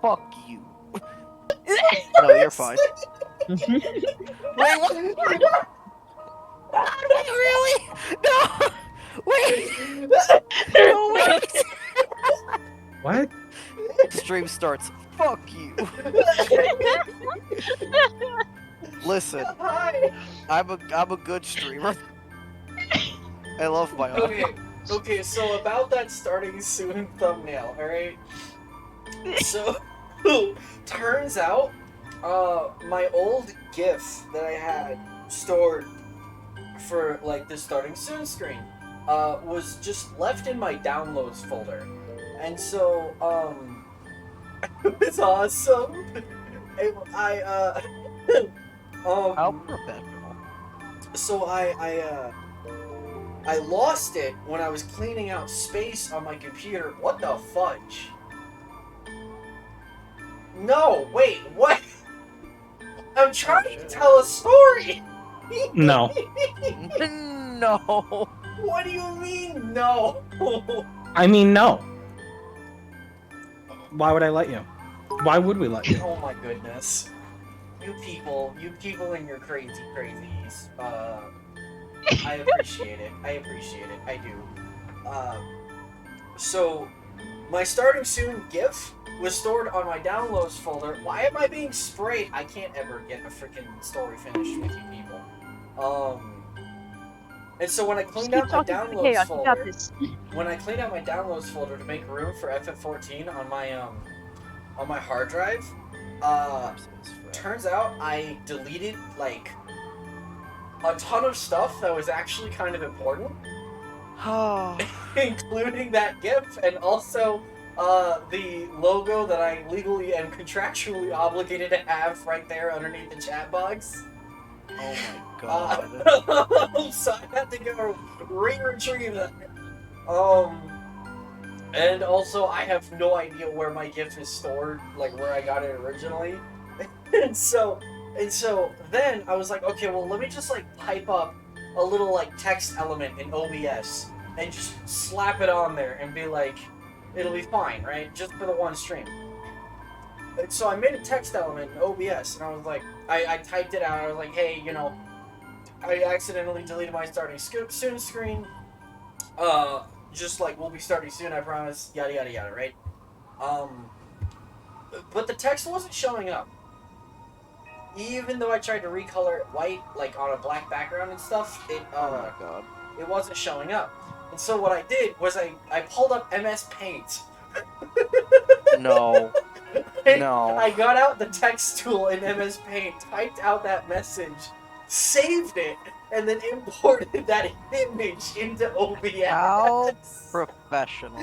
Fuck you. No, you're fine. Wait, what? Wait, really? No! Wait! No, wait! What? Stream starts. Fuck you. Listen, Hi. I'm a good streamer. I love my audience. Okay, so about that starting soon thumbnail, alright? So, turns out, my old GIF that I had stored for, like, the starting soon screen, was just left in my downloads folder. And so, it's awesome. How professional. So I lost it when I was cleaning out space on my computer. What the fudge? No, wait, what? I'm trying to tell a story! No. No. What do you mean, no? I mean, no. Why would I let you? Why would we let you? Oh my goodness. You people and your crazies. I appreciate it. I do. So, my starting soon GIF was stored on my downloads folder. Why am I being sprayed? I can't ever get a freaking story finished with you people. And so when I cleaned out my downloads folder, to make room for FF14 on my hard drive, turns out I deleted like a ton of stuff that was actually kind of important, including that GIF and also the logo that I legally and contractually obligated to have right there underneath the chat box. Oh my god. So I had to go retrieve that. And also I have no idea where my GIF is stored, like where I got it originally. and so then I was like, okay, well let me just like pipe up a little like text element in OBS and just slap it on there and be like, it'll be fine, right? Just for the one stream. And so I made a text element in OBS and I was like, I typed it out. I was like, hey, you know, I accidentally deleted my starting soon screen. Just like, we'll be starting soon, I promise. Yada yada yada, right? But the text wasn't showing up. Even though I tried to recolor it white, like on a black background and stuff, Oh my god. it wasn't showing up. And so what I did was I pulled up MS Paint. No. No. I got out the text tool in MS Paint, typed out that message, saved it, and then imported that image into OBS. How professional.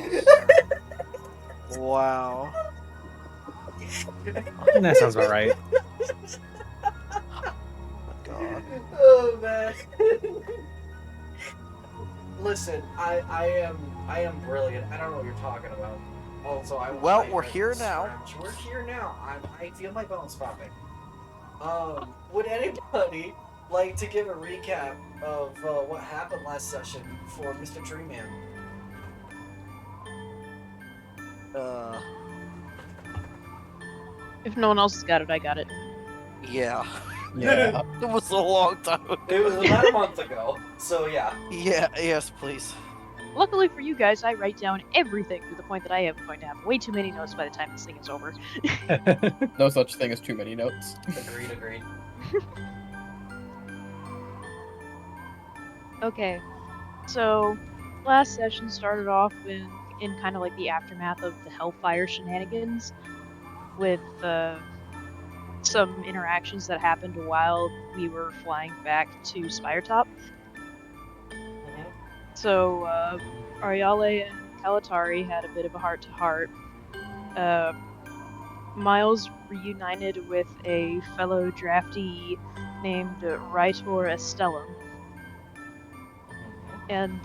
Wow. That sounds about right. God. Oh man. Listen, I am brilliant. I don't know what you're talking about. Also, We're here now. We're here now. I feel my bones popping. Would anybody like to give a recap of what happened last session for Mr. Treeman? If no one else has got it, I got it. Yeah. Yeah. It was a long time ago. It was about a month ago, so yeah. Yeah, yes, please. Luckily for you guys, I write down everything to the point that I am going to have way too many notes by the time this thing is over. No such thing as too many notes. Agreed. Okay, so last session started off in kind of like the aftermath of the Hellfire shenanigans, with some interactions that happened while we were flying back to Spiretop. So, Ariale and Kalatari had a bit of a heart-to-heart. Miles reunited with a fellow draftee named Raitor Estellum. And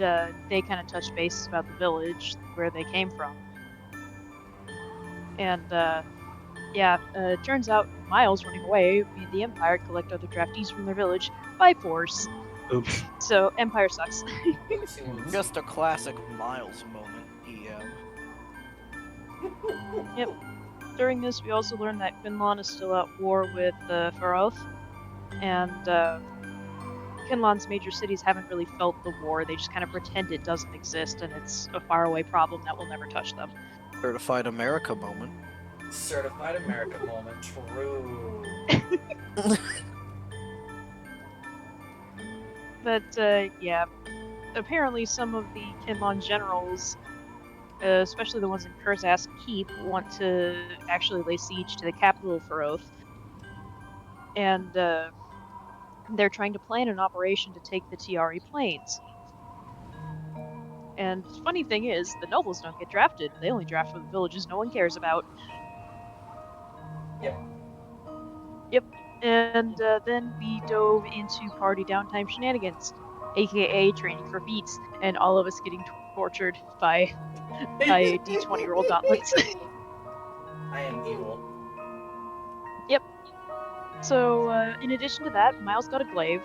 they kind of touched bases about the village, where they came from. And, it turns out Miles running away made the Empire collect other draftees from their village by force. Oops. So, Empire sucks. Just a classic Miles moment, EM. Yep. During this, we also learned that Quinlan is still at war with Feroth, and Quinlan's major cities haven't really felt the war. They just kind of pretend it doesn't exist, and it's a faraway problem that will never touch them. Certified America moment. Certified America moment. True. But yeah, apparently some of the Quinlan generals, especially the ones in Kurzast Keep, want to actually lay siege to the capital of Feroth. And they're trying to plan an operation to take the Tiari Plains. And funny thing is, the nobles don't get drafted. They only draft for the villages no one cares about. Yep. Yep. And then we dove into party downtime shenanigans, aka training for feats, and all of us getting tortured by D20 roll gauntlets. I am evil. So, in addition to that, Miles got a glaive,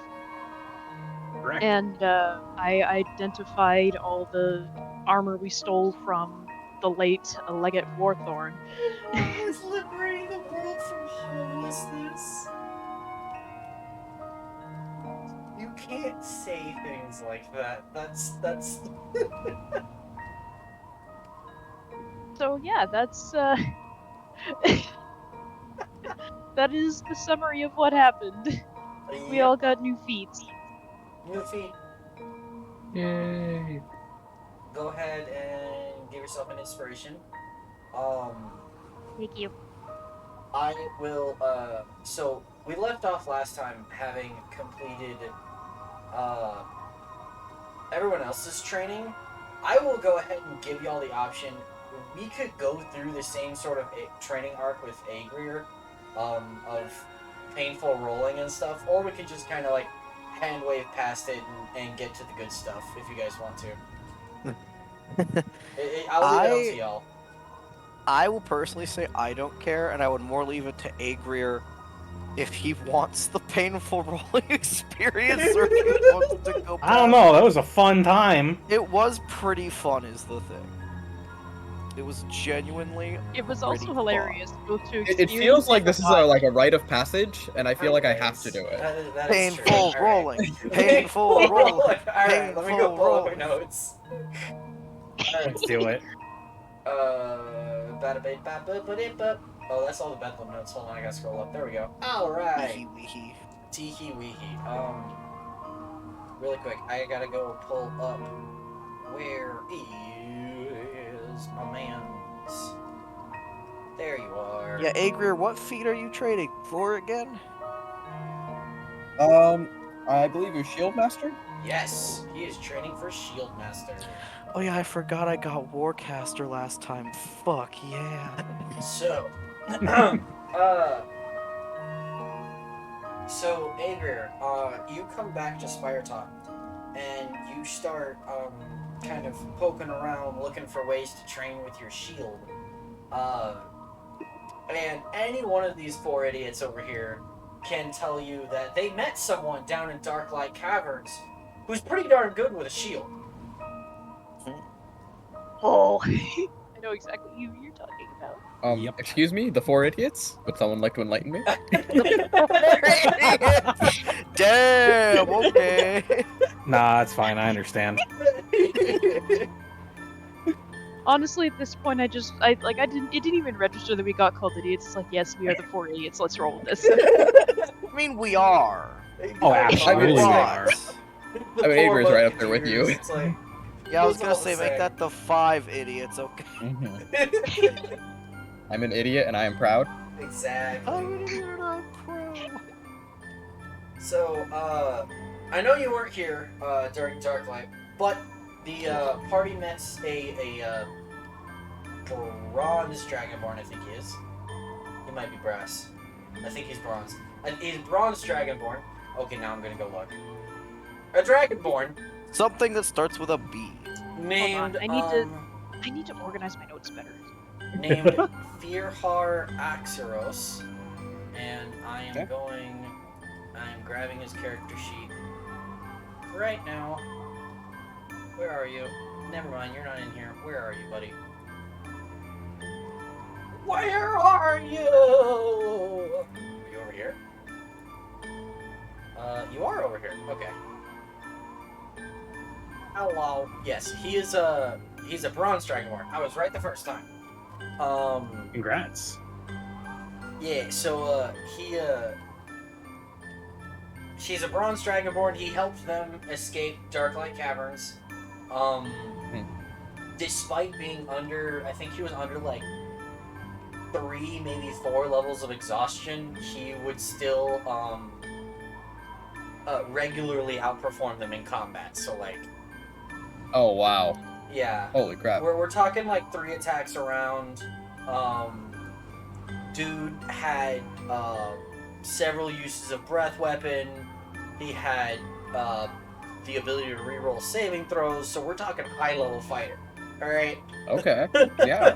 Correct. and I identified all the armor we stole from the late Legate Warthorn. I was liberating the world from homelessness. You can't say things like that. That's. So yeah, that's that is the summary of what happened. We all got new feats. New feet. Yay. Go ahead and give yourself an inspiration. Thank you. I will, so we left off last time having completed, everyone else's training. I will go ahead and give y'all the option. We could go through the same sort of training arc with Agrier, of painful rolling and stuff, or we could just kind of like hand wave past it and get to the good stuff if you guys want to. I'll leave it up to y'all. I will personally say I don't care, and I would more leave it to Agrier if he wants the painful rolling experience or if he wants to go I don't past know. That was a fun time. It was pretty fun, is the thing. It was genuinely. It was pretty also fun. hilarious both to It experience feels like and this is watch. like a rite of passage, and I feel like I have to do it. That is true. Painful All right. rolling. Painful rolling. Alright, let me go Painful pull up my rolling. notes. Let's do it. Oh, that's all the Bedlam notes. Hold on, I gotta scroll up. There we go. Alright. Weehee weehee. Teehee weehee. Really quick, I gotta go pull up. Where is my man's? There you are. Yeah, Agrier, what feat are you trading for again? I believe you're Shield Master? Yes, he is training for Shield Master. Oh yeah, I forgot I got Warcaster last time. Fuck yeah. So, so Adrier, you come back to Spire Talk, and you start kind of poking around, looking for ways to train with your shield. And any one of these four idiots over here can tell you that they met someone down in Darklight Caverns who's pretty darn good with a shield. Oh, I know exactly who you're talking about. Yep. Excuse me, the four idiots? Would someone like to enlighten me? Damn, okay. Nah, it's fine. I understand. Honestly, at this point, it didn't even register that we got called idiots. It's like, yes, we are the four idiots. Let's roll with this. I mean, we are. Oh, absolutely we are. I mean, Avery's right up there with you. It's like, Yeah, I was It's gonna all say, the make same. that the 5 idiots, okay? I'm an idiot and I am proud. exactly. I'm an idiot and I'm pro. So, I know you weren't here during Darklight, but the party met a bronze dragonborn. I think he is. He might be brass. I think he's bronze. He's bronze dragonborn. Okay, now I'm gonna go look. A dragonborn Something that starts with a B. named I need to organize my notes better. named Firhar Axeros, and I am Okay. I'm grabbing his character sheet right now. Where are you? Never mind, you're not in here. Where are you, buddy? Where are you? Are you over here? You are over here. Okay. Hello. Yes, he's a bronze dragonborn. I was right the first time. Congrats. Yeah, so he's a bronze dragonborn. He helped them escape Darklight Caverns. Despite being under, I think he was under like 3, maybe 4 levels of exhaustion, he would still regularly outperform them in combat. So like, Oh wow. yeah, Holy crap. we're talking like 3 attacks around. Dude had several uses of breath weapon. He had the ability to reroll saving throws. So we're talking high level fighter. All right. Okay. Yeah.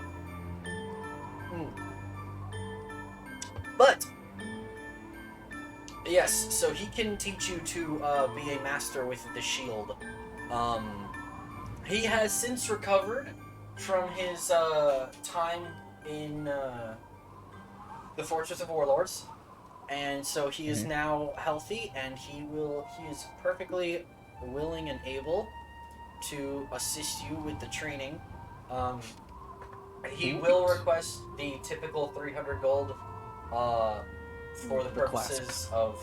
But yes, so he can teach you to be a master with the shield. He has since recovered from his time in the Fortress of Warlords, and so he is now healthy, and he is perfectly willing and able to assist you with the training. He will request the typical 300 gold for the purposes of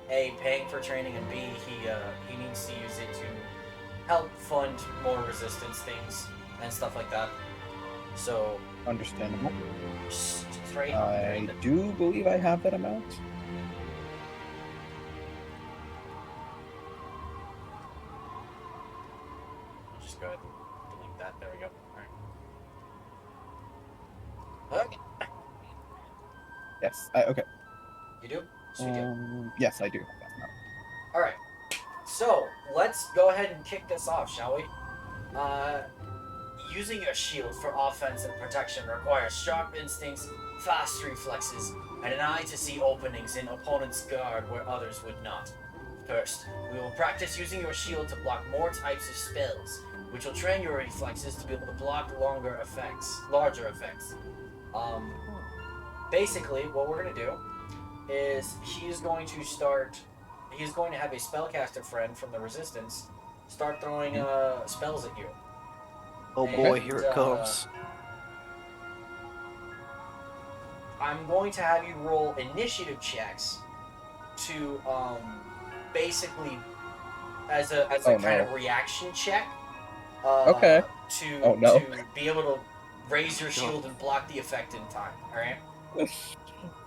A, paying for training, and B, he needs to use it to help fund more resistance things and stuff like that. So Understandable. straight I do believe I have that amount. Just go ahead and delete that. There we go. Alright. Okay. Yes. Okay. You do? So you do. Yes, I do have that amount. Alright. So, let's go ahead and kick this off, shall we? Using a shield for offense and protection requires sharp instincts, fast reflexes, and an eye to see openings in opponent's guard where others would not. First, we will practice using your shield to block more types of spells, which will train your reflexes to be able to block larger effects. Basically, what we're going to do is he's going to have a spellcaster friend from the Resistance start throwing spells at you. Oh boy, here it comes. I'm going to have you roll initiative checks to basically as a kind of reaction check. Okay. To be able to raise your shield and block the effect in time. All right.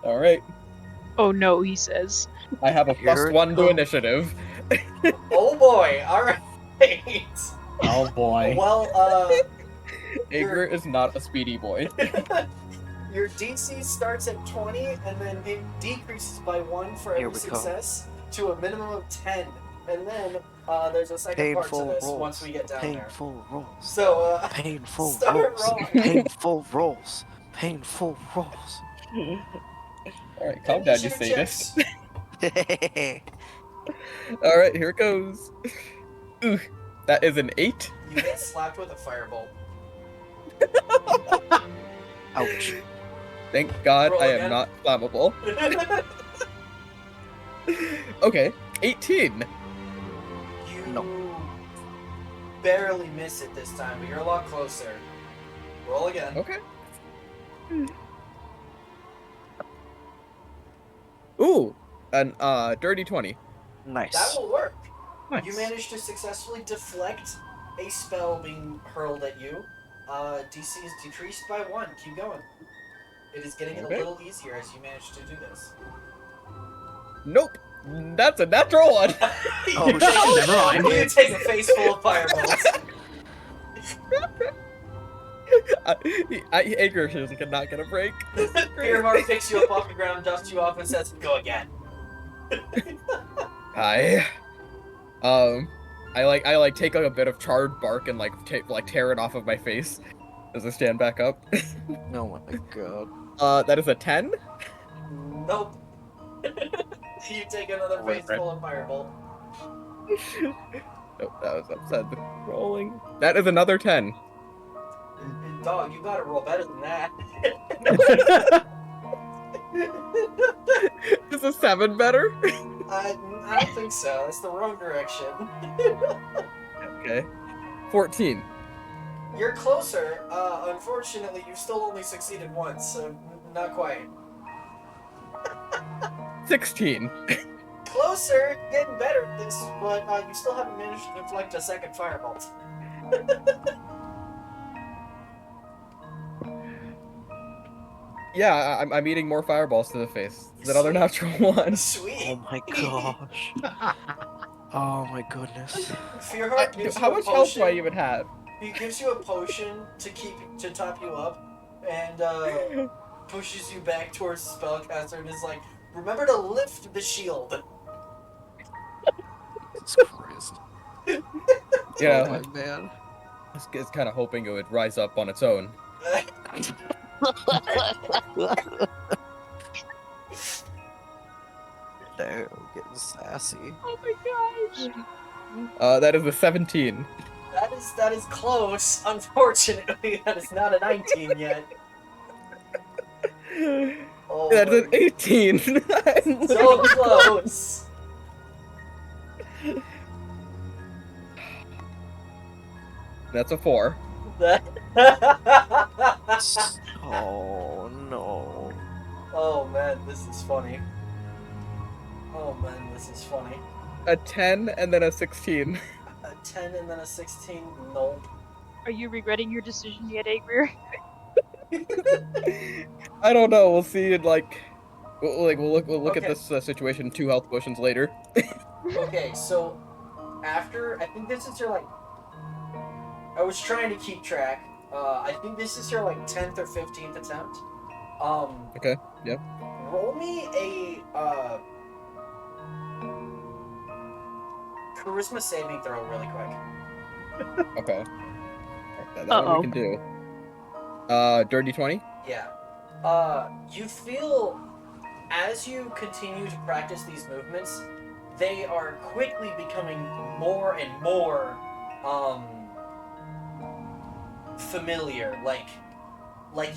All right. Oh no, he says. I have a Here it +1 to comes. initiative. Oh boy! All right. Oh boy. Well, Aegir is not a speedy boy. your DC starts at 20, and then it decreases by 1 for Here every we go. success to a minimum of 10. And then there's a second part to Painful this rolls. once we get down there. Painful rolls. So, Painful start rolls. rolling. Painful rolls. Painful rolls. All right, calm down, you Initiative sadist. checks. All right, here it goes. Ooh, that is an 8. You get slapped with a firebolt. Ouch. Thank God Roll I again. am not flammable. Okay, 18. You No. barely miss it this time, but you're a lot closer. Roll again. Okay. Ooh, an dirty 20. Nice. That will work. Nice. You managed to successfully deflect a spell being hurled at you. DC is decreased by 1. Keep going. It is getting Okay. a little easier as you manage to do this. Nope, that's a natural 1. Oh, You take- never mind. You take a face full of fireballs. Aegir cannot get a break. Beerheart picks you up off the ground, dusts you off, and says, "Go again." Hi. I take like a bit of charred bark and tear it off of my face as I stand back up. Oh my god. That is a 10. Nope. You take another face full of firebolt. Nope, that was upset rolling. That is another 10. Dog, you gotta roll better than that. Is a 7 better? I don't think so. That's the wrong direction. Okay. 14. You're closer. Unfortunately, you still only succeeded once, so not quite. 16. Closer, getting better at this, but you still haven't managed to deflect a second firebolt. Yeah, I'm eating more fireballs to the face. Another natural one. Sweet. Oh my gosh. Oh my goodness. Fearheart gives How you a much health do I potion. even have? He gives you a potion to top you up, and pushes you back towards the spellcaster, and is like, "Remember to lift the shield." Jesus Christ. Yeah, Oh my man. it's kind of hoping it would rise up on its own. Damn, getting sassy. Oh my gosh. That is a 17. That is close. Unfortunately, that is not a 19 yet. Oh, That's my- an 18. so close. That's a 4. Oh no. Oh man, this is funny. Oh man, this is funny. A 10 and then a 16. A 10 and then a 16. Nope. Are you regretting your decision yet, Agrier? I don't know. We'll see. We'll look Okay. at this situation 2 health potions later. Okay, so after I think this is your like. I was trying to keep track. I think this is your like 10th or 15th attempt. Okay. Yep. Roll me a charisma saving throw really quick. Okay. That's what we can do. Dirty 20. Yeah. You feel as you continue to practice these movements, they are quickly becoming more and more familiar, like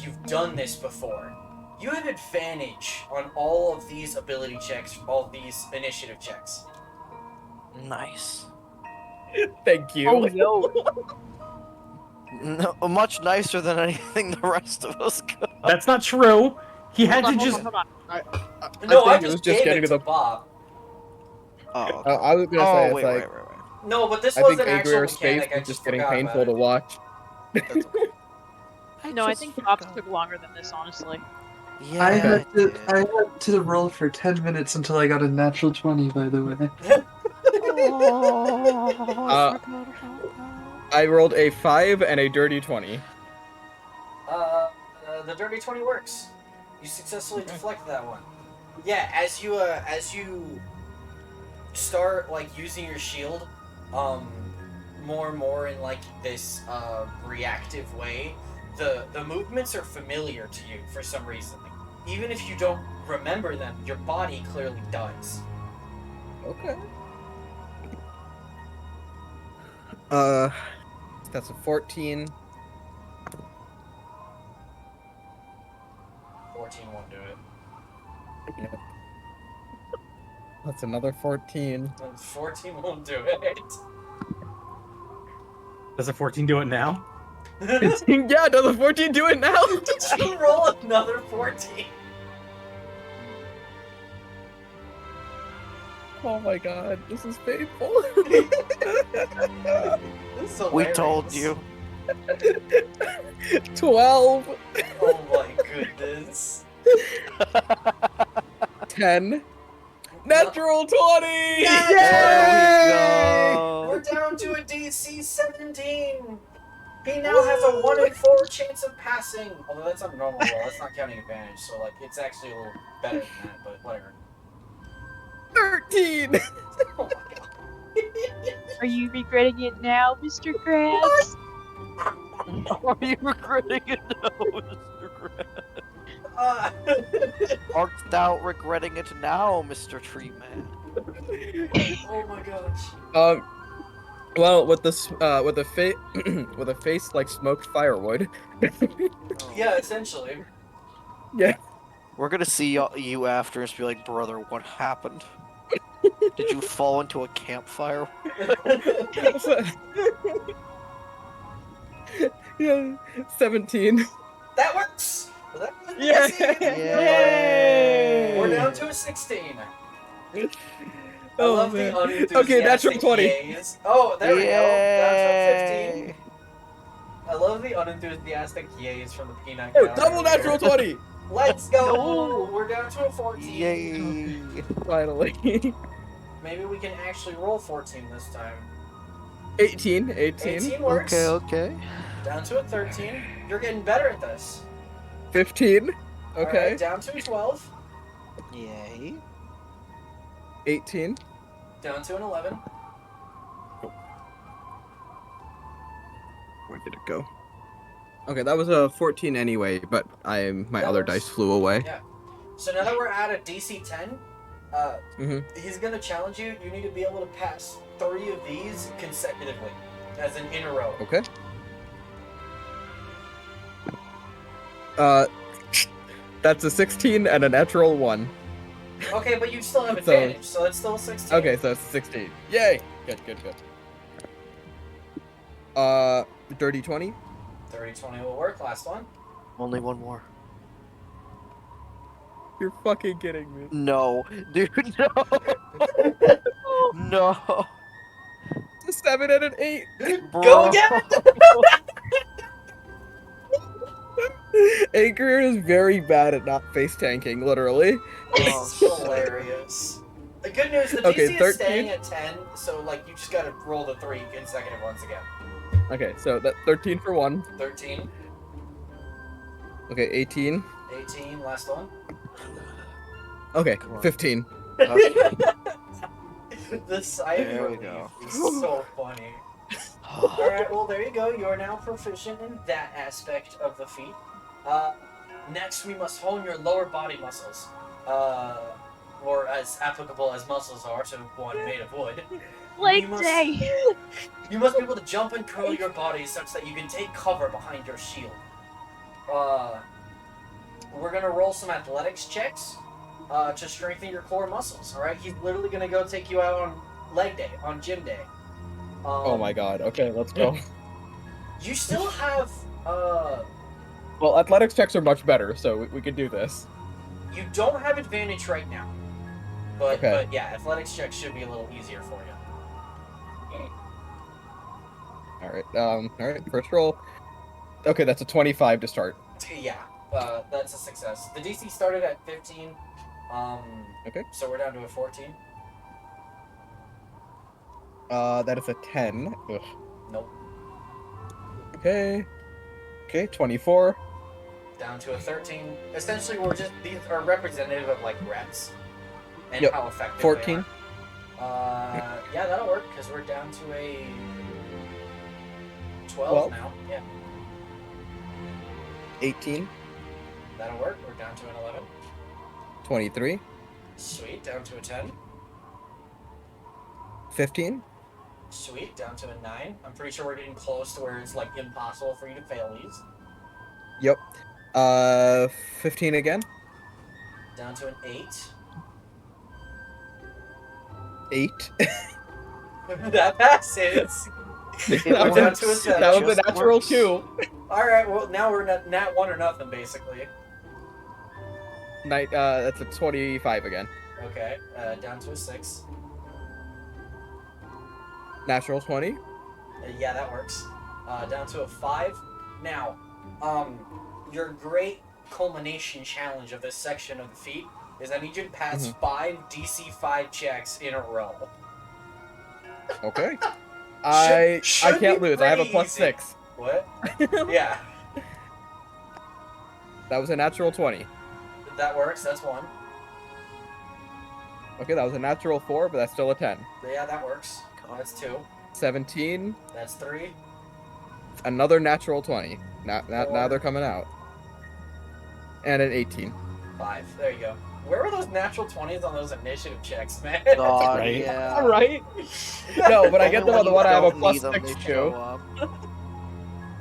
you've done this before. You have advantage on all of these ability checks, all of these initiative checks. Nice. Thank you. Oh no. No, much nicer than anything the rest of us got. That's not true. He had Hold to on, just. hold on. No, I think it was just just gave getting it to to the- Bob. Oh, okay. I was gonna say Oh, it's wait, like wait. No, but this I was think an actual Agrier's face mechanic. I was just just getting forgot painful about to it. watch. That's okay. No, I just think Bob's forgot. took longer than this, honestly. Yeah, I had it did. to roll for 10 minutes until I got a natural 20, by the way. Oh, Uh, I forgot about that. I rolled a 5 and a dirty 20. The dirty 20 works. You successfully deflect that one. Yeah, as you start like using your shield, more and more in like this reactive way, the movements are familiar to you for some reason. Even if you don't remember them, your body clearly does. Okay. That's a 14. 14 won't do it. That's another 14. And 14 won't do it. Does a 14 do it now? Yeah, does a 14 do it now? Did you roll another 14? Oh my god, this is painful. This is We hilarious. told you. 12. Oh my goodness. 10. Natural 20! Yes! There we We're go. down to a DC 17. He now has a 1 in 4 chance of passing. Although that's not normal roll, that's not counting advantage, so like it's actually a little better than that, but whatever. 13! Oh my god. Are you regretting it now, Mr. Krabs? Are you regretting it now, Mr. Krabs? Uh, Art thou regretting it now, Mr. Tree Man? oh my gosh. Well, with this, with a with a face like smoked firewood. Yeah, essentially. Yeah. We're gonna see you after and just be like, brother, what happened? Did you fall into a campfire? Yeah. 17. That works. That was Yeah. easy. We're down to a 16. I Oh, love man. the unenthusiastic Okay, natural 20. yays. Oh, there we go. Down to a 15. Yay! I love the unenthusiastic yays from the peanut Oh, gallery double over here. natural 20. Let's go. No. We're down to a 14. Yay! Finally. Maybe we can actually roll 14 this time. 18. 18 works. Okay. Down to a 13. You're getting better at this. 15. All Okay. right, down to a 12. Yay. 18. Down to an 11. Where did it go? Okay, that was a 14 anyway, but my That other works. dice flew away. Yeah. So now that we're at a DC 10, Mhm. he's gonna challenge you. You need to be able to pass 3 of these consecutively, as in a row. Okay. That's a 16 and a natural 1. Okay, but you still have So- advantage, so it's still 16. Okay, so it's 16. Yay! Good. Dirty 20. 30-20 will work. Last one. Only one more. You're fucking kidding me. No, dude, no. No. It's a 7 and an 8. Go Bro. again! Anchor is very bad at not face tanking, literally. This is hilarious. The good news, the Okay, DC is 13. staying at 10, so like you just gotta roll the 3 consecutive ones again. Okay, so that 13 for 1. 13, Okay, 18. 18, last one. Okay, Come on. 15. Okay. The sigh of There we relief go. is so funny. Alright, well there you go. You are now proficient in that aspect of the feat. Next we must hone your lower body muscles. Or as applicable as muscles are to one made of wood. Leg You must- day. You must be able to jump and curl your body such that you can take cover behind your shield. We're gonna roll some athletics checks to strengthen your core muscles. All right, he's literally gonna go take you out on leg day, on gym day. Oh my god, okay, let's go. You still have Well, athletics checks are much better, so we can do this. you don't have advantage right now, but Okay. but yeah, athletics checks should be a little easier for you. Alright, first roll. Okay, that's a 25 to start. Yeah, that's a success. The DC started at 15. Okay. So we're down to a 14. That is a 10. Ugh. Nope. Okay. Okay, 24. Down to a 13. Essentially, these are representative of like reps and Yep. how effective 14. they are. Yeah, that'll work because we're down to a 12 12. now. Yeah, 18. that'll work. We're down to an 11. 23. Sweet, down to a 10. 15. Sweet, down to a 9. I'm pretty sure we're getting close to where it's like impossible for you to fail these. Yep. 15 again. Down to an 8. 8. That passes. that, down was to a a, 7. that was a Just natural works. 2. Alright, well, now we're nat 1 or nothing, basically. That's a 25 again. Okay, down to a 6. Natural 20. Yeah, that works. Down to a 5. Now, your great culmination challenge of this section of the feat is I need you to pass 5 DC 5 checks in a row. Okay. I should can't be lose. I have a pretty plus easy. 6. What? Yeah, That was a natural 20. that works. That's 1. Okay, that was a natural 4, but that's still a 10. Yeah, that works. That's 2. 17. That's 3. Another natural 20. Now Four. they're coming out. And an 18. 5. There you go. Where were those natural 20s on those initiative checks, man? God, Right. yeah. All right. No, but I get Only them on the when one you I have a don't need plus them, 6 they to. show up.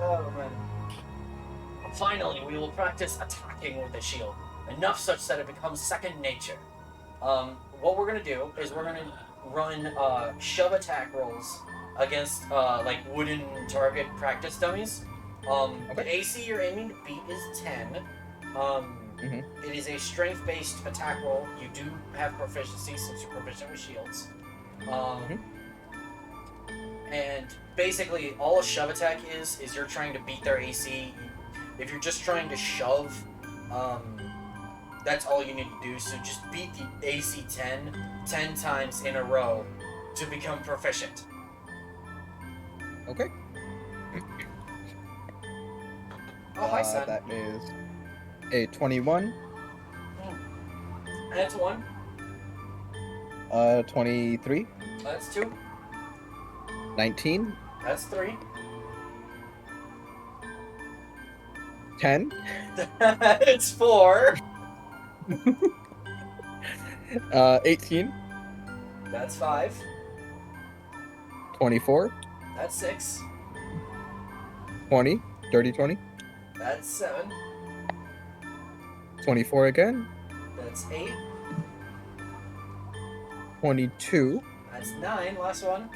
Oh, man. Finally, we will practice attacking with the shield. Enough such that it becomes second nature. What we're gonna do is we're gonna run shove attack rolls against like wooden target practice dummies. The AC you're aiming to beat is 10. It is a strength-based attack roll. You do have proficiency since you're proficient with shields. And basically, all a shove attack is you're trying to beat their AC. If you're just trying to shove, that's all you need to do. So just beat the AC 10 times in a row to become proficient. Okay. Oh, hi, son. That is a 21, That's 1. 23, That's 2. 19, That's 3. 10, It's 4. 18, That's 5. 24, That's 6. 20, dirty 20, That's 7. 24 again, That's 8. 22, That's 9. Last one.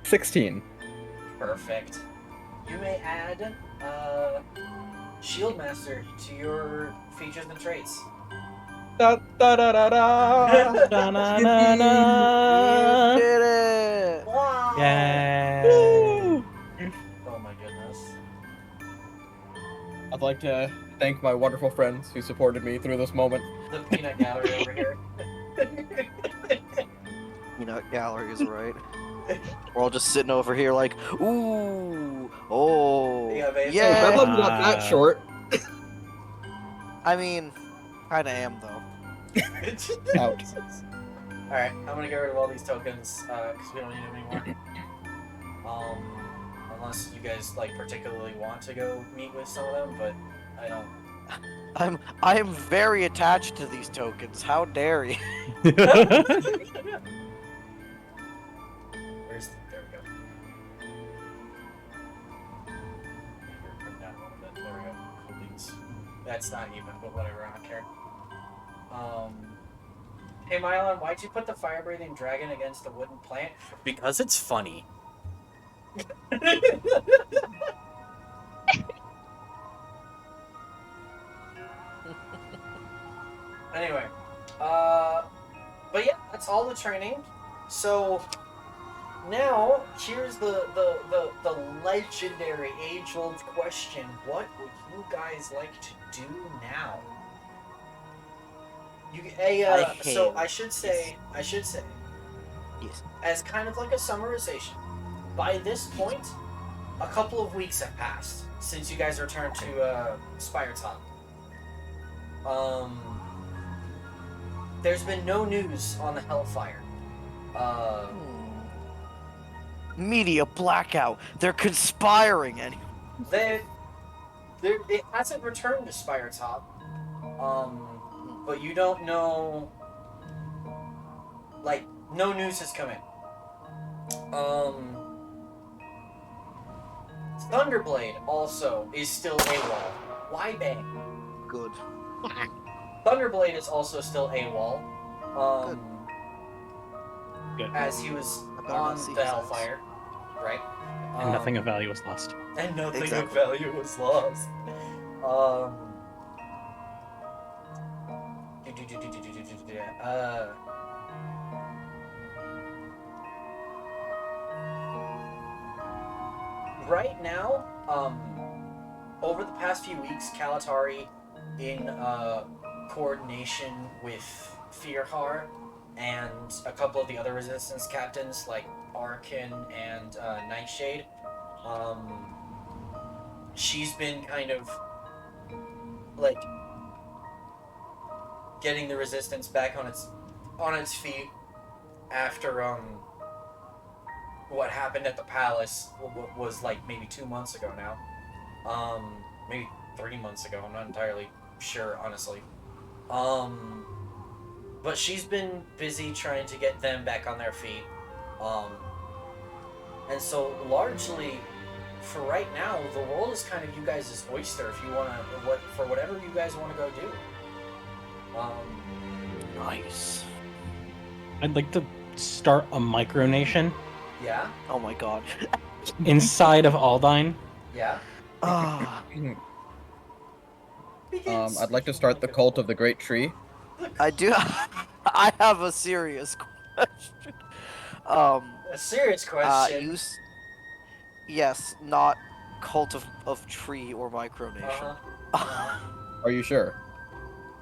16. Perfect. You may add Shield Master to your features and traits. Da, da, da, da, da. You did it! Wow! Yay! Oh my goodness. I'd like to thank my wonderful friends who supported me through this moment. The peanut gallery over here. Peanut gallery is right. We're all just sitting over here like, ooh, oh, Yeah, babe. Hey, Bedlam's yeah. not that short. I mean, kinda am though. Out. Alright, I'm gonna get rid of all these tokens, because we don't need them anymore. Unless you guys, like, particularly want to go meet with some of them, but I don't. I am very attached to these tokens. How dare you? Where's the... There we go. Bring that a little bit. There we go. Please. That's not even, but whatever, I don't care. Hey Mylon, why'd you put the fire-breathing dragon against the wooden plant? Because it's funny. Anyway, but yeah, that's all the training. So now here's the legendary age-old question: what would you guys like to do now? So I should say, Yes. as kind of like a summarization, by this point, a couple of weeks have passed since you guys returned to Spire Top. There's been no news on the Hellfire. Media blackout. They're conspiring, and It hasn't returned to Spire Top. But you don't know. Like, no news has come in. Thunderblade also is still AWOL. Why bang? good. Thunderblade is also still AWOL. Good. As he was I better on not see the his eyes. Hellfire, right? And nothing of value was lost. And nothing Exactly. of value was lost. Right now, over the past few weeks, Kalatari, in coordination with Fearhar and a couple of the other resistance captains like Arkin and Nightshade, she's been kind of like getting the resistance back on its feet after what happened at the palace was like maybe 2 months ago now, maybe 3 months ago. I'm not entirely sure, honestly. But she's been busy trying to get them back on their feet. And so largely, for right now, the world is kind of you guys' oyster. If you wanna, for whatever you guys want to go do. Nice. I'd like to start a micronation Yeah, Oh my god. inside of Aldine. yeah. Ah, I'd like to start the cult of the Great Tree. I do. I have a serious question. A serious question. Yes, not cult of tree or micronation. Are you sure?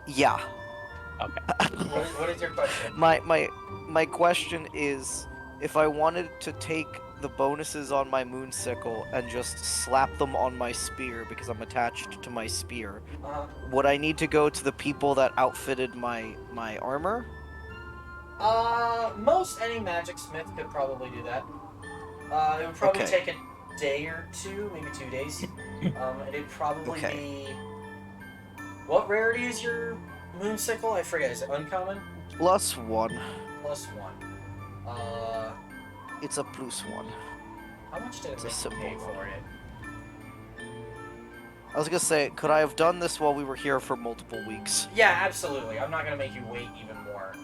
Yeah. What is your question? My question is, if I wanted to take the bonuses on my moonsicle and just slap them on my spear because I'm attached to my spear, would I need to go to the people that outfitted my armor? Most any magic smith could probably do that. It would probably Okay. take a day or two, maybe 2 days. It'd probably be... What rarity is your moonsicle? I forget, is it uncommon? +1. +1. It's a +1. How much did it It's a make you simple pay one. for it? I was gonna say, could I have done this while we were here for multiple weeks? Yeah, absolutely. I'm not gonna make you wait even more.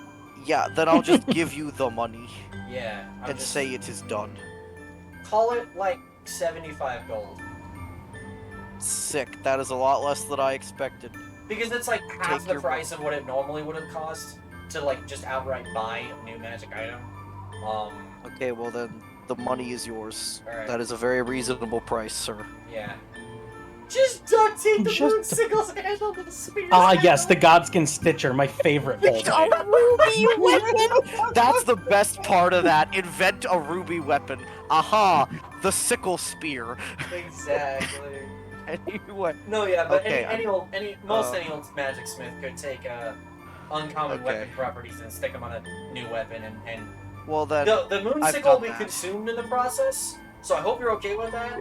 Yeah, then I'll just give you the money Yeah. and say it is done. Call it like 75 gold. Sick. That is a lot less than I expected. Because it's like half Take the your price of what it normally would have cost to like just outright buy a new magic item. Okay, well then, the money is yours. Alright. That is a very reasonable price, sir. Yeah. Just duct tape the Just- moonsicle's handle to the spear. Yes, the Godskin Stitcher, my favorite bolt. Ruby weapon! That's the best part of that. Invent a ruby weapon. Aha! The sickle spear. Exactly. Anyway. No, yeah, but Okay, any old magic smith could take uncommon Okay. weapon properties and stick them on a new weapon, and Well then, the moonsicle done will be that. consumed in the process. So I hope you're okay with that.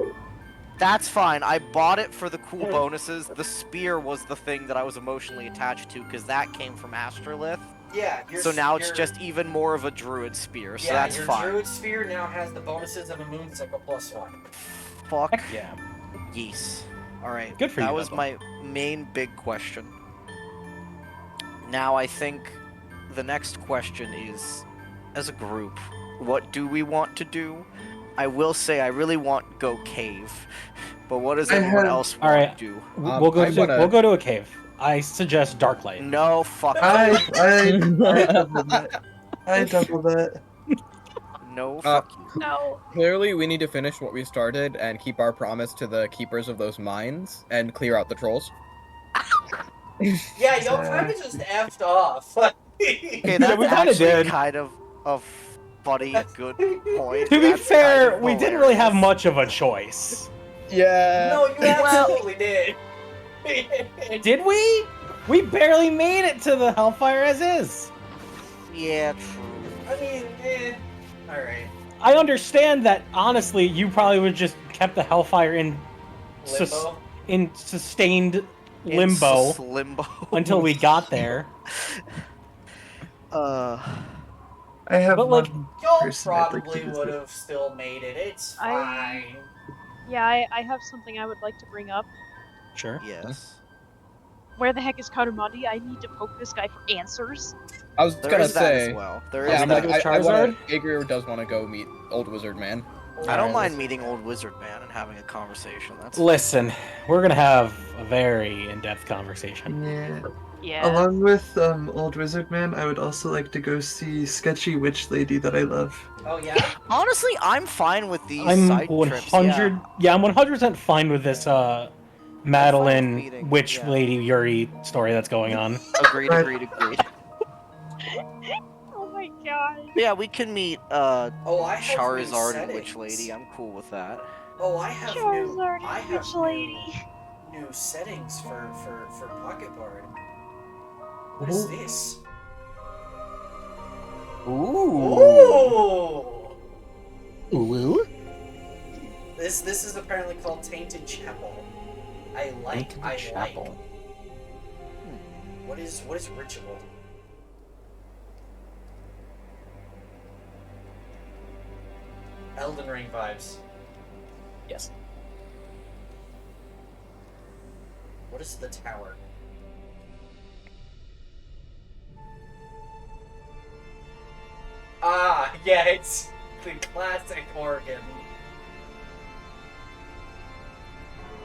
that's fine. I bought it for the cool bonuses. The spear was the thing that I was emotionally attached to because that came from Astrolith. Yeah. So now it's just even more of a druid spear, so that's your fine. druid sphere now has the bonuses of a moonsicle +1. Fuck Yeah. yes. Alright, Good for that you, was Bubba. my main big question. Now I think the next question is, as a group, what do we want to do? I will say I really want go cave, but what does I everyone have- else want Alright. to do? We'll go. I wanna- We'll go to a cave. I suggest Darklight. No, fuck. I double that. I double that. No, fuck you. No. Clearly, we need to finish what we started and keep our promise to the keepers of those mines and clear out the trolls. Yeah, y'all kind of just effed off. Okay, Yeah, that's we kinda actually did. kind of a funny, good point. To be That's fair, kind of we didn't really have hilarious. much of a choice. Yeah. No, you absolutely did. Did we? We barely made it to the Hellfire as is. Yeah, true. I mean, alright. I understand that, honestly, you probably would just kept the Hellfire in Limbo. in sustained In limbo limbo. until we got there. I have But, like, one Y'all person I'd like to probably visit. would have still made it. It's I- fine. Yeah, I have something I would like to bring up. Sure. Yes. Where the heck is Karumondi? I need to poke this guy for answers. I was There gonna is that say. as well. There is Yeah, I'm that. like, with I wanna, Charizard? Agrier does want to go meet Old Wizard Man. I don't Alright, mind meeting old wizard man and having a conversation. That's Listen, we're gonna have a very in-depth conversation. Yeah. Yeah. Along with Old Wizard Man, I would also like to go see Sketchy Witch Lady that I love. Oh, yeah? honestly, I'm fine with these I'm side 100. trips. Yeah, I'm 100% fine with this. Madeline meeting, Witch yeah. Lady Yuri story that's going on. Yeah. Agreed. Oh my god. Yeah, we can meet Oh, I have new Charizard and Witch settings. Lady. I'm cool with that. Oh, I have Charizard new. I and have Witch Lady. new settings for Pocket Bard. What is this? Ooh. Ooh! Ooh. This is apparently called Tainted Chapel. I like. What is ritual? Elden Ring vibes. Yes. What is the tower? Ah, yeah, it's the classic organ.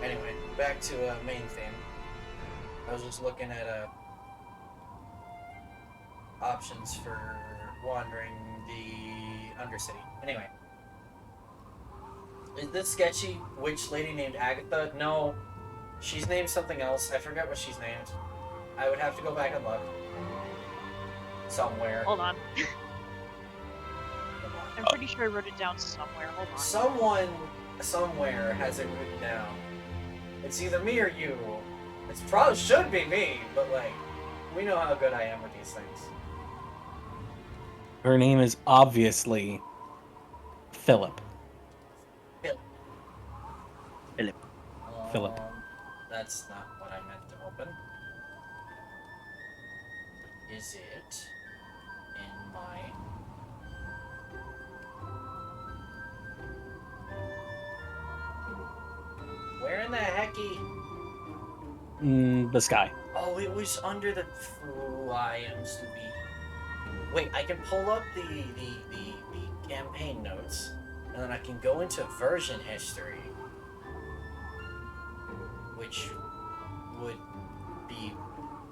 Anyway, back to main theme. I was just looking at options for wandering the Undercity. Anyway. Is this sketchy witch lady named Agatha? No. She's named something else. I forget what she's named. I would have to go back and look. Somewhere. Hold on. I'm pretty sure I wrote it down somewhere. Hold on. Someone somewhere has it written down. It's either me or you. It probably should be me, but like, we know how good I am with these things. Her name is obviously Philip. Philip. That's not what I meant to open. Is it in my... Where in the hecky? The sky. Oh, it was under the... Ooh, I am stupid. Wait, I can pull up the campaign notes, and then I can go into version history. Which would be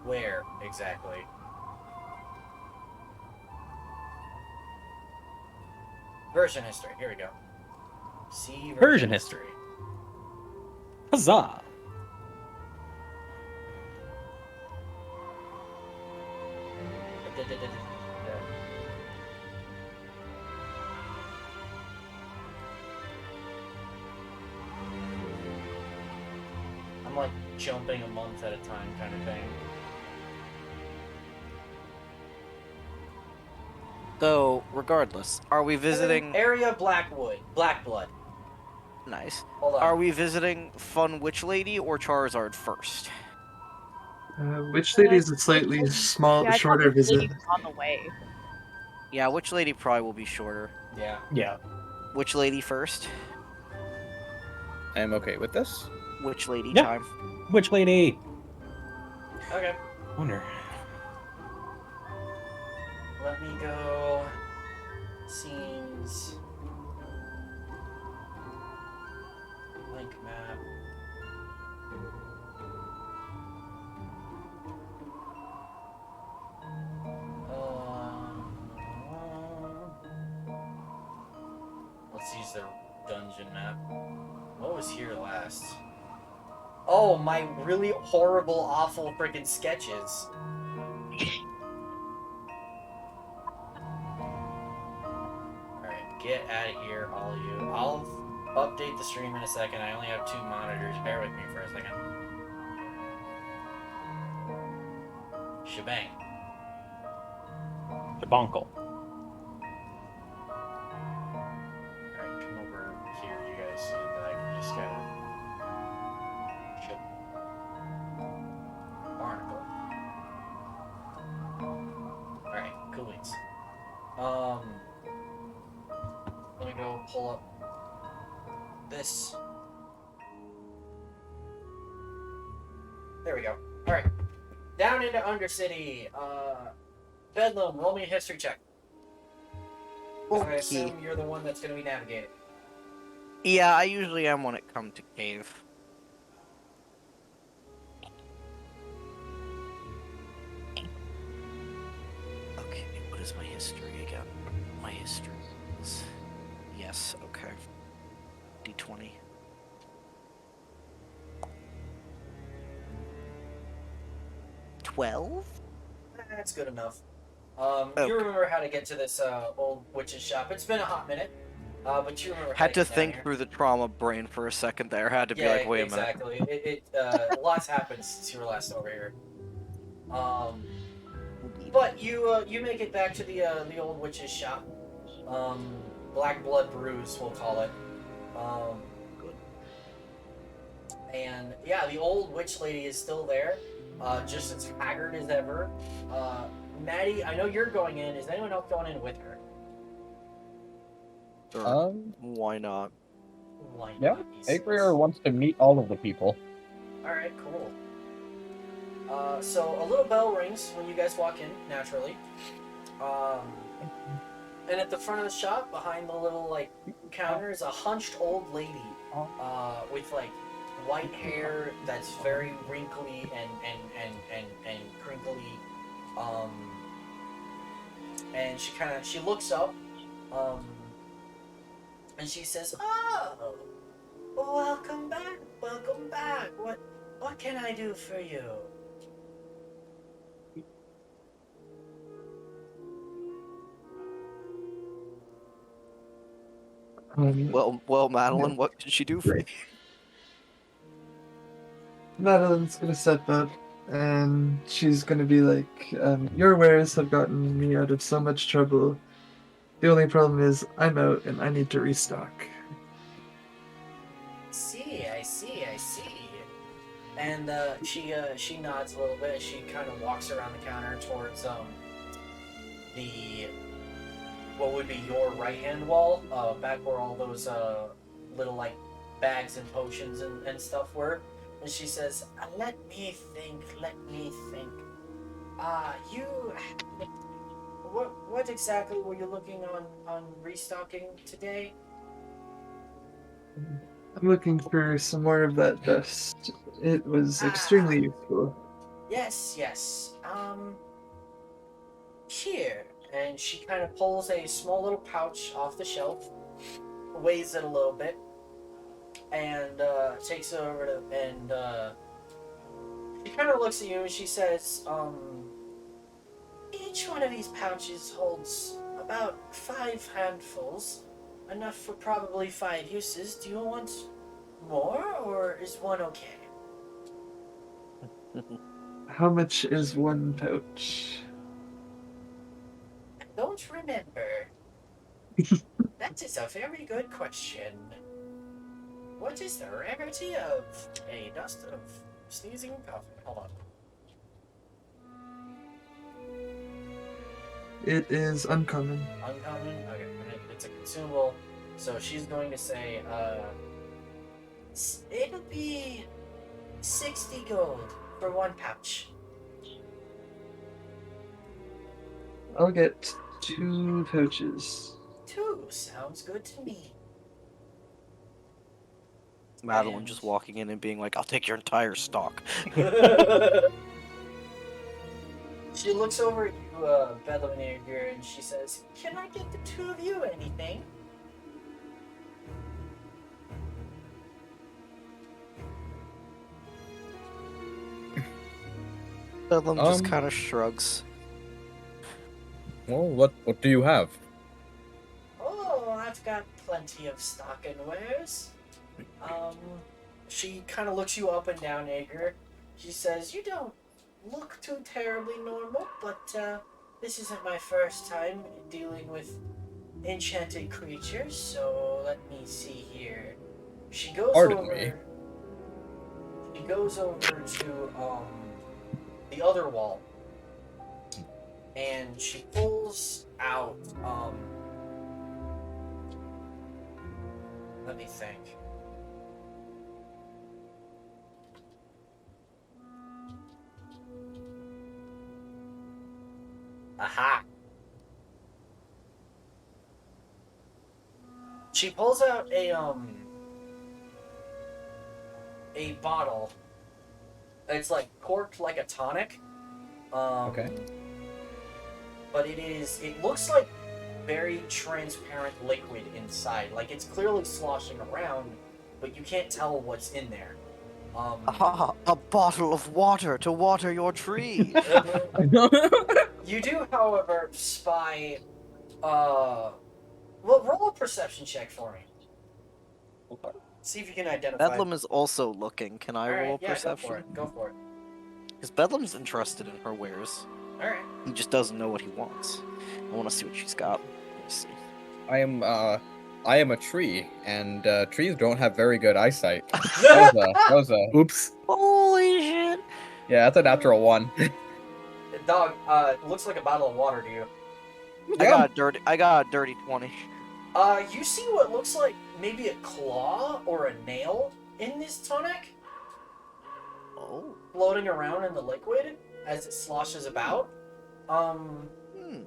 where exactly? Version history. Here we go. See Version history. Huzzah! I'm like jumping a month at a time kind of thing. So, regardless, are we visiting... Area Blackblood. Nice. Hold on. Are we visiting Fun Witch Lady or Charizard first? Witch Lady is a slightly Yeah, I shorter thought this visit. lady was on the way. Yeah, Witch Lady probably will be shorter. Yeah. Yeah. Witch Lady first. I am okay with this. Witch Lady Yeah. time. Witch lady? Okay. Wonder. Let me go. Scenes. Link map. Let's use the dungeon map. What was here last? Oh, my really horrible, awful freaking sketches. Alright, get out of here, all of you. I'll update the stream in a second. I only have 2 monitors. Bear with me for a second. Shebang. Shabonkle. Alright, come over here, you guys, so that I can just kind of... Barnacle. Alright, cool beans. Let me go pull up this. There we go. Alright. Down into Undercity. Bedlam, roll me a history check. 'Cause I assume you're the one that's going to be navigating. Yeah, I usually am when it comes to cave. Okay, what is my history again? My history is... Yes, okay. D20. $12? That's good enough. Okay. You remember how to get to this old witch's shop. It's been a hot minute, but you remember how Had to get down think here. through the trauma brain for a second there. Had to be Yeah, like, wait a minute. exactly. Lots happened since you were last over here. But you make it back to the old witch's shop. Black Blood Brews, we'll call it. Good. And yeah, the old witch lady is still there. just as haggard as ever. Maddie, I know you're going in. Is anyone else going in with her? Sure. Why not? Why Yeah, not, he says. Agrier wants to meet all of the people. Alright, cool. So a little bell rings when you guys walk in, naturally. And at the front of the shop, behind the little like counter, is a hunched old lady, with like white hair that's very wrinkly and crinkly. And she looks up, and she says, "Oh, welcome back, welcome back. What can I do for you?" Well, Madeline, what can she do for you? Madeline's gonna step up and she's gonna be like, your wares have gotten me out of so much trouble. The only problem is I'm out and I need to restock. I see. And she nods a little bit. She kind of walks around the counter towards the what would be your right hand wall, back where all those little like bags and potions and stuff were. And she says, "Let me think. You, what exactly were you looking on restocking today?" I'm looking for some more of that dust. It was extremely useful. Yes. Here. And she kind of pulls a small little pouch off the shelf, weighs it a little bit, and takes it over to, and she kind of looks at you and she says, each one of these pouches holds about 5 handfuls, enough for probably 5 uses. Do you want more, or is one okay? How much is one pouch? I don't remember. That is a very good question. What is the rarity of a dust of sneezing coffee? Hold on. It is uncommon. Uncommon? Okay, it's a consumable. So she's going to say, it'll be 60 gold for one pouch. I'll get 2 pouches. 2 sounds good to me. Madeline just walking in and being like, "I'll take your entire stock." She looks over at you, Bedlam and she says, "Can I get the 2 of you anything?" Bedlam just kind of shrugs. Well, what do you have? Oh, I've got plenty of stock and wares. She kind of looks you up and down, Ager. She says, "You don't look too terribly normal, but this isn't my first time dealing with enchanted creatures, so let me see here." She goes Pardon me. She goes over to the other wall, and she pulls out let me think. Aha! She pulls out a bottle. It's like corked like a tonic. Okay. But it looks like very transparent liquid inside. Like it's clearly sloshing around, but you can't tell what's in there. A bottle of water to water your tree. You do, however, spy. Well, roll a perception check for me. See if you can identify. Bedlam is also looking. Can I roll perception? Go for it. Because Bedlam's interested in her wares. All right. He just doesn't know what he wants. I want to see what she's got. Let's see. I am a tree, and trees don't have very good eyesight. That was a oops. Holy shit! Yeah, that's a natural one. Dog, looks like a bottle of water to you. I got a dirty 20. You see what looks like maybe a claw or a nail in this tonic Oh. floating around in the liquid as it sloshes about. Hmm.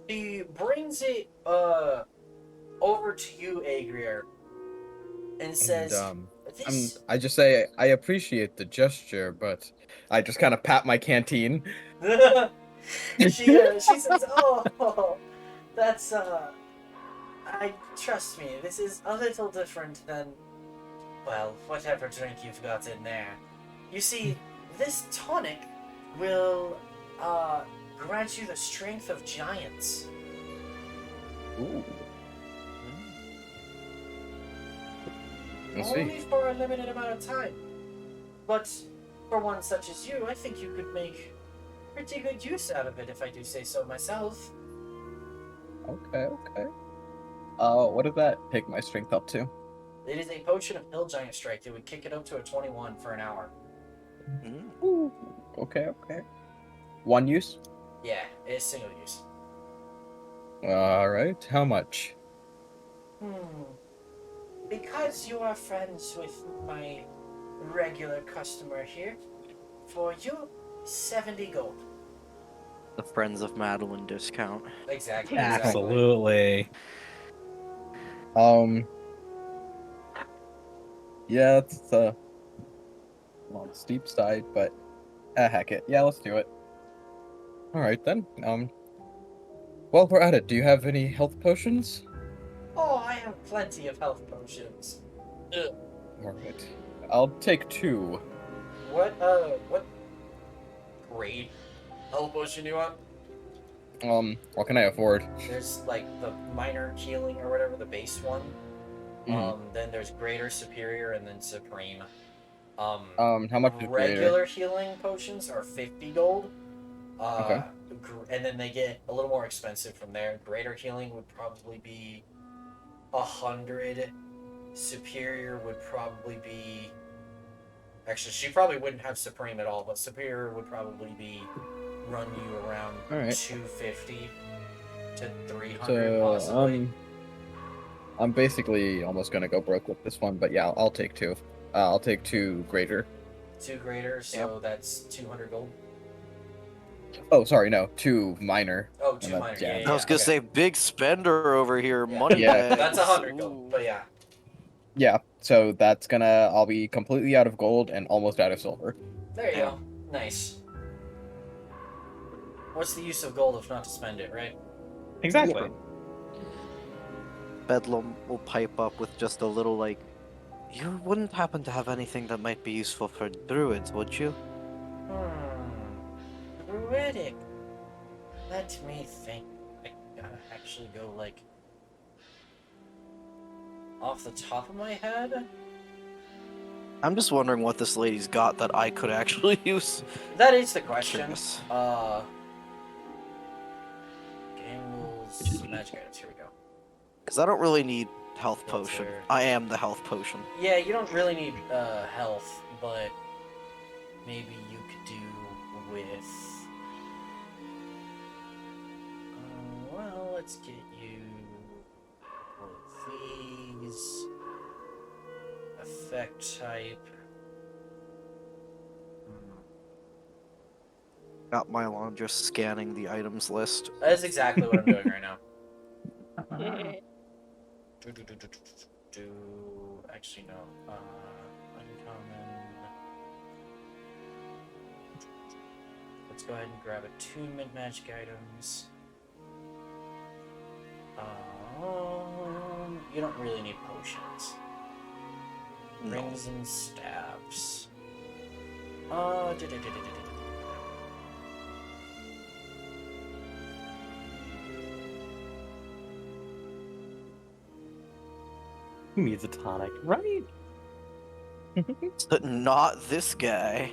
He brings it over to you, Agrier, and And says, "This." I just say I appreciate the gesture, but I just kind of pat my canteen. She says, "Oh, that's I trust me. This is a little different than, well, whatever drink you've got in there. You see, this tonic will grant you the strength of giants." Ooh, I Only see. for a limited amount of time. But for one such as you, I think you could make pretty good use out of it, if I do say so myself. Okay, okay. What did that take my strength up to? It is a potion of Hill Giant Strike. It would kick it up to a 21 for an hour. Hmm. Ooh, okay, okay. One use? Yeah, it is single use. Alright, how much? Because you are friends with my regular customer here, for you, 70 gold. The Friends of Madeline discount. Exactly. Absolutely. Yeah, it's on the steep side, but heck it. Yeah, let's do it. Alright then. While we're at it, do you have any health potions? Oh, I have plenty of health potions. Alright. I'll take 2. What grade health potion do you want? What can I afford? There's like the minor healing or whatever, the base one. Then there's greater, superior, and then supreme. How much is greater? Regular healing potions are 50 gold. Okay. And then they get a little more expensive from there. Greater healing would probably be 100. Superior would probably be. Actually, she probably wouldn't have supreme at all, but superior would probably be run you around Alright. 250 to 300 So, possibly. I'm basically almost gonna go broke with this one, but yeah, I'll take 2. I'll take 2 greater. 2 greater, so that's 200 gold. Oh, sorry, no, 2 minor. Oh, 2 And minor. yeah. Yeah, I was gonna okay. say big spender over here, Yeah. money Yeah. bags. That's 100 gold, Ooh. but yeah. Yeah, so I'll be completely out of gold and almost out of silver. There you go. Nice. What's the use of gold if not to spend it, right? Exactly. Bedlam will pipe up with just a little like, you wouldn't happen to have anything that might be useful for druids, would you? Druidic. Let me think. I gotta actually go, like, off the top of my head? I'm just wondering what this lady's got that I could actually use. That is the question. Curious. Gangles, magic items, here we go. Because I don't really need health What's potion. there? I am the health potion. Yeah, you don't really need, health, but maybe you could do with... well, let's get you one of these. Effect type. Got Mylon just scanning the items list. That's exactly what I'm doing right now. Actually, no. Uncommon. Let's go ahead and grab attunement magic items. You don't really need potions. No. Rings and staves. Who needs a tonic, right? But not this guy.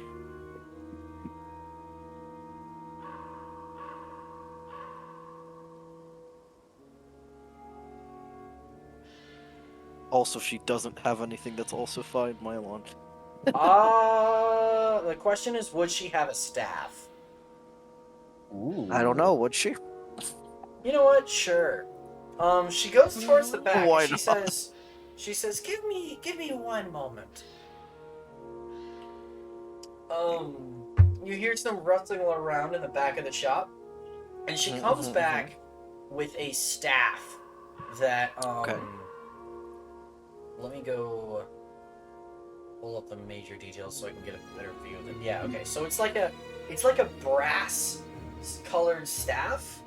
Also, she doesn't have anything that's also fine, Mylon. the question is, would she have a staff? Ooh. I don't know. Would she? You know what? Sure. She goes towards the back Why and not? she says, give me 1 moment. You hear some rustling around in the back of the shop, and she comes back with a staff that, Okay. let me go pull up the major details so I can get a better view of it. Yeah, okay, so it's like a brass colored staff,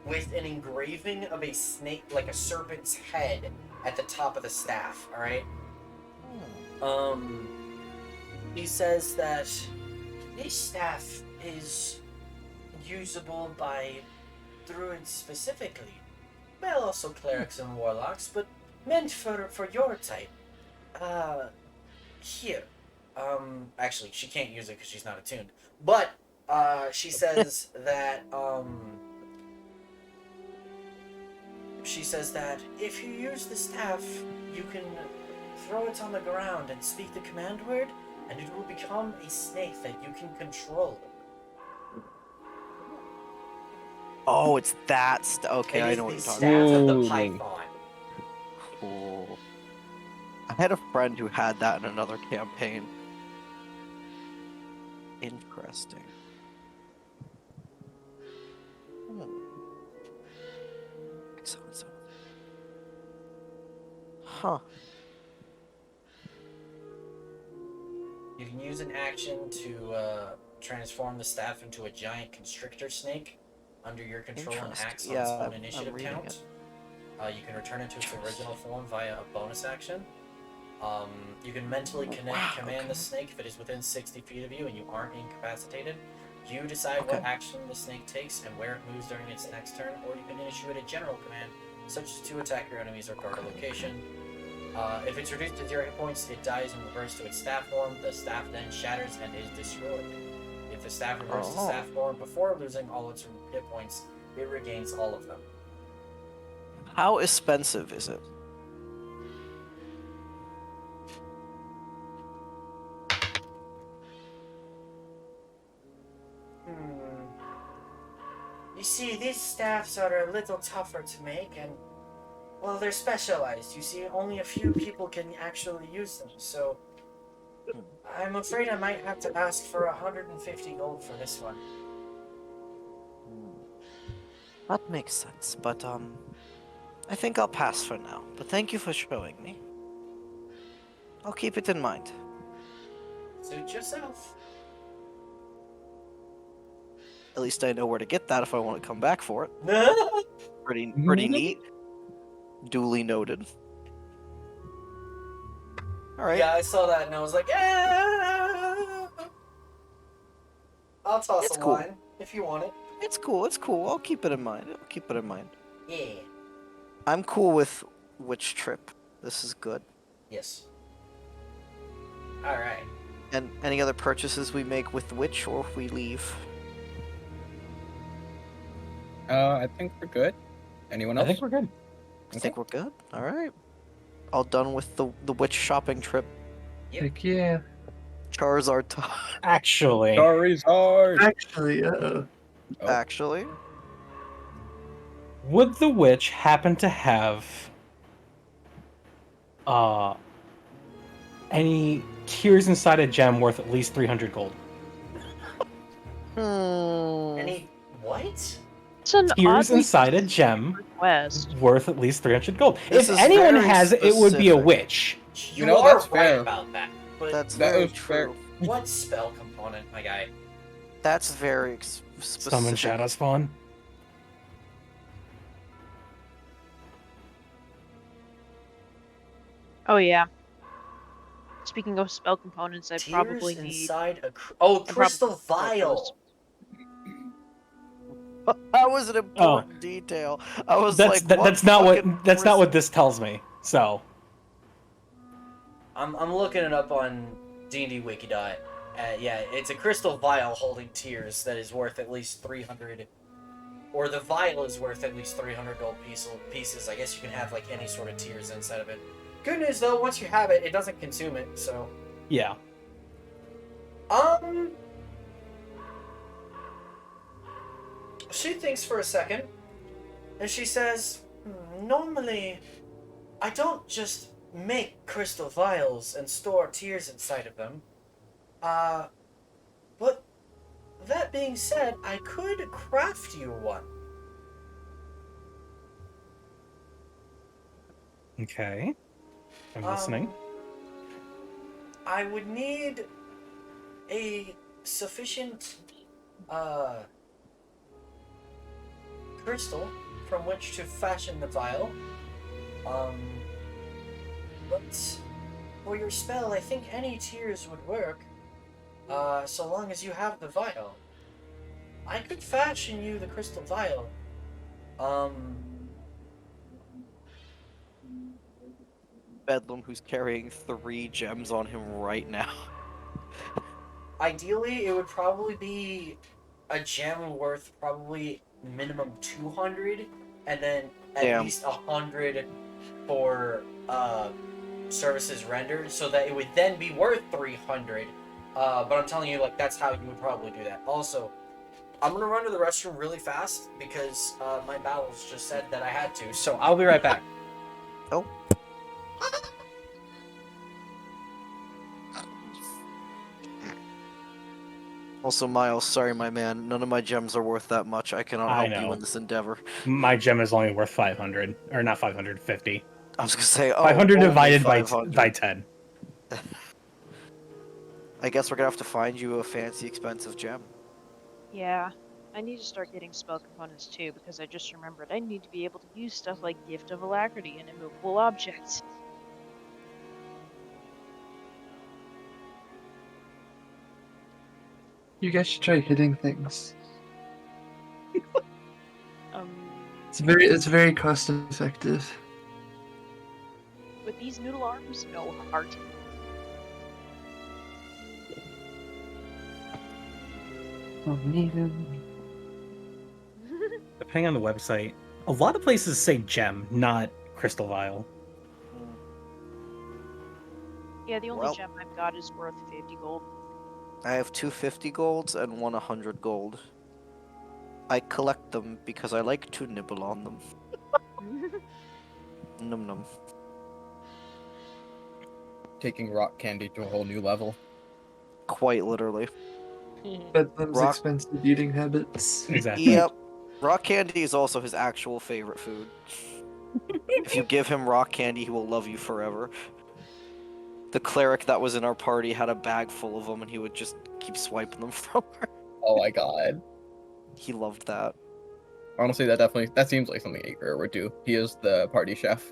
with an engraving of a snake, like a serpent's head at the top of the staff, alright? He says that this staff is usable by druids specifically, well, also clerics and warlocks, but meant for your type. Here. Actually, she can't use it because she's not attuned. But, she says that, she says that if you use the staff, you can throw it on the ground and speak the command word, and it will become a snake that you can control. Oh, it's that. Okay, I It is know what the you're talking staff of the Ooh. python. about. Cool. I had a friend who had that in another campaign. Interesting. So. Huh. You can use an action to transform the staff into a giant constrictor snake under your control and Interesting. acts on Yeah, its own I'm initiative reading count. You can return it to its original form via a bonus action. You can mentally command the snake if it is within 60 feet of you and you aren't incapacitated. You decide what action the snake takes and where it moves during its next turn, or you can issue it a general command, such as to attack your enemies or guard a location. If it's reduced to 0 hit points, it dies and reverts to its staff form. The staff then shatters and is destroyed. If the staff reverts to staff form before losing all its hit points, it regains all of them. How expensive is it? You see, these staffs are a little tougher to make, and, well, they're specialized. You see, only a few people can actually use them, so I'm afraid I might have to ask for 150 gold for this one. That makes sense, but I think I'll pass for now. But thank you for showing me. I'll keep it in mind. Suit yourself. At least I know where to get that if I want to come back for it. Pretty neat. Duly noted. Alright. Yeah, I saw that and I was like, yeah! I'll toss It's a cool. line if you want it. It's cool. I'll keep it in mind. Yeah. I'm cool with Witch Trip. This is good. Yes. Alright. And any other purchases we make with Witch or if we leave? I think we're good. Anyone else? I think we're good. I think we're good. Alright. All done with the Witch shopping trip. Heck yeah. Charizard time. Actually, Charizard! Actually, Oh. Actually. would the witch happen to have any tears inside a gem worth at least 300 gold? Any what? It's an Tears oddly inside a gem request. worth at least 300 gold. This If is anyone very has it, it would be a specific. witch. You know, are that's right fair. about that. But That's That very is fair. true. what spell component, my guy? That's very specific. Summon Shadow Spawn. Oh yeah. Speaking of spell components, I Tears probably need. inside a probably crystal need vial. That was an important detail. I was That's like, that's not fucking what this tells me. So I'm looking it up on D&D Wiki. Yeah, it's a crystal vial holding tears that is worth at least 300, or the vial is worth at least 300 gold pieces. I guess you can have like any sort of tears inside of it. Good news though, once you have it, it doesn't consume it. So yeah. Um, she thinks for a second, and she says, normally, I don't just make crystal vials and store tears inside of them. But that being said, I could craft you one. Okay. I'm Um, listening. I would need a sufficient, crystal from which to fashion the vial. But for your spell, I think any tears would work, so long as you have the vial. I could fashion you the crystal vial. Bedlam, who's carrying 3 gems on him right now. Ideally, it would probably be a gem worth probably minimum 200, and then at Damn. least 100 for services rendered, so that it would then be worth 300. But I'm telling you, like, that's how you would probably do that. Also, I'm gonna run to the restroom really fast because my bowels just said that I had to. So I'll be right back. Oh. Also, Miles, sorry, my man. None of my gems are worth that much. I cannot I help you know. in this endeavor. My gem is only worth 500, or not 550. I was gonna say, 500 only divided 500. by 10. I guess we're gonna have to find you a fancy, expensive gem. Yeah, I need to start getting spell components too, because I just remembered I need to be able to use stuff like Gift of Alacrity and immovable objects. You guys should try hitting things. Um, It's very cost effective. with these noodle arms, no heart. Oh, man. Depending on the website, a lot of places say gem, not crystal vial. Yeah, the only Well. gem I've got is worth 50 gold. I have 2 50 golds and 1 100 gold. I collect them because I like to nibble on them. Num num. Taking rock candy to a whole new level. Quite literally. Bedlam's Rock- expensive eating habits. Exactly. Yep. Rock candy is also his actual favorite food. If you give him rock candy, he will love you forever. The cleric that was in our party had a bag full of them, and he would just keep swiping them from her. Oh my god. He loved that. Honestly, that seems like something Ager would do. He is the party chef.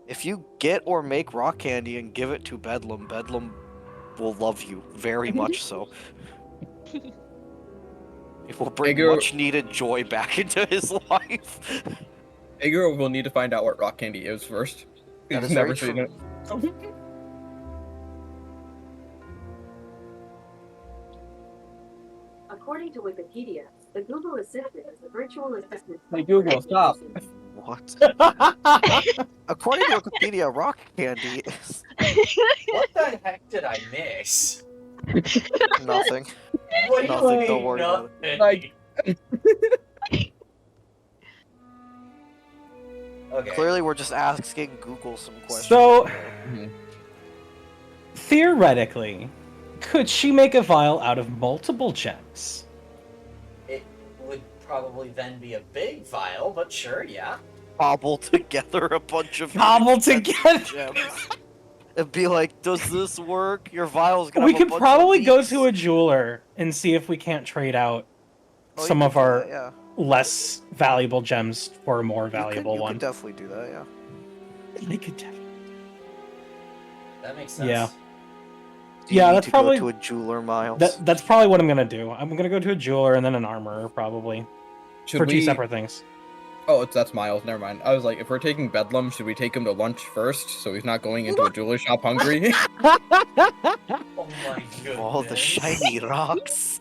If you get or make rock candy and give it to Bedlam, Bedlam will love you very much so. It will bring Ager- much needed joy back into his life. Ager will need to find out what rock candy is first. That He's is never very seen true. it. According to Wikipedia, the Google Assistant is a virtual assistant. Hey Google, stop. What? According to Wikipedia, rock candy is What the heck did I miss? nothing. What do you Nothing, mean don't worry about nothing? Like- Okay. Clearly, we're just asking Google some questions. So, Mhm. theoretically, could she make a vial out of multiple gems? It would probably then be a big vial, but sure, yeah. Cobble together a bunch of Cobble expensive together? gems. It'd be like, does this work? Your vial's gonna We have a could bunch probably of go leaks. to a jeweler and see if we can't trade out Oh, you some could of do our that, yeah. less valuable gems for a more valuable you one. could definitely do that, yeah. They could definitely. That makes sense. Yeah. Do you Yeah, need that's to probably- go to a jeweler, Miles? That's probably what I'm gonna do. I'm gonna go to a jeweler and then an armorer, probably. Should for we... two separate things. Oh, that's Miles. Never mind. I was like, if we're taking Bedlam, should we take him to lunch first, so he's not going into a jeweler shop hungry? Oh my goodness. All the shiny rocks.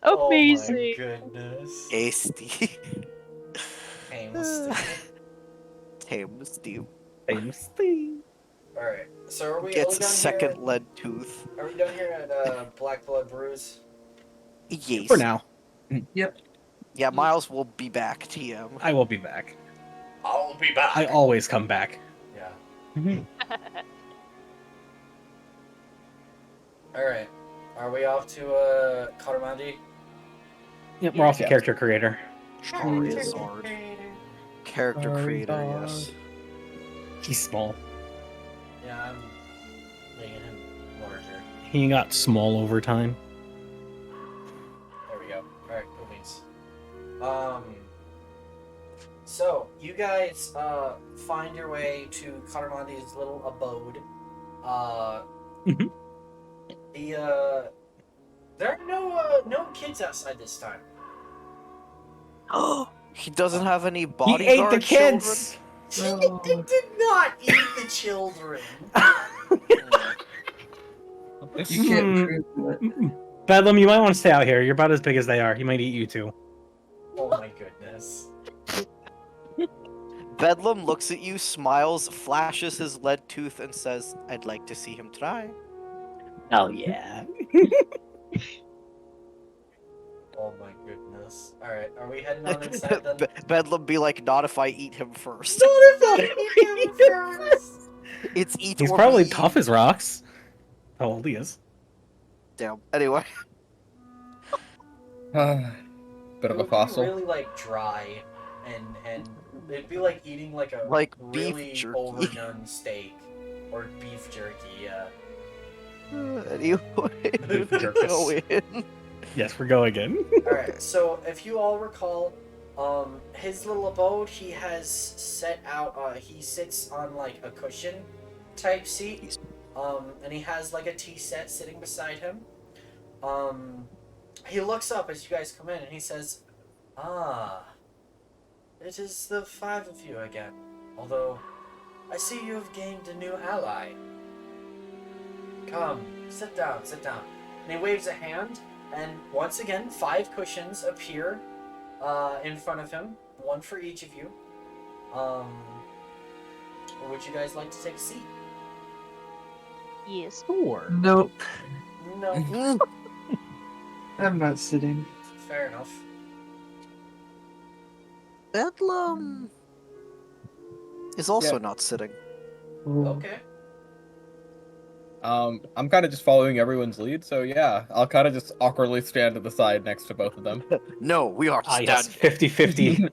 Amazing. Oh my goodness. Tasty. Tasty. Tasty. Tasty. All right. So are we Gets a done second here? lead tooth. Are we done here at Black Blood Brews? Yes. For now. Yep. Yeah, Miles will be back, TM. I will be back. I'll be back. I always come back. Yeah. All right. Are we off to Karamandi? Yep, we're off to Yes. character creator. Charizard. Character creator, yes. He's small. Yeah, I'm making him larger. He got small over time. There we go. Alright, cool beans. So, you guys, find your way to Karamandi's little abode. Mhm. There are no kids outside this time. He doesn't have any He bodyguard ate the children? kids! No. He did not eat the children! You can't prove that. Bedlam, you might want to stay out here. You're about as big as they are. He might eat you too. Oh my goodness. Bedlam looks at you, smiles, flashes his lead tooth, and says, I'd like to see him try. Oh yeah. Oh my goodness. Alright, are we heading on inside then? Bedlam be like, not if I eat him first. Not if I eat him first! It's eat He's or probably be tough as rocks. How old he is. Damn. Anyway. Bit of It a would fossil. be really like dry, and it'd be like eating like a Like beef really jerky. overdone steak or beef jerky. Yeah. Anyway, we Jerkus. go in. Yes, we're going in. All right. So if you all recall, his little abode, he has set out. He sits on like a cushion type seat. And he has like a tea set sitting beside him. He looks up as you guys come in and he says, "Ah, it is the 5 of you again. Although, I see you have gained a new ally. Come, sit down, sit down." And he waves a hand, and once again, 5 cushions appear in front of him, one for each of you. Would you guys like to take a seat? Yes. Sure. Nope. No. I'm not sitting. Fair enough. Bedlam is also Yeah. not sitting. Okay. I'm kind of just following everyone's lead, so yeah, I'll kind of just awkwardly stand to the side next to both of them. No, we are Ah, yes, standing. 50-50.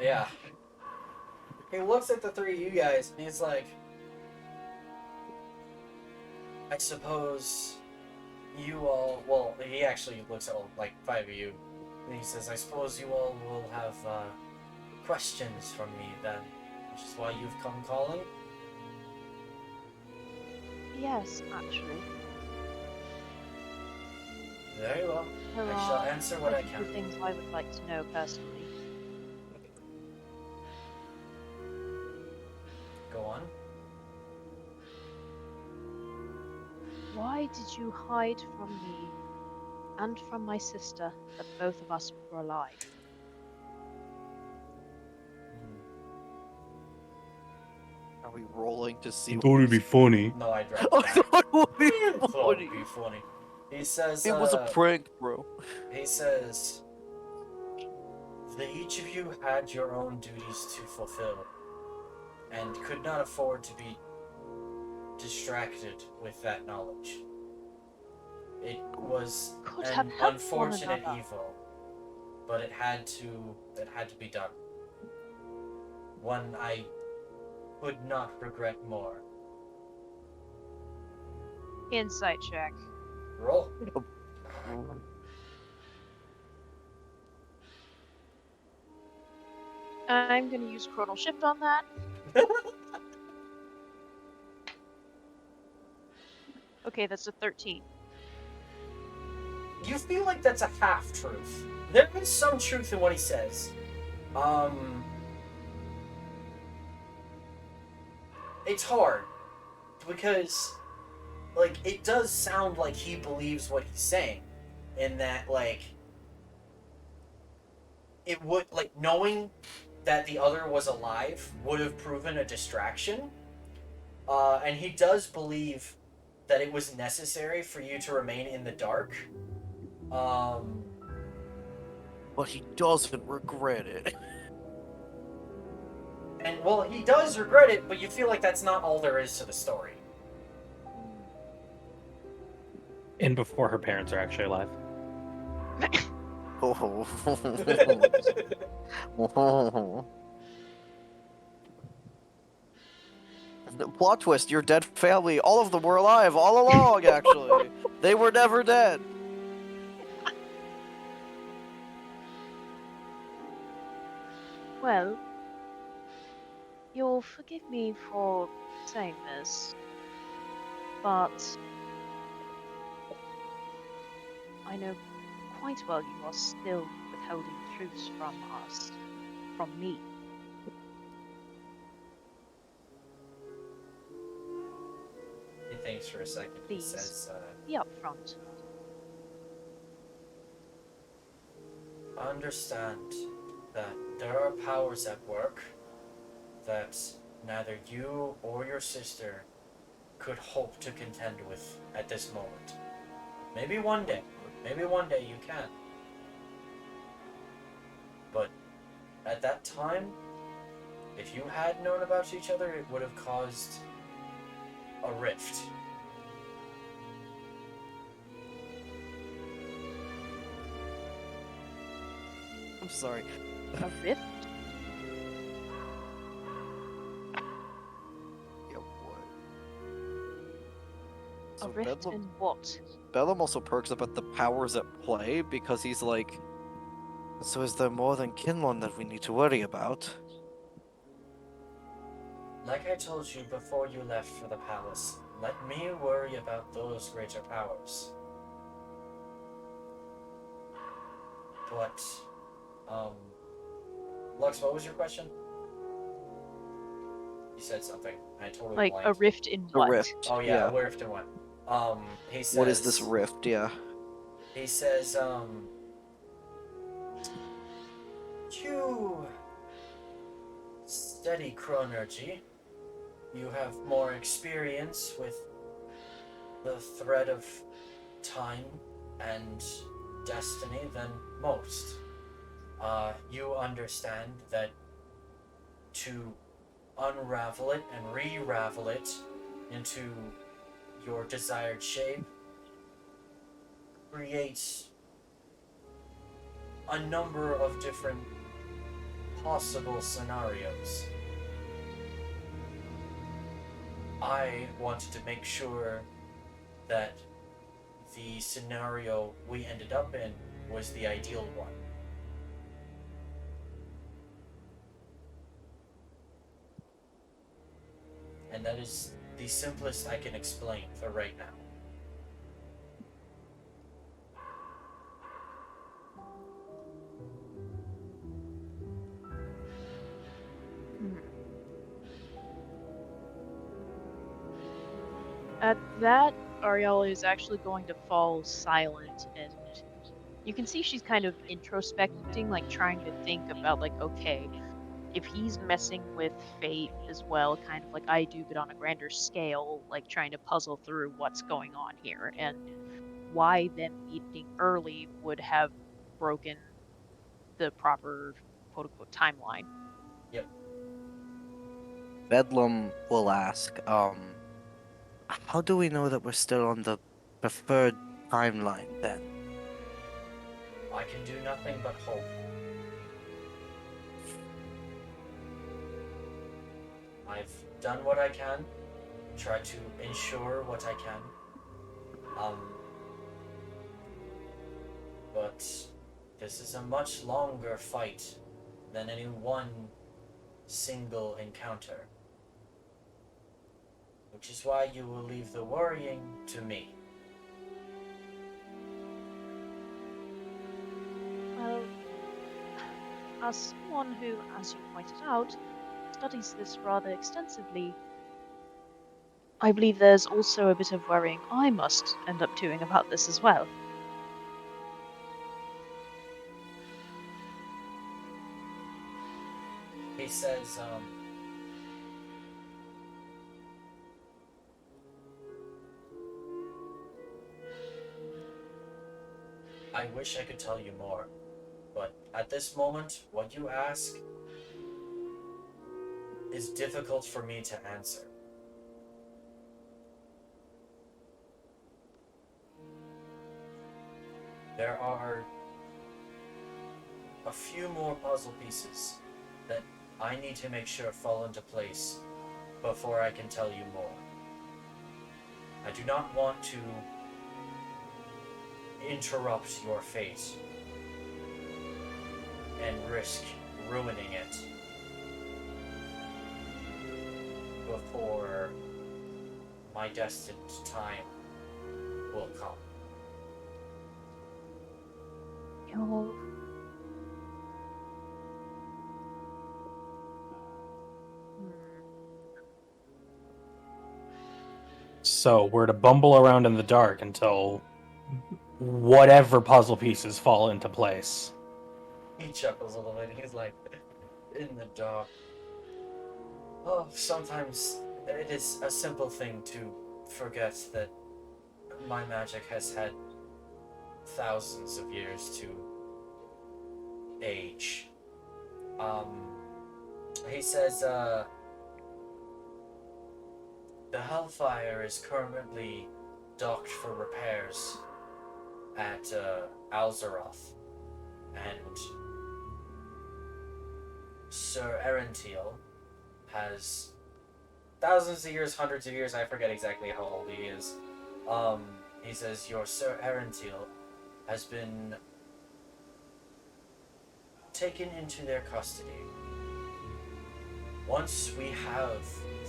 Yeah. He looks at the 3 of you guys and he's like, I suppose you all, well, he actually looks at like 5 of you and he says, I suppose you all will have questions from me then, which is why you've come calling? Yes, actually. Very well. There I shall are answer what I a few can. things I would like to know personally. Go on. Why did you hide from me and from my sister that both of us were alive? Are we rolling to see? Thought it'd be funny. No, I dropped I that. thought it would be I thought funny. it'd be funny. He says, It was a prank, bro. He says that each of you had your own duties to fulfill and could not afford to be distracted with that knowledge. It was Could an have helped one unfortunate another. evil, but it had to be done. One I would not regret more. Insight check. Roll. I'm gonna use Chronal Shift on that. Okay, that's a 13. You feel like that's a half truth. There is some truth in what he says. It's hard because, like, it does sound like he believes what he's saying, in that, like, it would, like, knowing that the other was alive would have proven a distraction, And he does believe that it was necessary for you to remain in the dark. Um, But he doesn't regret it. and well, he does regret it, but you feel like that's not all there is to the story. And before her parents are actually alive. Plot twist, your dead family, all of them were alive all along, actually. They were never dead. Well, you'll forgive me for saying this, but I know quite well you are still withholding truths from us, from me. He thinks for a second. He Please, says, be upfront. understand that there are powers at work that neither you or your sister could hope to contend with at this moment. Maybe one day you can. But at that time, if you had known about each other, it would have caused a rift. I'm sorry. A rift? Yeah, what? A So rift in what? Bedlam also perks up at the powers at play because he's like, so is there more than Kinlon that we need to worry about? Like I told you before you left for the palace, let me worry about those greater powers. But, Lux, what was your question? You said something. I totally Like, blanked. a rift in A what? rift. Oh yeah, Yeah. a rift in what? He says. What is this rift? Yeah. He says, you steady Chronergy. You have more experience with the thread of time and destiny than most. You understand that to unravel it and re-ravel it into your desired shape creates a number of different possible scenarios. I wanted to make sure that the scenario we ended up in was the ideal one. And that is the simplest I can explain for right now. Hmm. At that, Ariel is actually going to fall silent, and you can see she's kind of introspecting, like trying to think about, like, okay, if he's messing with fate as well, kind of like I do, but on a grander scale, like trying to puzzle through what's going on here and why them meeting early would have broken the proper quote unquote timeline. Yep. Bedlam will ask, how do we know that we're still on the preferred timeline then? I can do nothing but hope. I've done what I can, tried to ensure what I can. But this is a much longer fight than any one single encounter. Which is why you will leave the worrying to me. Well, as someone who, as you pointed out, studies this rather extensively, I believe there's also a bit of worrying I must end up doing about this as well. He says, I wish I could tell you more, but at this moment, what you ask is difficult for me to answer. There are a few more puzzle pieces that I need to make sure fall into place before I can tell you more. I do not want to interrupt your fate and risk ruining it before my destined time will come. Yo. So we're to bumble around in the dark until whatever puzzle pieces fall into place. He chuckles a little bit. He's like, in the dark. Oh, sometimes it is a simple thing to forget that my magic has had thousands of years to age. He says, the Hellfire is currently docked for repairs at Alzeroth, and Sir Erentiel has thousands of years, hundreds of years, I forget exactly how old he is. He says your Sir Erentiel has been taken into their custody. Once we have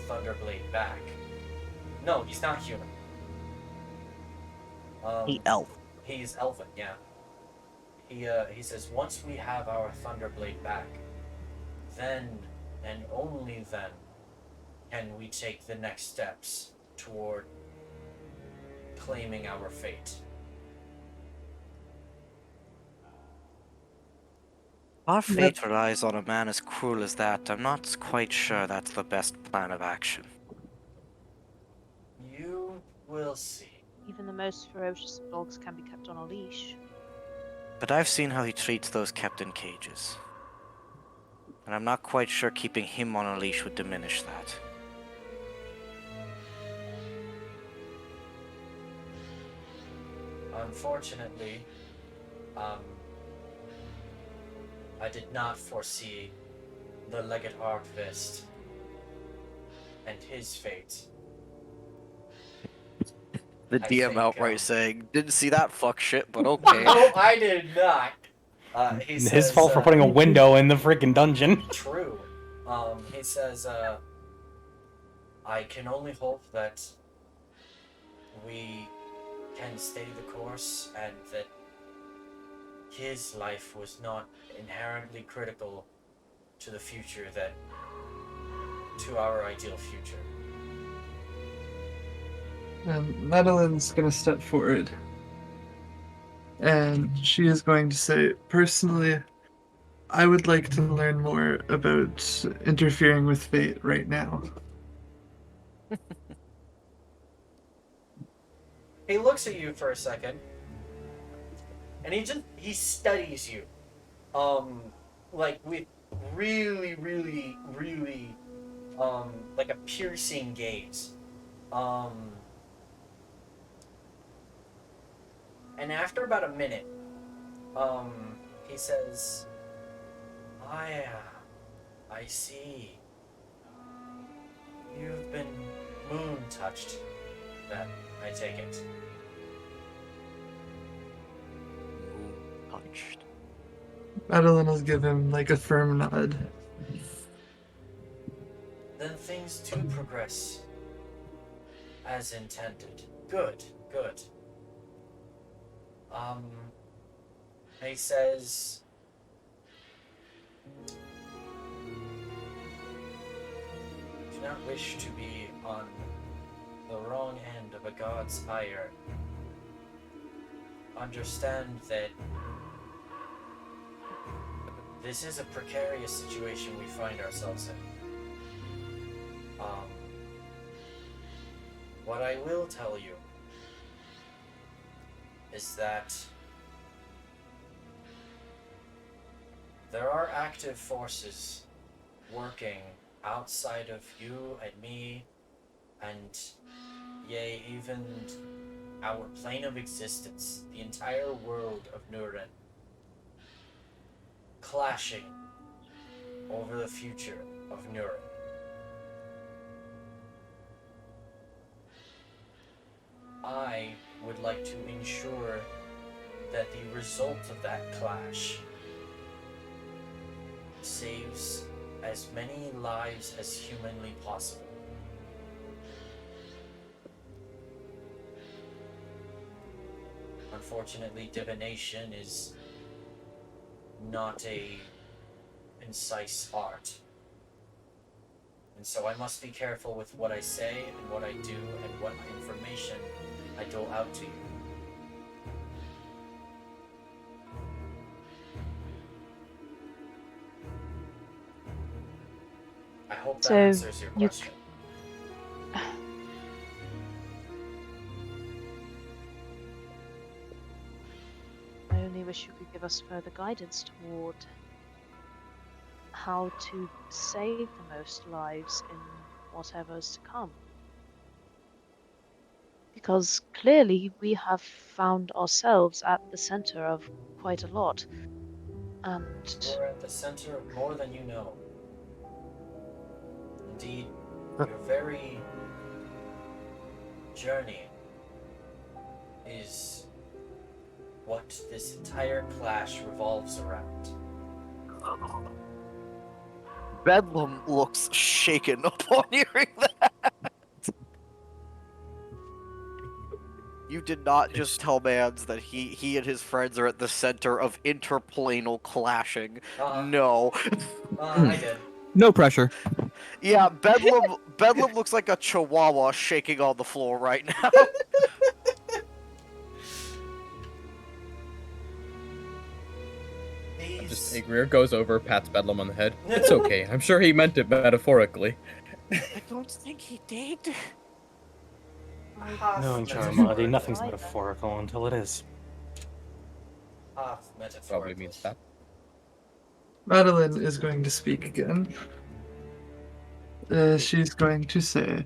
Thunderblade back... No, he's not human. Elf. He's elven, yeah. He says once we have our Thunderblade back, then and only then can we take the next steps toward claiming our fate. Our fate relies on a man as cruel as that. I'm not quite sure that's the best plan of action. You will see. Even the most ferocious of dogs can be kept on a leash. But I've seen how he treats those kept in cages. And I'm not quite sure keeping him on a leash would diminish that. Unfortunately, I did not foresee the Legate Archvist and his fate. The I DM think, outright saying, didn't see that fuck shit, but okay. No, I did not. He says, His fault for putting a window in the freaking dungeon. True. He says, I can only hope that we can stay the course and that his life was not inherently critical to the future to our ideal future. And Madeline's gonna step forward. And she is going to say, personally, I would like to learn more about interfering with fate right now. He looks at you for a second, and he studies you, like with really, really, really, like a piercing gaze, and after about a minute, he says, I see. You've been moon touched. Then I take it. Punched. Madeline will give him like a firm nod. Then things do progress as intended. Good, good. He says, do not wish to be on the wrong end of a god's ire. Understand that this is a precarious situation we find ourselves in. What I will tell you is that there are active forces working outside of you and me, and yea, even our plane of existence, the entire world of Nuren, clashing over the future of Nuren. I would like to ensure that the result of that clash saves as many lives as humanly possible. Unfortunately, divination is not a concise art. And so I must be careful with what I say and what I do and what information I dole out to you. I hope that So, answers your you question. I only wish you could give us further guidance toward how to save the most lives in whatever's to come. Because clearly we have found ourselves at the center of quite a lot. And You're at the center of more than you know. Indeed, your very journey is what this entire clash revolves around. Bedlam looks shaken upon hearing that. You did not just tell Mans that he and his friends are at the center of interplanal clashing. No. I did. No pressure. Yeah, Bedlam looks like a chihuahua shaking on the floor right now. Just These. Agrier goes over, pats Bedlam on the head. It's okay. I'm sure he meant it metaphorically. I don't think he did. Half No, metaphorically. Charmadi, nothing's Either. metaphorical until it is. Half Probably metaphorically. means that. Madeline is going to speak again. She's going to say,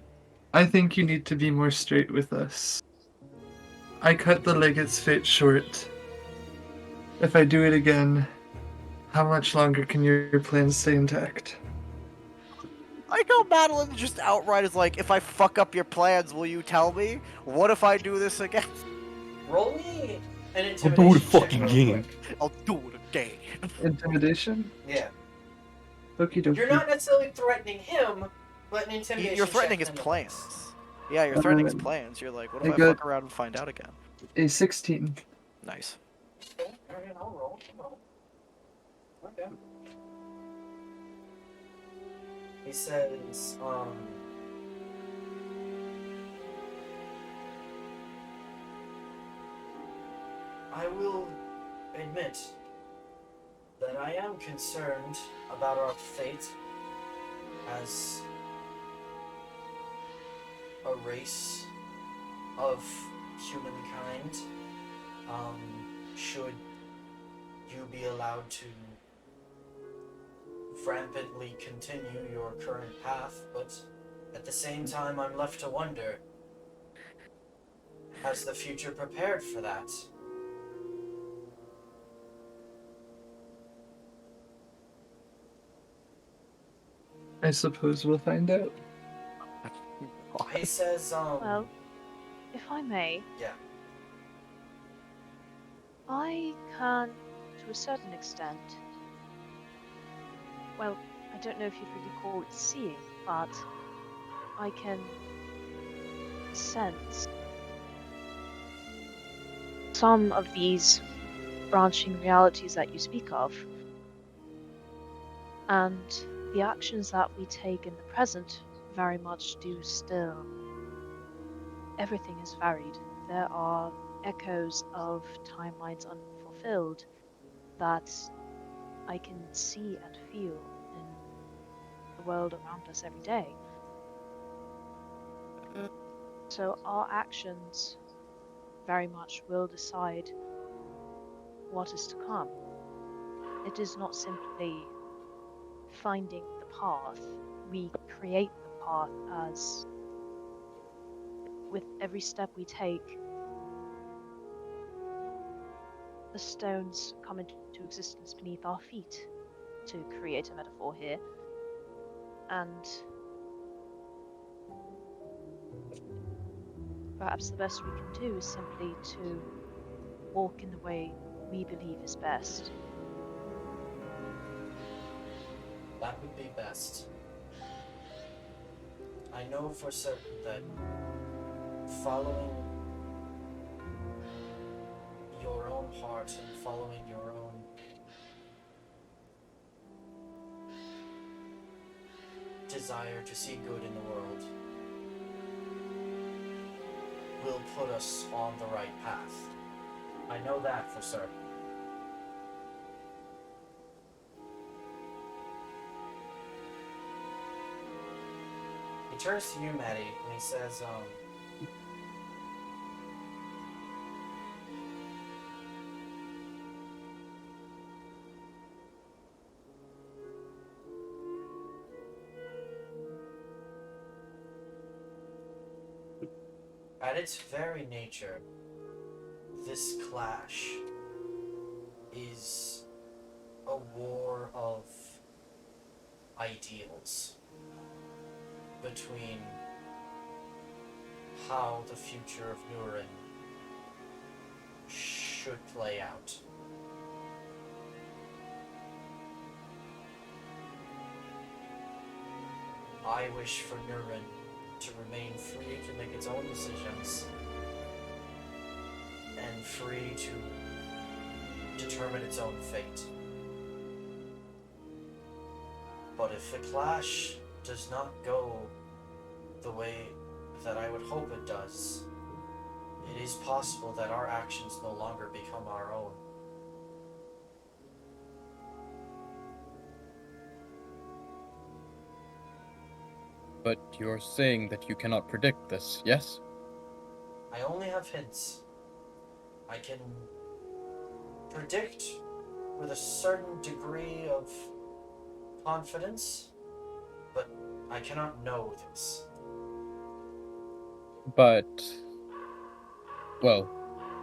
I think you need to be more straight with us. I cut the Legate's fate short. If I do it again, how much longer can your plans stay intact? I know Madeline just outright is like, if I fuck up your plans, will you tell me? What if I do this again? Roll me an I'll do it intimidation check fucking real game. quick. I'll do it again. Intimidation? Yeah. Okie dokie. You're not necessarily threatening him, but an intimidation You're threatening check his nonetheless. plans. Yeah, you're threatening his Um, plans. You're like, what I if I got fuck around and find out again? a 16. Nice. Alright, I'll roll. Okay. He says, I will admit that I am concerned about our fate as a race of humankind. Should you be allowed to rampantly continue your current path, but at the same time I'm left to wonder, has the future prepared for that? I suppose we'll find out. He says, well, if I may, yeah. I can, to a certain extent, well, I don't know if you'd really call it seeing, but I can sense some of these branching realities that you speak of. And the actions that we take in the present very much do still. Everything is varied. There are echoes of timelines unfulfilled that I can see and feel in the world around us every day. So our actions very much will decide what is to come. it is not simply finding the path. We create the path as with every step we take, the stones come into existence beneath our feet, to create a metaphor here. And perhaps the best we can do is simply to walk in the way we believe is best. That would be best. I know for certain that following your own heart and following your own desire to see good in the world will put us on the right path. I know that for certain. He turns to you, Maddie, and he says, at its very nature, this clash is a war of ideals between how the future of Nurin should play out. I wish for Nurin to remain free to make its own decisions and free to determine its own fate. But if the clash does not go the way that I would hope it does, it is possible that our actions no longer become our own. But you're saying that you cannot predict this, yes? I only have hints. I can predict with a certain degree of confidence, but I cannot know this. But, well,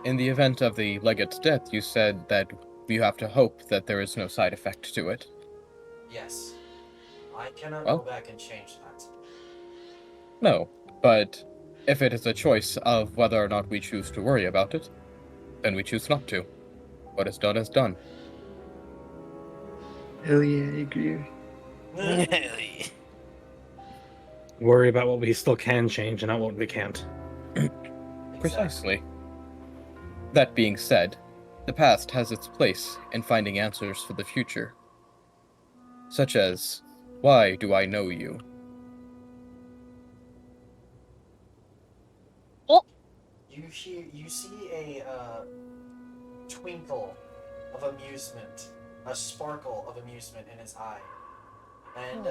in the event of the legate's death, you said that you have to hope that there is no side effect to it. Yes, I cannot Well, go back and change that. no, but if it is a choice of whether or not we choose to worry about it, then we choose not to. What is done is done. Hell yeah, I agree. Worry about what we still can change and not what we can't. Precisely. That being said, the past has its place in finding answers for the future. Such as, why do I know you? You see a twinkle of amusement, a sparkle of amusement in his eye, and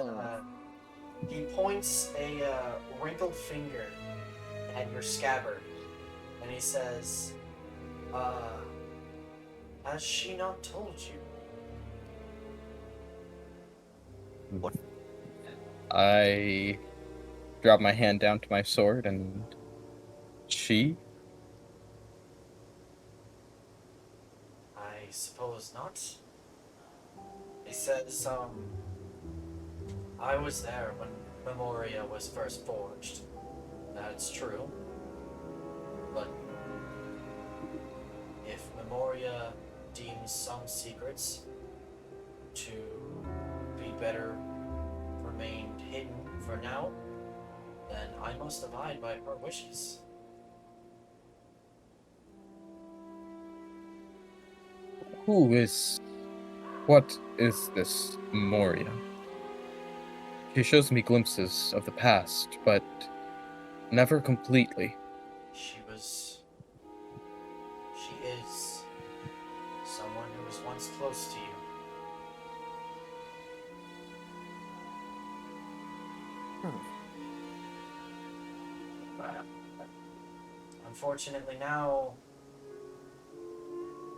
he points a wrinkled finger at your scabbard, and he says, has she not told you? What? I drop my hand down to my sword and she? I suppose not. He says, I was there when Memoria was first forged. That's true. But if Memoria deems some secrets to be better remained hidden for now, then I must abide by her wishes. What is this Moria? She shows me glimpses of the past, but never completely. She is someone who was once close to you. Unfortunately now,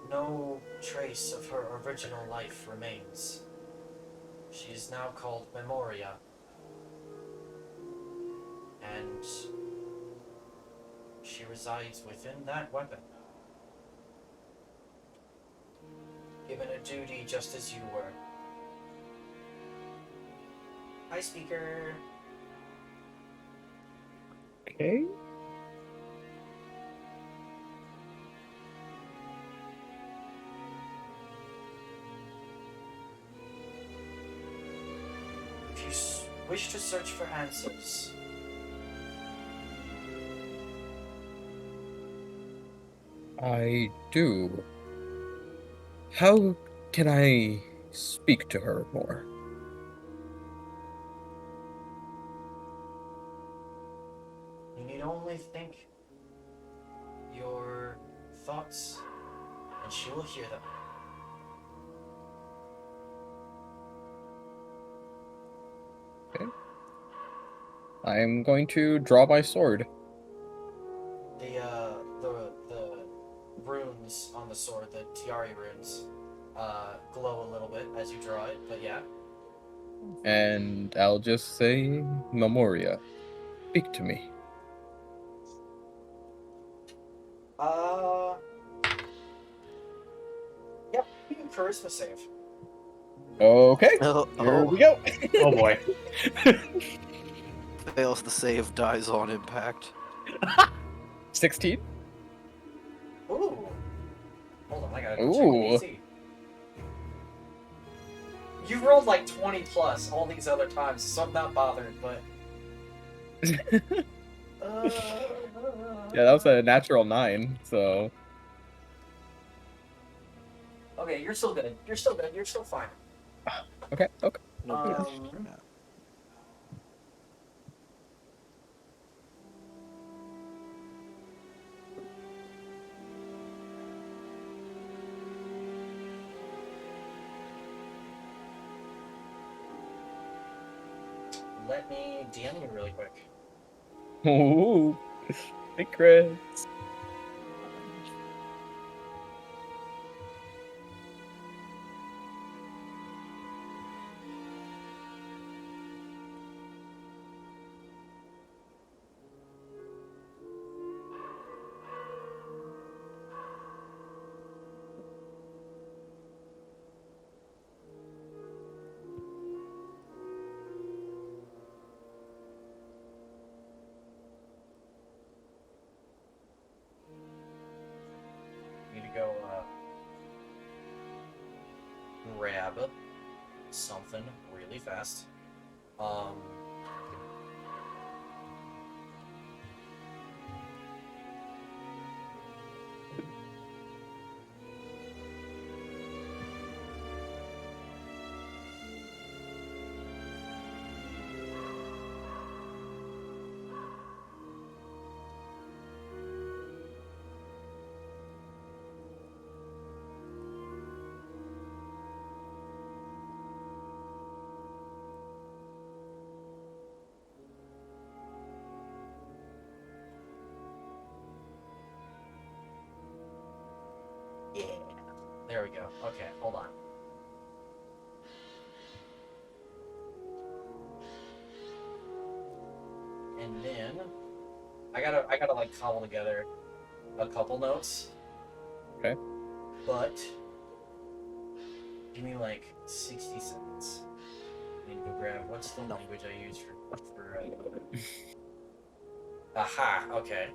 No trace of her original life remains. She is now called Memoria. And she resides within that weapon. Given a duty just as you were. Hi, speaker. Okay. If you wish to search for answers, I do. How can I speak to her more? you need only think your thoughts, and she will hear them. Okay. I'm going to draw my sword. The runes on the sword, the Tiari runes, glow a little bit as you draw it, but yeah. And I'll just say, Memoria, speak to me. Uh, yeah, you can charisma save. Okay, Oh, here we go. Oh boy. fails the save, dies on impact. 16. Ooh. Hold on, I gotta go check the Ooh. AC. You rolled like 20 plus all these other times, so I'm not bothered, but. Yeah, that was a natural 9, so. Okay, you're still good. You're still good. You're still fine. Okay, okay. No Um, death. Yeah. Let me DM you really quick. Ooh. Secrets. Need to go grab something really fast. Yeah. There we go. Okay, hold on. And then I gotta like cobble together a couple notes. Okay. But give me like 60 seconds. I need to go grab what's the language I use for aha, okay.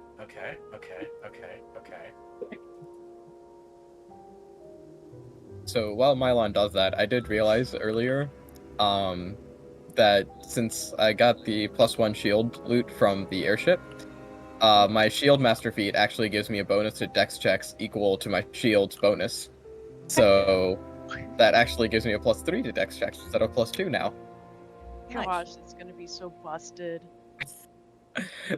So while Mylon does that, I did realize earlier, that since I got the +1 shield loot from the airship, my shield master feat actually gives me a bonus to dex checks equal to my shield's bonus. So that actually gives me a +3 to dex checks instead of +2 now. Gosh, it's gonna be so busted.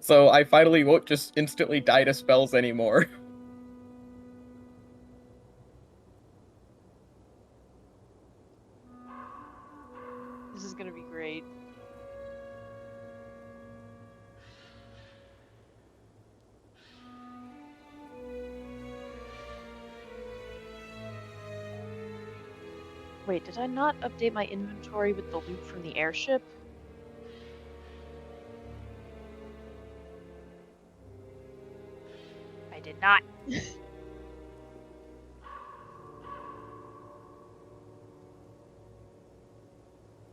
So I finally won't just instantly die to spells anymore. This is gonna be great. Wait, did I not update my inventory with the loot from the airship? I did not.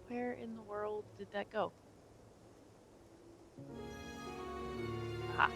Where in the world did that go? Aha.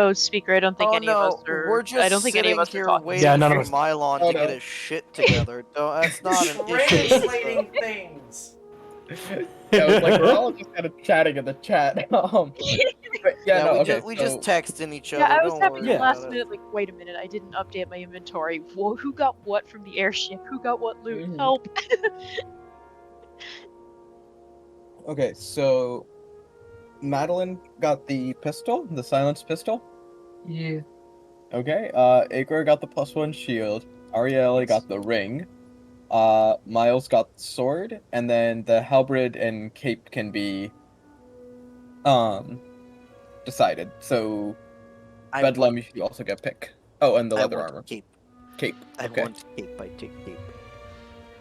Oh, speaker, I don't think Oh any of us no, are. we're I just don't think any of sitting us are here talking. Yeah, waiting none for of us- Mylon Oh, to get no. his shit together. That's not an issue. Translating things. Yeah, it was like we're all just kind of chatting in the chat. But yeah, Yeah, no, we okay. just we just texting each Yeah, other. I was Don't having worry the Yeah. last about it. minute, like, wait a minute, I didn't update my inventory. Whoa, who got what from the airship? Who got what loot? Mhm. Help! Okay, so Madeline got the pistol, the silenced pistol. Yeah. Okay, Igor got the +1 shield. Arielle got the ring. Miles got the sword, and then the halberd and cape can be decided. So I Bedlam, want you also get pick. Oh, and the I leather want armor. cape. Cape. I Okay. want cape. I take cape.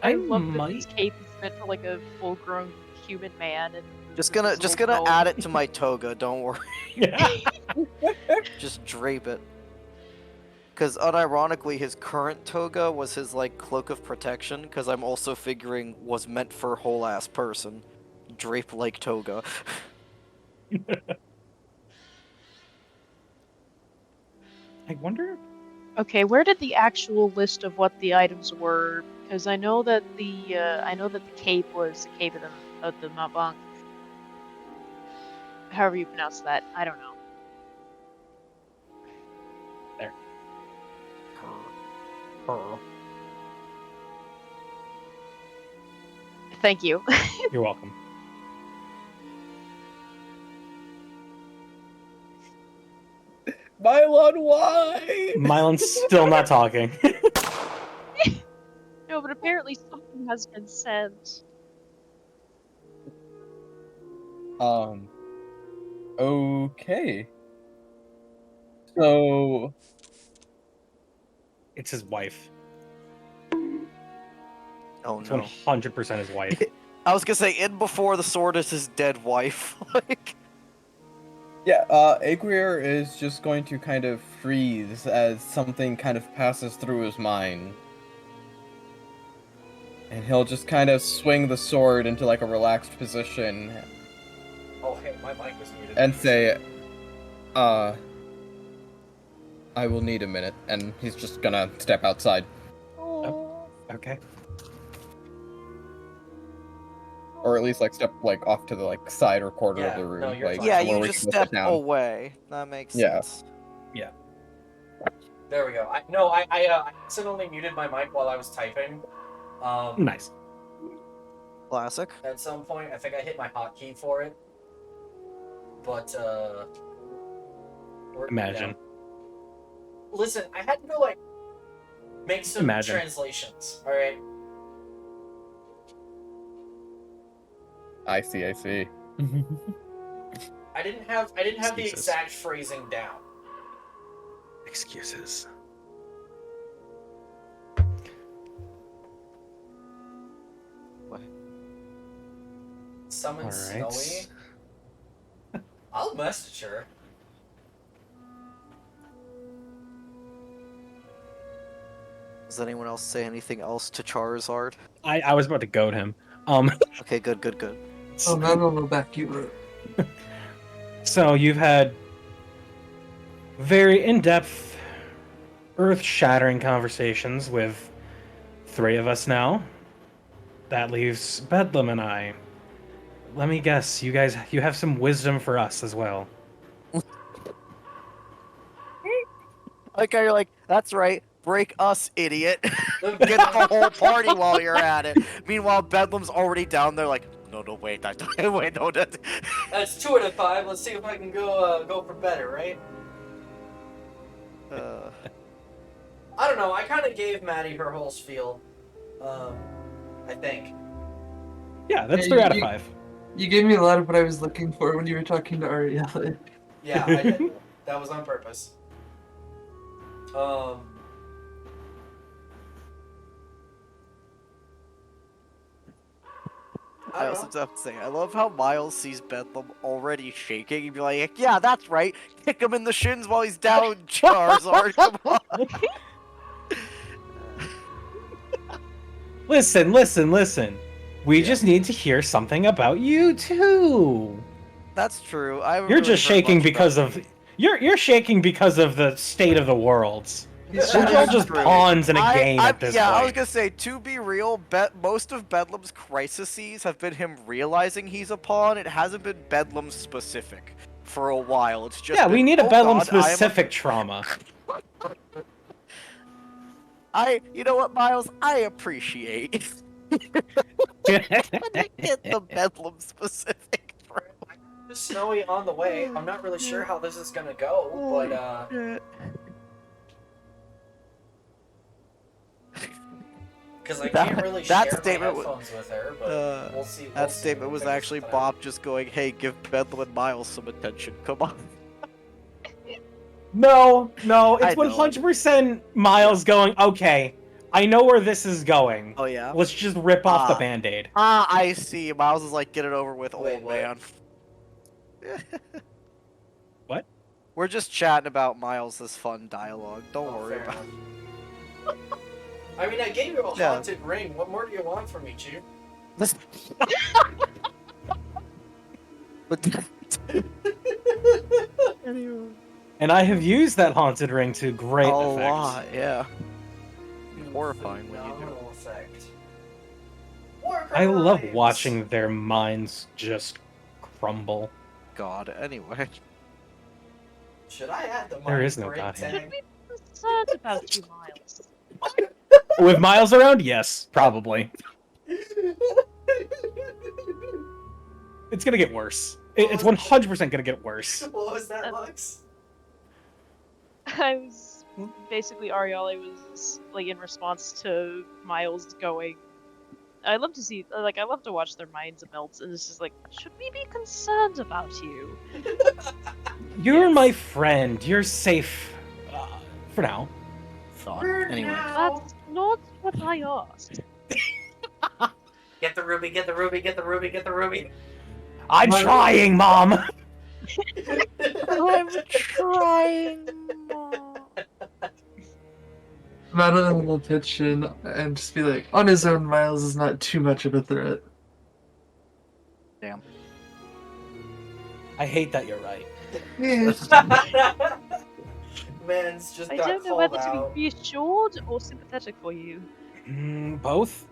I I love that this might. cape is meant for, like, a full-grown human man, and Just this gonna little gonna gnome. add it to my toga. Don't worry. Just drape it. Because unironically, his current toga was his like cloak of protection. Because I'm also figuring was meant for whole ass person. Drape like toga. I wonder. Okay, where did the actual list of what the items were? Because I know that the cape was the cape of the Mont Blanc. However you pronounce that, I don't know. Thank you. You're welcome. Mylon, why? Mylon's still not talking. No, but apparently something has been sent. Okay. So It's his wife. Oh It's no. 100% his wife. I was gonna say, in before the sword is his dead wife. Like, Yeah, Agrier is just going to kind of freeze as something kind of passes through his mind. And he'll just kind of swing the sword into like a relaxed position Oh, hey, my mic was muted. and say, I will need a minute, and he's just gonna step outside. Oh. Okay. Or at least like step like off to the like side or corner of Yeah, the room. no, you're like fine. yeah, somewhere you where just he can sit step down. away. That makes Yeah. sense. There we go. I accidentally muted my mic while I was typing. Nice. Classic. At some point, I think I hit my hotkey for it. But, Imagine. Listen, I had to, like, make some Imagine. translations, alright? I see. I didn't have the Excuses. exact phrasing down. Excuses. Summon All right. Snowy. I'll message her. Does anyone else say anything else to Charizard? I was about to goad him. Okay, good. Oh, now we'll back you up. So you've had very in-depth, earth-shattering conversations with 3 of us now. That leaves Bedlam and I. Let me guess, you have some wisdom for us as well. Like you're like, that's right. Break us, idiot. Get the whole party while you're at it. Meanwhile, Bedlam's already down there. Like, no, wait, wait, no, that. That's 2 out of 5. Let's see if I can go for better, right? I don't know. I kind of gave Maddie her whole spiel. I think. Yeah, that's Yeah, 3 out of 5. You gave me a lot of what I was looking for when you were talking to Ariella. Yeah, I did. That was on purpose. I also have to say, I love how Miles sees Bedlam already shaking. He'd be like, yeah, that's right. Kick him in the shins while he's down, Charizard. Come on. Listen. We just need to hear something about you too. That's true. I haven't You're really just heard shaking much because about of you're shaking because of the state of the worlds. That We're all is just true. pawns in a game at this yeah, point. I was gonna say, to be real, most of Bedlam's crises have been him realizing he's a pawn. It hasn't been Bedlam specific for a while. It's just Yeah, we been, need a "Oh Bedlam God, I am a-" specific trauma. You know what, Miles? I appreciate. I get the Bedlam specific. Snowy on the way. I'm not really sure how this is gonna go, but because I can't really that share my statement was- headphones with her, but we'll see. That statement was actually Bob just going, "Hey, give Bedlam and Miles some attention. Come on." No, it's I know. 100% Miles going, okay, I know where this is going. Oh yeah. Let's just rip off the Band-Aid. I see. Miles is like, "Get it over with, Wait, old what? man." What? We're just chatting about Miles' fun dialogue. Don't worry fair about enough. I mean, I gave you a Yeah. haunted ring. What more do you want from me, Chief? it. But anyway. And I have used that haunted ring to great A effect. lot, yeah. Horrifying when you do. Phenomenal effect. I love Warcrimes! watching their minds just crumble. God, anyway. Should I add the There mind is no break God here. tag? Concerned about you, Miles. With Miles around, yes, probably. It's gonna get worse. It's 100% gonna get worse. What was that, Lux? I was basically Ariale was like in response to Miles going. I love to see, like, I love to watch their minds melt, and it's just like, should we be concerned about you? You're my friend. You're safe. For now. Thought. For Anyway. now. That's not what I asked. Get the ruby, get the ruby, get the ruby, get the ruby. I'm trying, Mom! I'm trying. Mom. Madeline will pitch in and just be like, on his own, Miles is not too much of a threat. Damn. I hate that you're right. Man's just I got don't know called whether to out. be reassured or sympathetic for you. Both?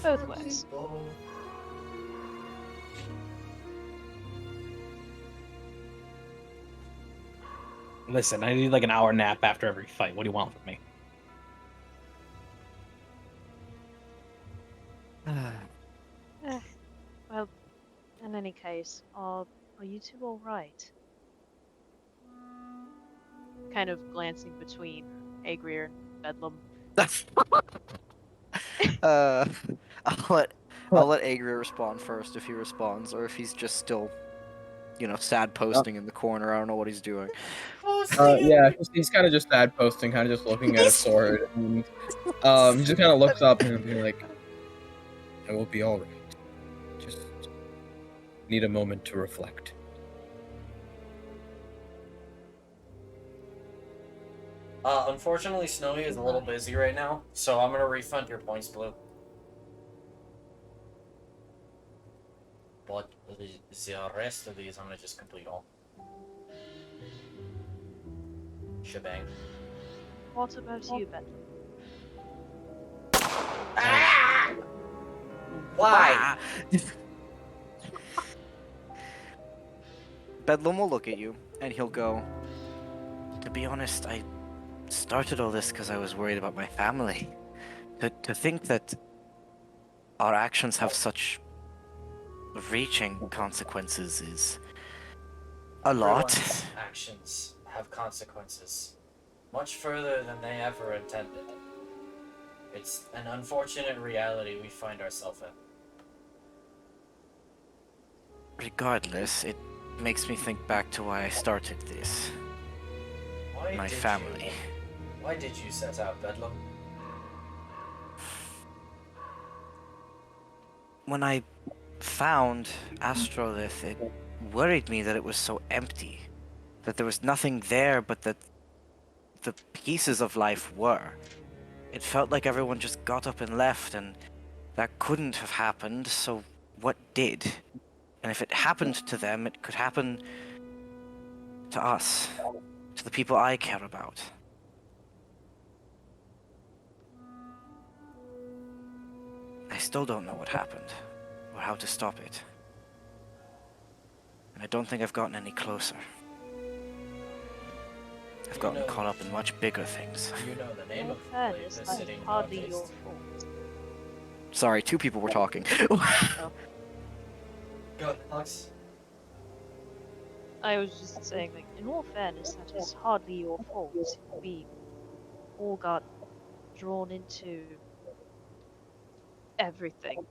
Both ways. Listen, I need like an hour nap after every fight. What do you want from me? Well, in any case, are you two all right? Kind of glancing between Agrier and Bedlam. uh, I'll let Agri respond first if he responds, or if he's just still, sad posting in the corner. I don't know what he's doing. Yeah, he's kind of just sad posting, kind of just looking at his sword, and he just kind of looks up and be like, "I will be all right. Just need a moment to reflect." Unfortunately, Snowy is a little busy right now, so I'm gonna refund your points, Blue. But the rest of these, I'm gonna just complete all. Shebang. What about you, Bedlam? Ah! Why? Bedlam will look at you, and he'll go, "To be honest, I started all this because I was worried about my family. To think that our actions have such reaching consequences is a lot." Everyone's actions have consequences, much further than they ever intended. It's an unfortunate reality we find ourselves in. Regardless, it makes me think back to why I started this. My family. Why did you set out, Bedlam? When I found Astrolith, it worried me that it was so empty. That there was nothing there, but that the pieces of life were. It felt like everyone just got up and left, and that couldn't have happened, so what did? And if it happened to them, it could happen to us, to the people I care about. I still don't know what happened, or how to stop it. And I don't think I've gotten any closer. I've gotten caught up in much bigger things. You know the name In of the fairness, place that is sitting hardly northeast. your fault. Sorry, two people were talking. Go ahead, Alex. I was just saying, like, in all fairness, that is hardly your fault. We all got drawn into everything.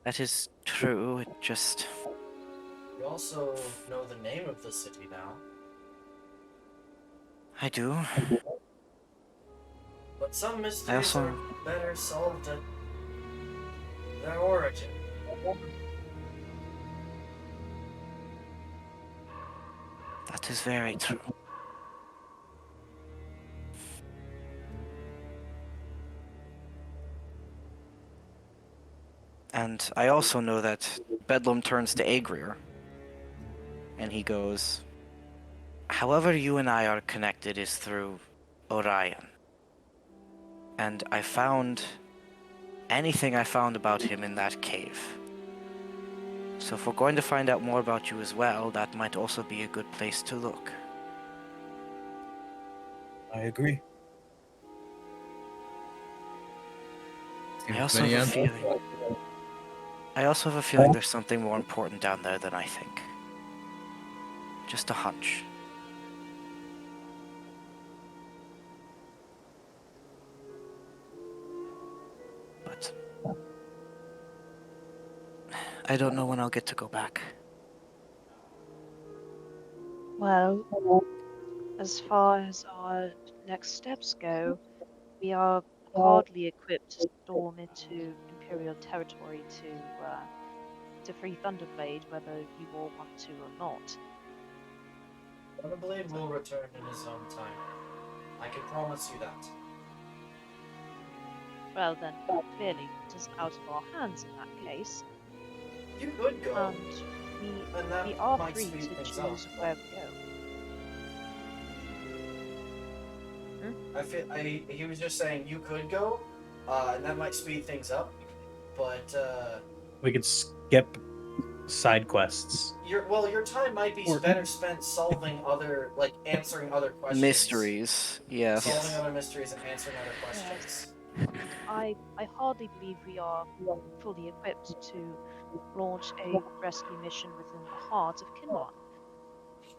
That is true, it just... You also know the name of the city now, I do. but some mysteries also- are better solved at their origin. That is very true. And I also know that Bedlam turns to Agrier, and he goes, "However you and I are connected is through Orion. And I found anything I found about him in that cave. So if we're going to find out more about you as well, that might also be a good place to look." I agree. I also have a feeling there's something more important down there than I think. Just a hunch. But I don't know when I'll get to go back. Well, as far as our next steps go, we are hardly equipped to storm into Imperial territory to free Thunderblade, whether you all want to or not. Thunderblade will return in his own time. I can promise you that. Well, then, clearly it is out of our hands in that case, You could go, and and that we are might free speed to things choose up. where we go. He was just saying you could go, and that might speed things up. But We could skip side quests. your time might be Or- better spent solving other, like answering other questions. Mysteries, yes. Solving other mysteries and answering other questions. I hardly believe we are fully equipped to launch a rescue mission within the heart of Kinmon,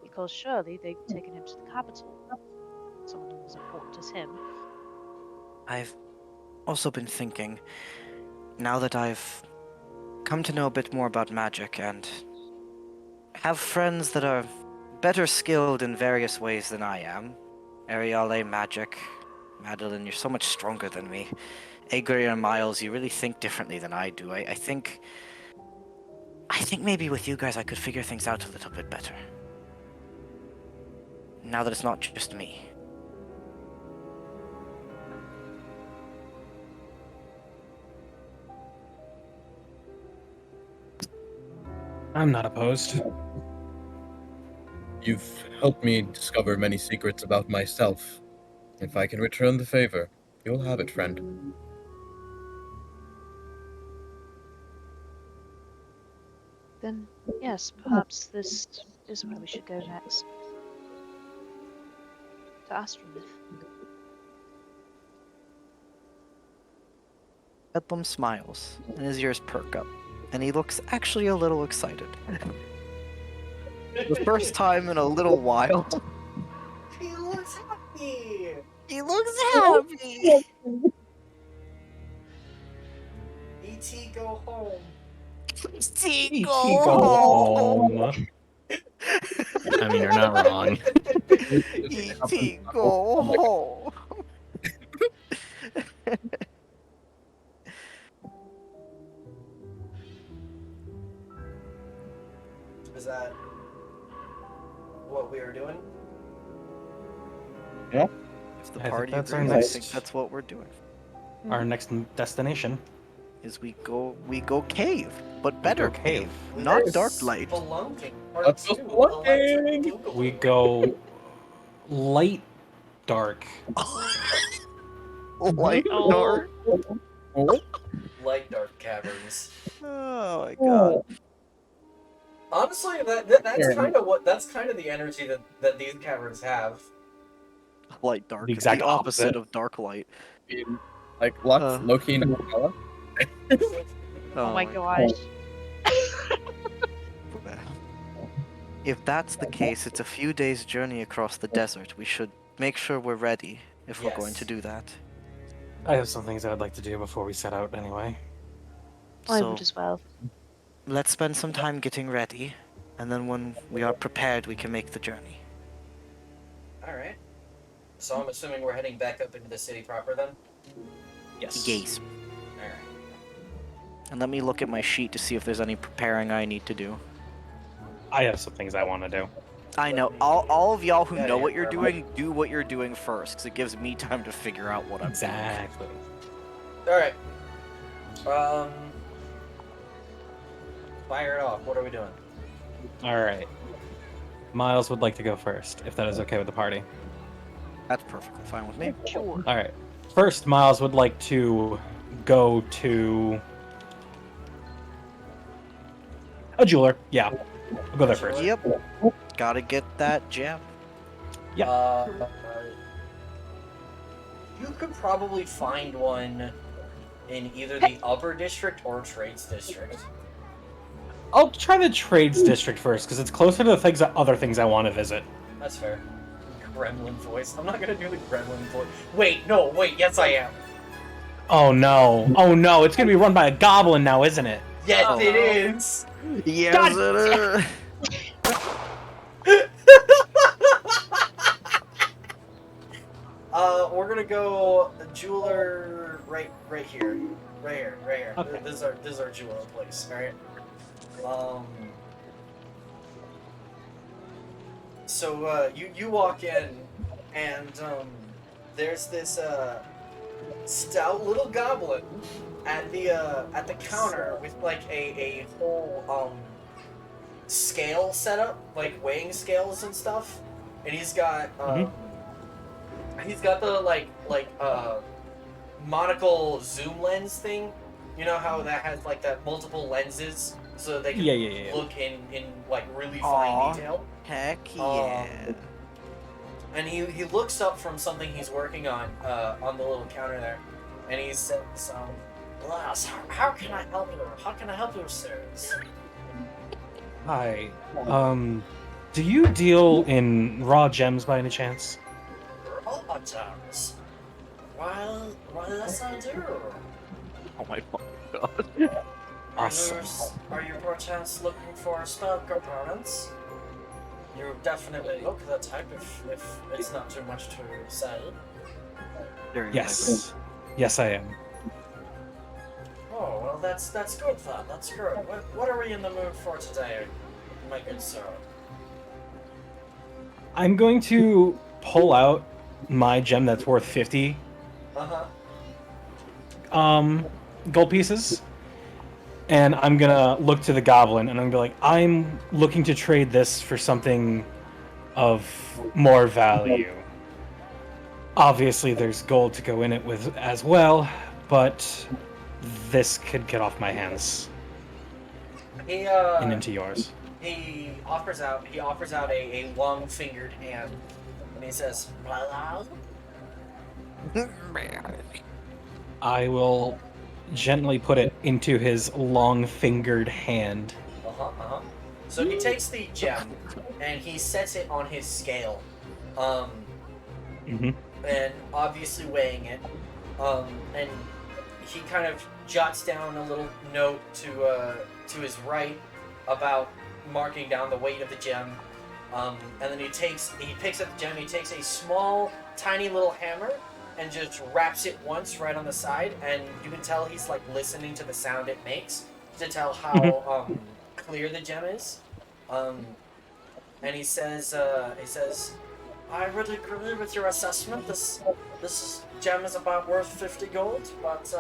because surely they've taken him to the capital. Someone as important as him. I've also been thinking, now that I've come to know a bit more about magic and have friends that are better skilled in various ways than I am. Ariale, Magic, Madeline, you're so much stronger than me. Agri and Miles, you really think differently than I do. I think maybe with you guys I could figure things out a little bit better. Now that it's not just me. I'm not opposed. You've helped me discover many secrets about myself. If I can return the favor, you'll have it, friend. Then, yes, perhaps this is where we should go next. To Astromyth. Bedlam smiles, and his ears perk up, and he looks actually a little excited. The first time in a little while. He looks happy. He looks happy! E.T. go home. E.T. Go home. I mean, you're not wrong. E.T. go home! Is that what we are doing? If the I think party that's our agrees, I next- think that's what we're doing. Our next destination. Is we go cave, but better go cave, cave. not There's dark light. Spelunking. That's Part so two, spelunking. Electric Boogaloo. We go light dark. Light Oh. dark. Oh, Light dark caverns. Oh my god. Honestly, that's kind of the energy that these caverns have. Light dark. The is exact the opposite opposite. of dark light. like Lux, Loki, and Aquila. Oh my gosh. If that's the case, it's a few days' journey across the desert. We should make sure we're ready if we're going Yes. to do that. I have some things I would like to do before we set out anyway. I So would as well. let's spend some time getting ready, and then when we are prepared, we can make the journey. All right. So I'm assuming we're heading back up into the city proper then. Yes. Yes. All right. And let me look at my sheet to see if there's any preparing I need to do. I have some things I want to do. I know. All of y'all who Yeah, know yeah, what you're where am doing, do what you're doing first, because it gives me time to figure out what I'm doing. Exactly. All right. Fire it off. What are we doing? All right. Miles would like to go first, if that is okay with the party. That's perfectly fine with me. Sure. All right. First, Miles would like to go to a jeweler. Yeah, I'll go there first. Yep. Gotta get that gem. Yeah. You could probably find one in either the upper district or trades district. I'll try the trades district first because it's closer to the other things I want to visit. That's fair. Gremlin voice. I'm not gonna do the gremlin voice. Wait, yes I am. Oh no! Oh no! It's gonna be run by a goblin now, isn't it? Yes, Oh, it no. is. Yes, God it is. go the jeweler right here. Right here. Okay. This is our jeweler place, alright? So you walk in and there's this stout little goblin at the counter with like a whole scale set up, like weighing scales and stuff. And he's got the monocle zoom lens thing. You know how that has like that multiple lenses so they can Yeah. look in like really Aw. fine detail. Heck yeah. And he looks up from something he's working on the little counter there, and he says, "Lass, how can I help you? How can I help you, sirs?" Hi. Do you deal in raw gems by any chance? Raw gems. Why, yes, I do. Oh my fucking god. Awesome. Are you perchance looking for spell components? You definitely look the type if it's not too much to say. Yes. Yes, I am. Oh, well, that's good then. That's good. What are we in the mood for today, my good sir? I'm going to pull out my gem that's worth 50 gold pieces. And I'm gonna look to the goblin and I'm gonna be like, I'm looking to trade this for something of more value. Obviously, there's gold to go in it with as well, but this could get off my hands and into yours. He offers out a long-fingered hand, and he says, I will gently put it into his long-fingered hand. So he takes the gem and he sets it on his scale, and obviously weighing it, and he kind of jots down a little note to his right about marking down the weight of the gem, and then he picks up the gem. He takes a small, tiny little hammer and just raps it once right on the side, and you can tell he's like listening to the sound it makes to tell how clear the gem is. And he says, I would agree with your assessment. This gem is about worth 50 gold, but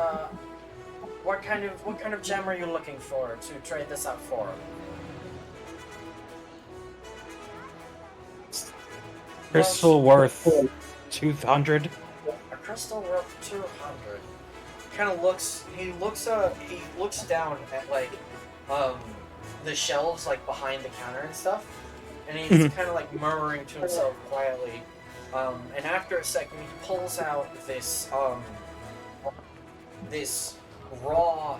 what kind of gem are you looking for to trade this out for? Crystal worth 200. A crystal worth 200. Kind of looks. He looks down at like the shelves like behind the counter and stuff, and he's kind of like murmuring to himself quietly. And after a second, he pulls out this raw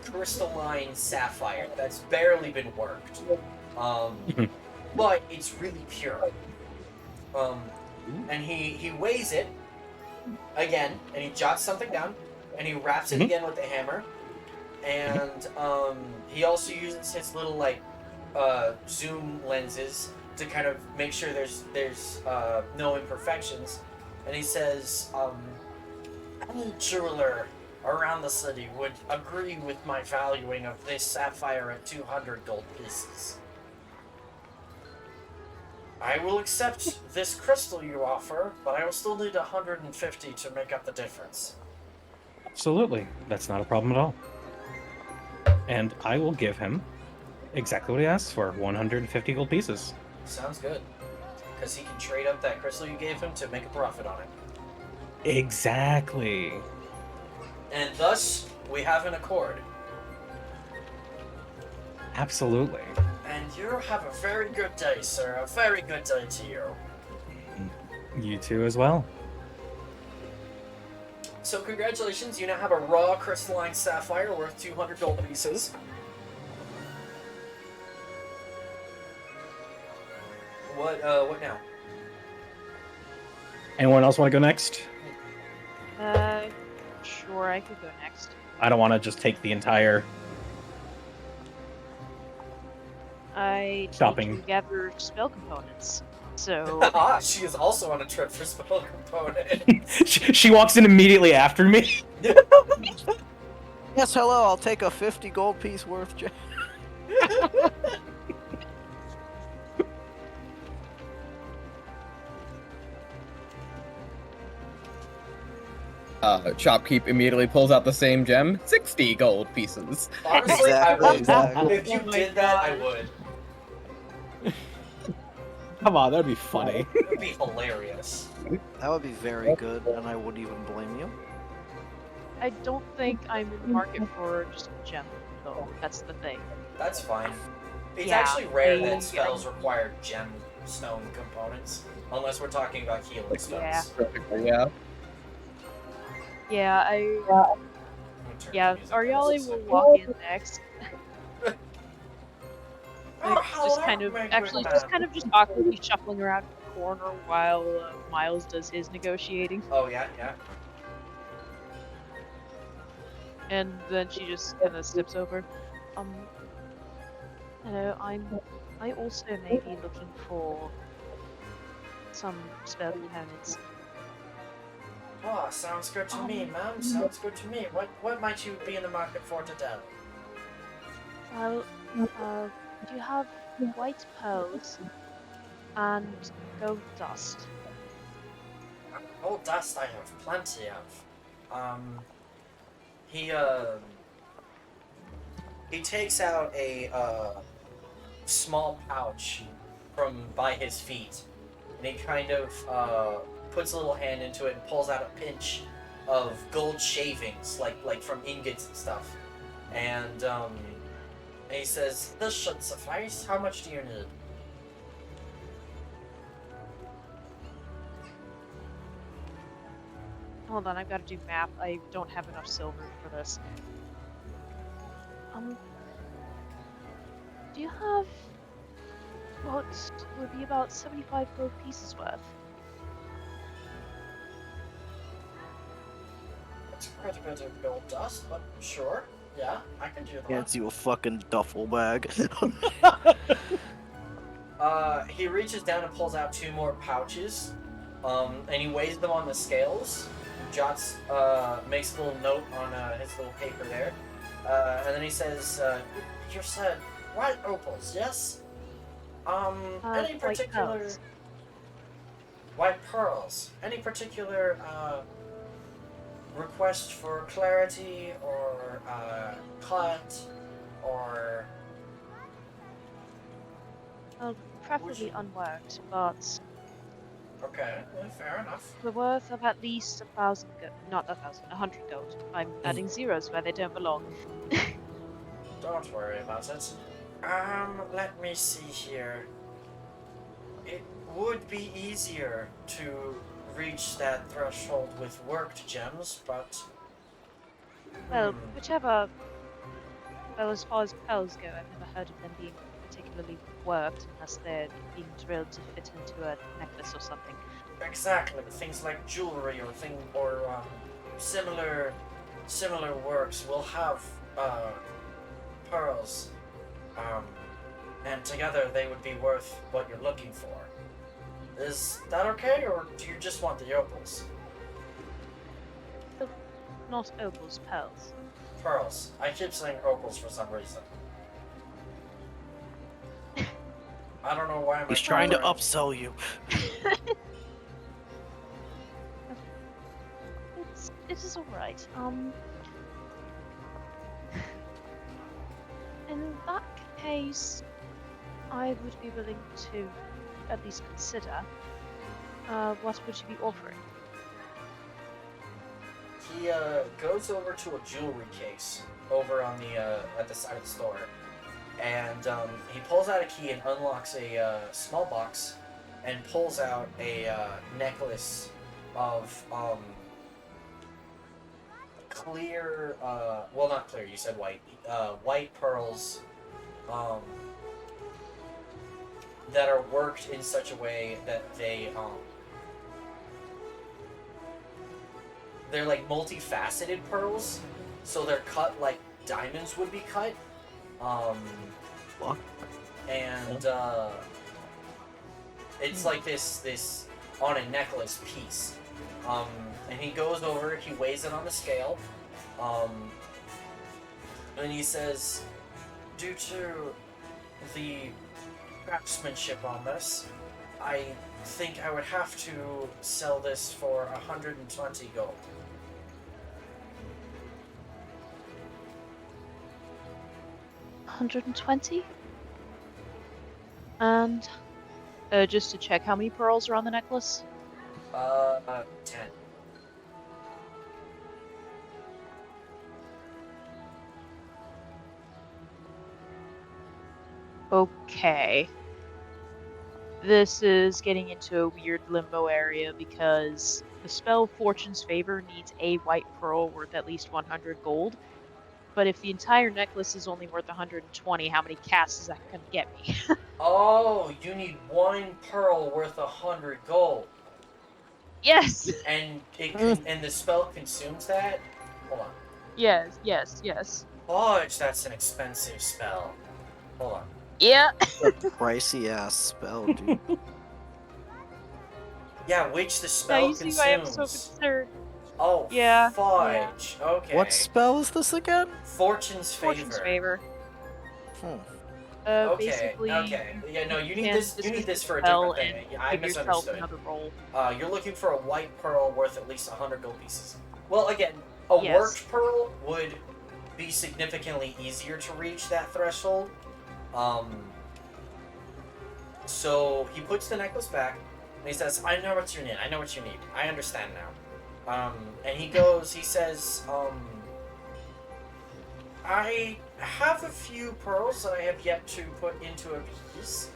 crystalline sapphire that's barely been worked. But it's really pure. And he weighs it again, and he jots something down, and he wraps it again with the hammer, and he also uses his little like zoom lenses to kind of make sure there's no imperfections, and he says, any jeweler around the city would agree with my valuing of this sapphire at 200 gold pieces. I will accept this crystal you offer, but I will still need 150 to make up the difference. Absolutely. That's not a problem at all. And I will give him exactly what he asked for, 150 gold pieces. Sounds good. Because he can trade up that crystal you gave him to make a profit on it. Exactly. And thus, we have an accord. Absolutely. And you have a very good day, sir. A very good day to you. You too as well. So congratulations, you now have a raw crystalline sapphire worth 200 gold pieces. What now? Anyone else want to go next? Sure, I could go next. I don't want to just take the entire... I Stopping. need to gather spell components. So Ah, she is also on a trip for spell component. She walks in immediately after me. Yes, hello. I'll take a 50 gold piece worth. Shopkeep immediately pulls out the same gem, 60 gold pieces. Honestly, I would. Exactly. If you Oh my did that, I gosh. would. Come on, that'd be funny. It would be hilarious. That would be very good, and I wouldn't even blame you. I don't think I'm in the market for just a gem, though. That's the thing. That's fine. It's Yeah, actually rare I- that spells require gemstone components, unless we're talking about healing spells. Yeah. Yeah. Yeah, I'm gonna turn yeah, the music down Ariali just a will second. walk in next. Oh, Like, hello, just kind of, my good actually, man. just kind of just awkwardly shuffling around in the corner while Miles does his negotiating. Oh yeah, yeah. And then she just kind of steps over. Hello, I also may be looking for some spell components. Oh, sounds good to me, ma'am. Sounds good to me. What might you be in the market for today? Well, do you have white pearls and gold dust? Gold dust I have plenty of. He takes out a small pouch from by his feet, and he kind of puts a little hand into it and pulls out a pinch of gold shavings, like from ingots and stuff. And he says, "This should suffice. How much do you need?" Hold on, I've got to do math. I don't have enough silver for this. Do you have what would be about 75 gold pieces worth? It's quite a bit of gold dust, but sure. Yeah, I can do that. Hands you a fucking duffel bag. He reaches down and pulls out 2 more pouches, and he weighs them on the scales, jots, makes a little note on his little paper there, and then he says, "You said white opals, yes? Any White particular pearls. white pearls? Any particular request for clarity or cut or?" Well, preferably unworked, but Okay, fair enough. the worth of at least 1,000 gold. Not 1,000, 100 gold. I'm adding zeros where they don't belong. Don't worry about it. Let me see here. It would be easier to reach that threshold with worked gems, but... Well, whichever. Well, as far as pearls go, I've never heard of them being particularly worked unless they're being drilled to fit into a necklace or something. Exactly, things like jewelry or similar works will have pearls, and together they would be worth what you're looking for. Is that okay, or do you just want the opals? Not opals, pearls. Pearls. I keep saying opals for some reason. I don't know why. He's trying to upsell you. It is alright. In that case, I would be willing to at least consider. What would you be offering? He goes over to a jewelry case over on the at the side of the store, and he pulls out a key and unlocks a small box, and pulls out a necklace of clear, well, not clear. You said white. White pearls, that are worked in such a way that they're like multifaceted pearls, so they're cut like diamonds would be cut. Fuck. And It's like this on a necklace piece. And he goes over, he weighs it on the scale, and he says, due to the craftsmanship on this, I think I would have to sell this for 120 gold. 120? And just to check, how many pearls are on the necklace? 10. Okay. This is getting into a weird limbo area because the spell Fortune's Favor needs a white pearl worth at least 100 gold. But if the entire necklace is only worth 120, how many casts is that going to get me? Oh, you need one pearl worth 100 gold. Yes! And and the spell consumes that? Hold on. Yes, yes, yes. Fudge, that's an expensive spell. Hold on. Yeah. A pricey ass spell, dude. Yeah, which the Now spell you see why I'm so consumes. concerned. Oh, Yeah, fudge. Okay. What spell is this again? Fortune's Favor. Fortune's Favor. Hmm. Okay, Basically, okay. Yeah, no, you need can this. You need dismiss this for a spell different thing. and I give yourself misunderstood. another roll. You're looking for a white pearl worth at least 100 gold pieces. Well, again, a Yes. worked pearl would be significantly easier to reach that threshold. So he puts the necklace back and he says, "I know what you need. I know what you need. I understand now." And he goes. He says, "I have a few pearls that I have yet to put into a piece.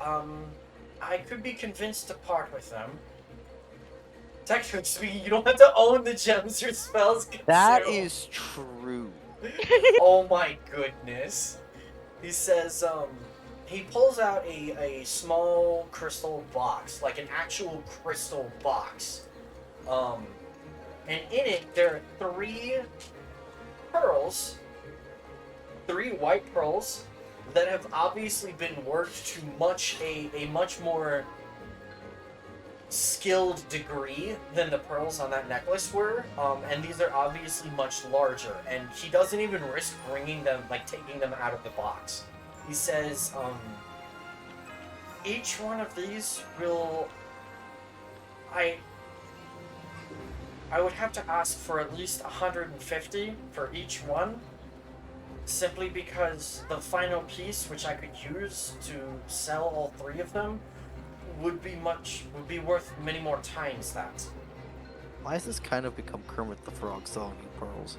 I could be convinced to part with them. Technically speaking, you don't have to own the gems your spells consume." That is true. Oh my goodness. He says, he pulls out a small crystal box, like an actual crystal box. And in it, there are 3 pearls, 3 white pearls, that have obviously been worked to a much more skilled degree than the pearls on that necklace were, and these are obviously much larger, and he doesn't even risk bringing them, like taking them out of the box. He says, each one of these will, I would have to ask for at least 150 for each one, simply because the final piece, which I could use to sell all 3 of them, would be worth many more times that. Why has this kind of become Kermit the Frog selling you pearls?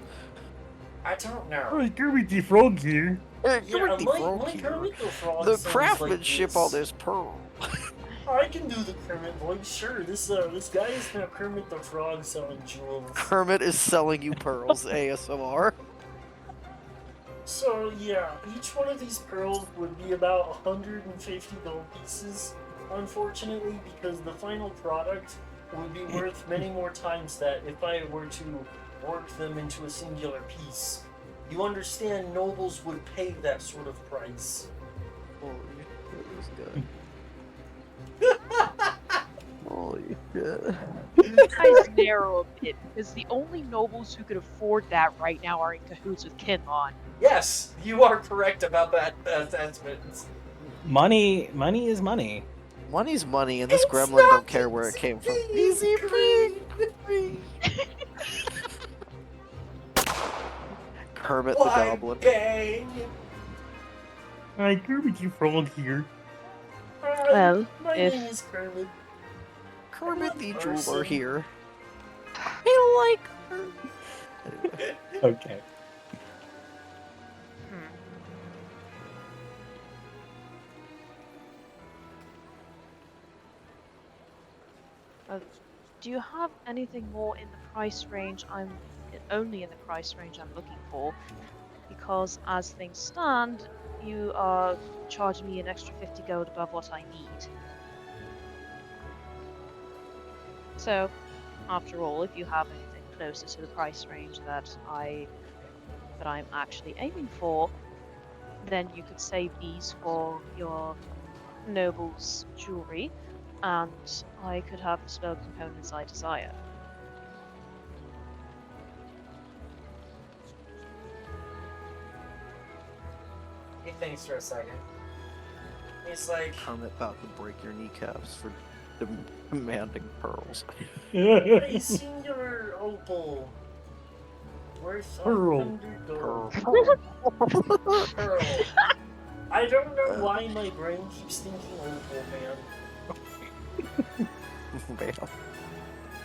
I don't know. Kermit the Frog here. Kermit Yeah, the my Frog here. Kermit the Frog The sounds craftsmanship like on this pearl. I can do the Kermit voice, sure. This guy is now Kermit the Frog selling jewels. Kermit is selling you pearls, ASMR. So yeah, each one of these pearls would be about 150 gold pieces, unfortunately, because the final product would be worth many more times that if I were to work them into a singular piece. You understand, nobles would pay that sort of price. Holy shit, Holy shit. Guys narrow a bit because the only nobles who could afford that right now are in cahoots with Kinlon. Yes, you are correct about that assessment. Money is money. Money's money, and this It's gremlin not don't care where it came from. Easy green. Kermit the Why Goblin. bang? Hi, Kermit the Frog here. Hi, Well, my if- name is Kermit. Kermit the Person. Jeweler here. I like her. Okay. Do you have anything more in the price range? Only in the price range I'm looking for, because as things stand, you are charging me an extra 50 gold above what I need. So, after all, if you have anything closer to the price range that I'm actually aiming for, then you could save these for your noble's jewelry, and I could have the spell components I desire. He thinks for a second. He's like, Kermit about to break your kneecaps for demanding pearls. "Hey, Singular Opal, worth Pearl. 100 Pearl. gold." Pearl. I don't know why my brain keeps thinking Opal, man.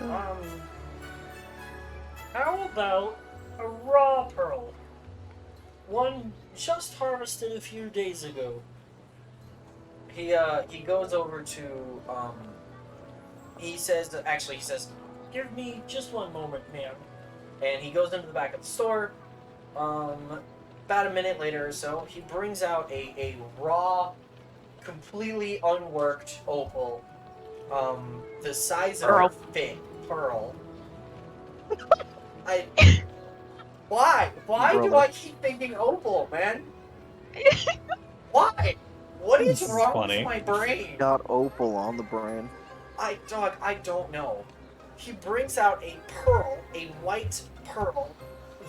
Man. How about a raw pearl? One just harvested a few days ago. He goes over to, he says, "Give me just one moment, ma'am." And he goes into the back of the store. About a minute later or so, he brings out a raw, completely unworked opal. The size of Pearl. a fit pearl. Why? Why do Brother. I keep thinking opal, man? Why? What is This is wrong funny. with my brain? Got opal on the brain. I don't know. He brings out a pearl, a white pearl,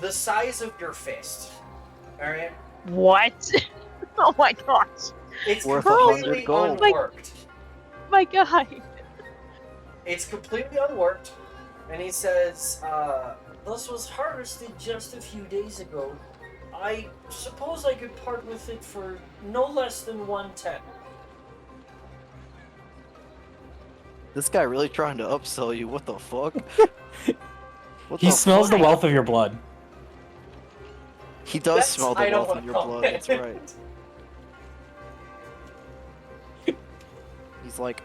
the size of your fist. Alright? What? Oh my gosh. It's Worth completely 100 gold. unworked. My guy. It's completely unworked. And he says, "This was harvested just a few days ago. I suppose I could part with it for no less than 110. This guy really trying to upsell you. What the fuck? What He the smells the fuck? wealth of your blood. He does That's- smell I the don't wealth wanna of your comment. blood. That's right. He's like,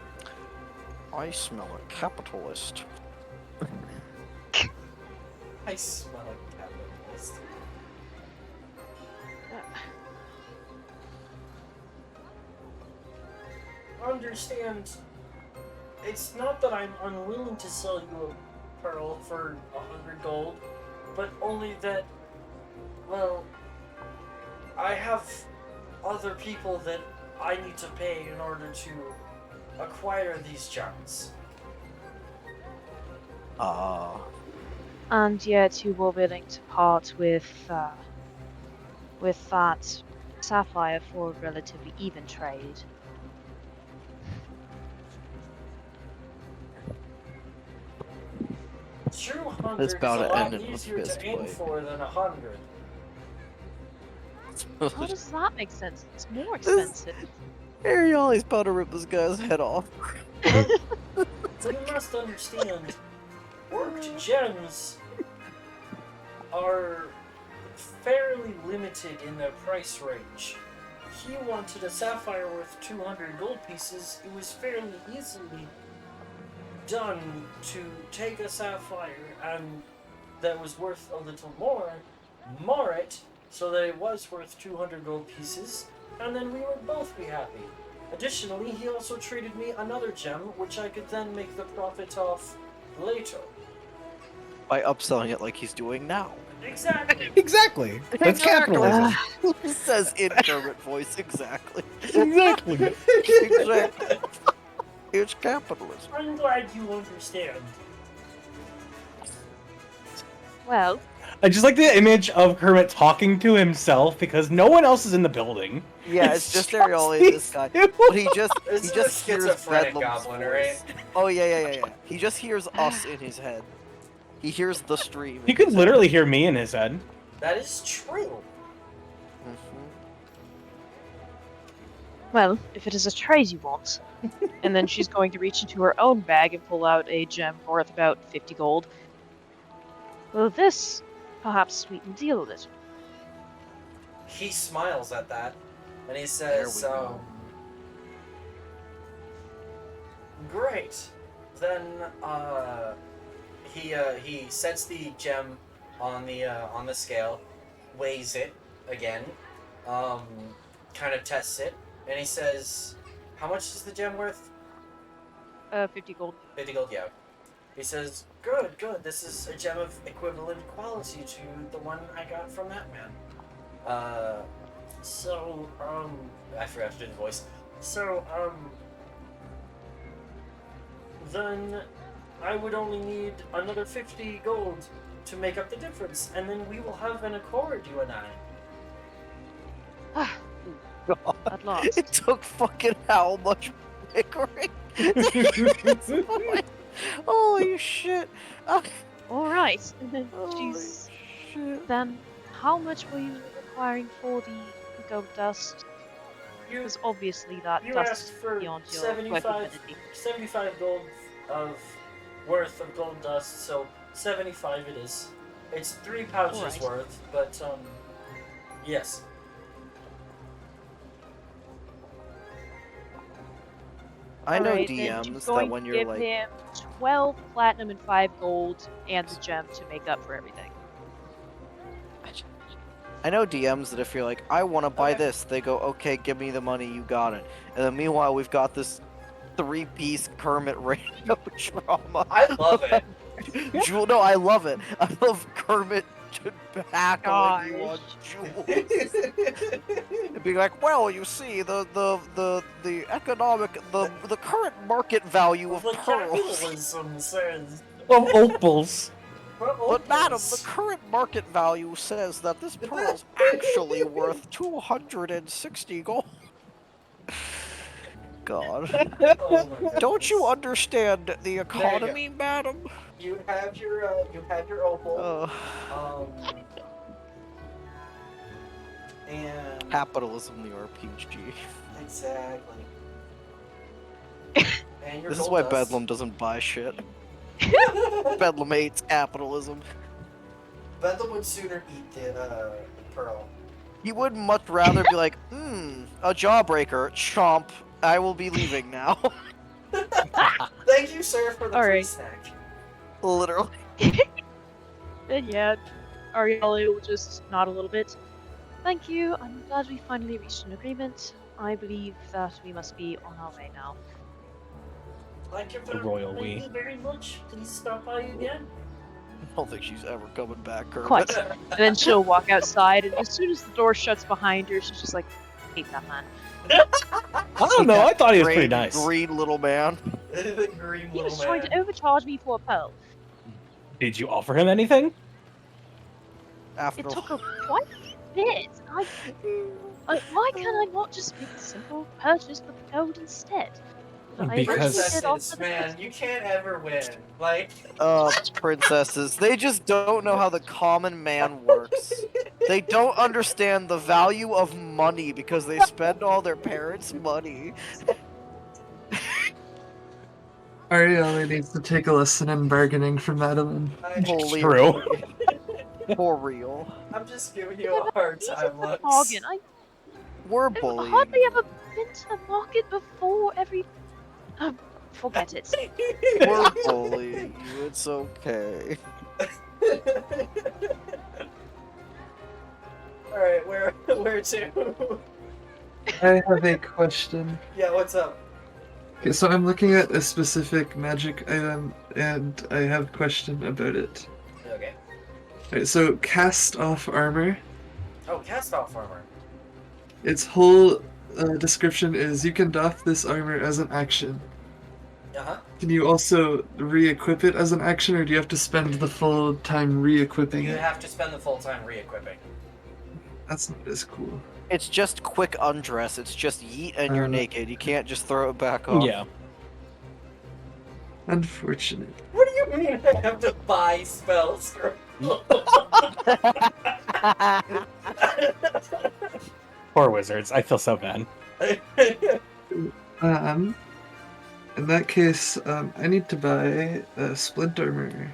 I smell a capitalist. I smell like capitalist. Understand, it's not that I'm unwilling to sell you a pearl for 100 gold, but only that, well, I have other people that I need to pay in order to acquire these gems." Ah. And yet you were willing to part with that sapphire for a relatively even trade. 200 It's is about a to lot end in a easier fist to aim fight. for than 100. How does that make sense? It's more expensive. Ariel, he's about to rip this guy's head off. You must understand, worked gems are fairly limited in their price range. He wanted a sapphire worth 200 gold pieces. It was fairly easily done to take a sapphire and that was worth a little more, mar it so that it was worth 200 gold pieces, and then we would both be happy. Additionally, he also traded me another gem, which I could then make the profit off later. By upselling it like he's doing now. Exactly. Exactly. That's Exactly. capitalism. He says in Kermit voice, exactly. Exactly. Exactly. It's capitalism. I'm glad you understand. Well, I just like the image of Kermit talking to himself because no one else is in the building. Yeah, it's just Arioli, this guy. him. But he just It's he just a hears schizophrenic Bedlam's goblin, voice. right? Oh yeah. He just hears us in his head. He hears the stream. You could literally hear me in his head. That is true. well, if it is a trade you want, and then she's going to reach into her own bag and pull out a gem worth about 50 gold. Will this perhaps sweeten the deal a little? He smiles at that, and he There says, we go. "Great. Then he sets the gem on the scale, weighs it again, kind of tests it, and he says, 'How much is the gem worth?' 50 gold. 50 gold, yeah. He says, good. This is a gem of equivalent quality to the one I got from that man. I forgot to do the voice. then I would only need another 50 gold to make up the difference, and then we will have an accord, you and I. God. At last. It took fucking how much bickering? Holy shit. Alright. Holy Jeez. shit. Then, how much were you requiring for the gold dust? You Because obviously that you dust asked is for beyond your 75, workability. 75 gold of worth of gold dust, so 75 it is. It's 3 pouches Alright. worth, but yes. I know Alright, then DMs you're that going when to you're give like, him 12 platinum and 5 gold and the gem to make up for everything. I know DMs that if you're like, I want to buy Okay. this, they go, okay, give me the money, you got it. And then meanwhile, we've got this 3-piece Kermit radio drama. I love it. Jewel, no, I love it. I love Kermit hackling you on Jewels. And being like, well, you see, the economic, the current market value of The pearls. capitalism says. Of opals. But madam, the current market value says that this pearl's actually worth 260 gold. God. Oh my Don't you goodness. understand the economy, madam? You have your opal. Uh, And capitalism, the RPG. exactly. And your This is gold why dust. Bedlam doesn't buy shit. Bedlam hates capitalism. Bedlam would sooner eat the pearl. He would much rather be like, a jawbreaker, chomp. I will be leaving now. Thank you, sir, for the free Alright. snack. Literally. And yeah, Ariella will just nod a little bit. Thank you, I'm glad we finally reached an agreement. I believe that we must be on our way now. Thank you The royal thank we. you very much. Please stop by again. I don't think she's ever coming back, Kermit. Quite. And then she'll walk outside, and as soon as the door shuts behind her, she's just like, hate that man. I don't know. I thought he was pretty Great nice. green little man. The green He was little trying man. to overcharge me for a pearl. Did you offer him anything? After It took a quite a bit. Why can I not just make a simple purchase with gold instead? Because- Princesses, man, you can't ever win. Like, princesses. They just don't know how the common man works. They don't understand the value of money because they spend all their parents' money. Ariella needs to take a lesson in bargaining from Madeline. Holy True. For real. I'm just giving you a hard time, Lux. Bargain. We're I've bullying. hardly ever been to the market before. Forget it. We're bullying you. It's okay. Alright, where to? I have a question. Yeah, what's up? Okay, so I'm looking at a specific magic item, and I have a question about it. Okay. Alright, so cast off armor. Oh, cast off armor. Its whole description is you can doff this armor as an action. Uh-huh. Can you also re-equip it as an action, or do you have to spend the full time re-equipping You it? have to spend the full time re-equipping. That's not as cool. It's just quick undress. It's just yeet and you're naked. You can't just throw it back off. Yeah. Unfortunate. What do you mean I have to buy spells? Poor wizards. I feel so bad. In that case, I need to buy splint armor.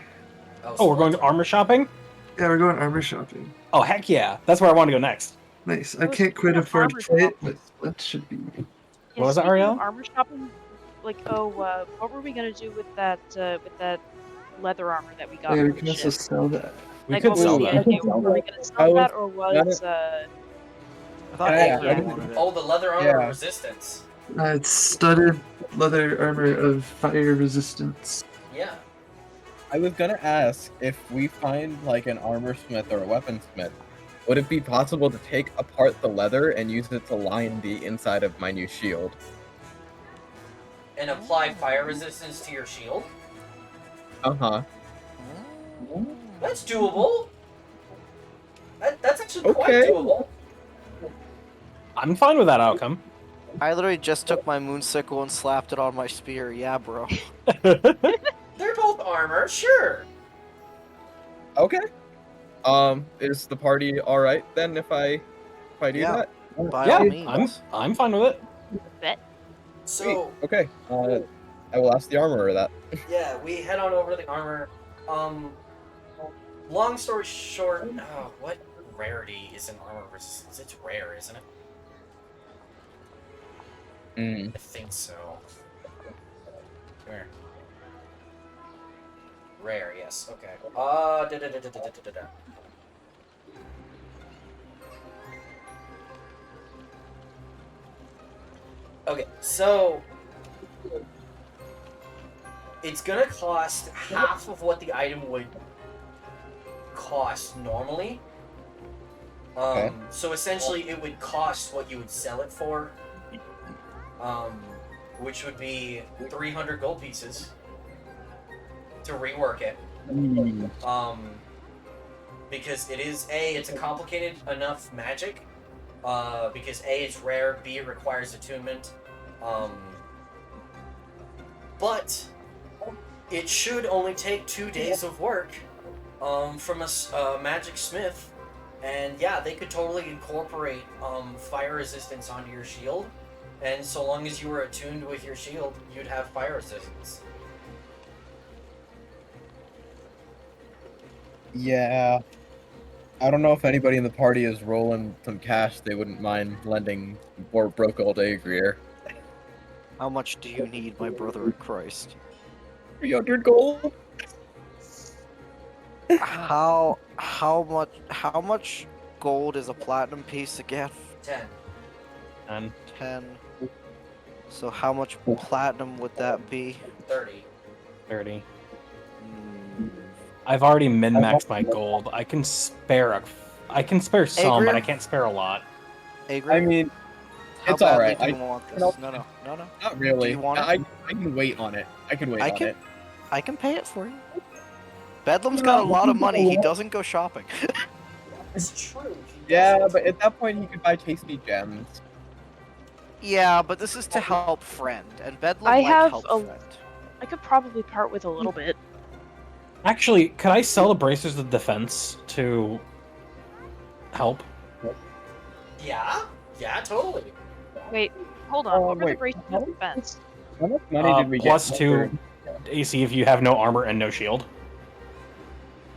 Oh, we're going to armor shopping? Yeah, we're going armor shopping. Oh, heck yeah. That's where I want to go next. Nice. I Oh, can't quite speaking of afford armor plate, shopping. but splint should be. What was that, Speaking of Ariel? armor shopping, what were we gonna do with that leather armor that we got? Yeah, we from can the also ship? sell that. We Like, could what was sell the that. idea? Were we gonna sell that, or was I thought Yeah, Avery I wanted it. Oh, the leather armor Yeah. resistance. It's studded leather armor of fire resistance. Yeah. I was gonna ask if we find like an armor smith or a weaponsmith, would it be possible to take apart the leather and use it to line the inside of my new shield? and apply fire resistance to your shield. Uh-huh. That's doable. That's actually quite Okay. doable. I'm fine with that outcome. I literally just took my moon sickle and slapped it on my spear. Yeah, bro. They're both armor, sure. Okay. Is the party all right then if I do Yeah. that? By Yeah, all means. I'm fine with it. Bet. Sweet. So Okay. I will ask the armorer that. yeah, we head on over to the armor. Long story short, what rarity is an armor resistance? It's rare, isn't it? Mm. I think so. Where? Rare, yes. Okay. Da. Okay, so it's gonna cost half of what the item would cost normally. Okay. So essentially, it would cost what you would sell it for. Which would be 300 gold pieces to rework it. Because it is it's a complicated enough magic. Because A, it's rare, B, it requires attunement. But it should only take 2 days of work from a magic smith. And yeah, they could totally incorporate fire resistance onto your shield. And so long as you were attuned with your shield, you'd have fire resistance. Yeah. I don't know if anybody in the party is rolling some cash they wouldn't mind lending or broke old Agrier. How much do you need, my brother in Christ? 300 gold? How much gold is a platinum piece again? 10. And 10. So how much platinum would that be? 30. 30. Hmm. I've already min-maxed my gold. I can spare some, but I Agrier? can't spare a lot. Agri, I mean, how it's all badly right. do you I want this? no. No. not really. Do you want it? I can wait on it. I can wait I on can- it. I can pay it for you. Bedlam's got a lot of money. He doesn't go shopping. It's true. Yeah, but at that point he could buy tasty gems. Yeah, but this is to help friend, and Bedlam I like have help a- friend. I could probably part with a little bit. Actually, could I sell the bracers of defense to help? Yeah? Yeah, totally. Wait, hold on. What were the wait, braces of defense? How much money did we get? Plus 2 AC if you have no armor and no shield.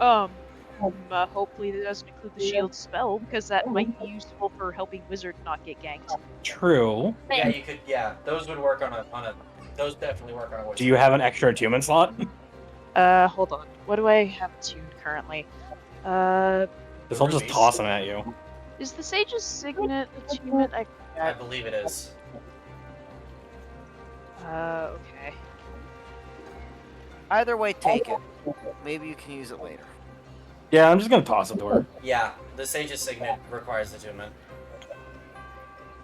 Hopefully that doesn't include the shield spell, because that might be useful for helping wizards not get ganked. True. Yeah, you could. Yeah, those would work on a. Those definitely work on a. Do you have an extra attunement slot? Hold on. What do I have tuned currently? This will just toss them at you. Is the Sage's Signet attunement? I believe it is. Okay. Either way, take it. Maybe you can use it later. Yeah, I'm just gonna toss it to her. Yeah, the Sage's Signet requires attunement.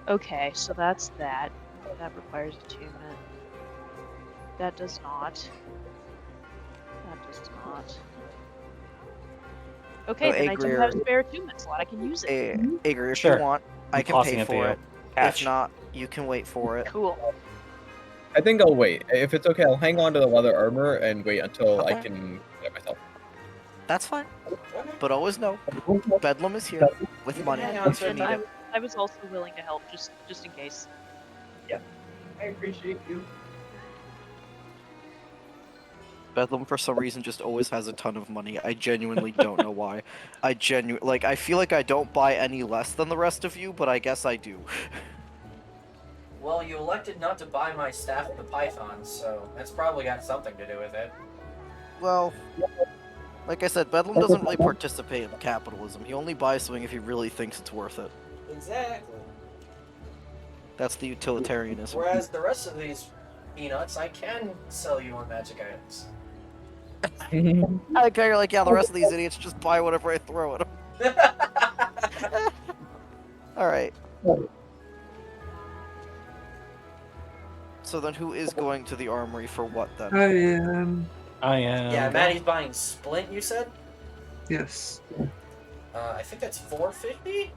Okay, so that's that. That requires attunement. That does not. That does not. Okay, So, then I do have a Agrier- spare attunement slot. I can use it. Agri, if Sure. you want, I I'm can tossing pay it to for you. it. Catch. If not, you can wait for it. Cool. I think I'll wait. If it's okay, I'll hang on to the leather armor and wait until I Okay. can get myself. That's fine. Okay. But always know, Bedlam is here with money Hang on if to you it, need I, it. I was also willing to help, just in case. I appreciate you. Bedlam, for some reason, just always has a ton of money. I genuinely don't know why. I feel like I don't buy any less than the rest of you, but I guess I do. Well, you elected not to buy my Staff of the Python, so that's probably got something to do with it. Well, like I said, Bedlam doesn't really participate in capitalism. He only buys something if he really thinks it's worth it. Exactly. That's the utilitarianism. Whereas the rest of these peanuts, I can sell you on magic items. I like how you're like, yeah, the rest of these idiots just buy whatever I throw at them. Alright. So then who is going to the armory for what then? I am. I am. Yeah, Maddie's buying Splint, you said? Yes. I think that's 450?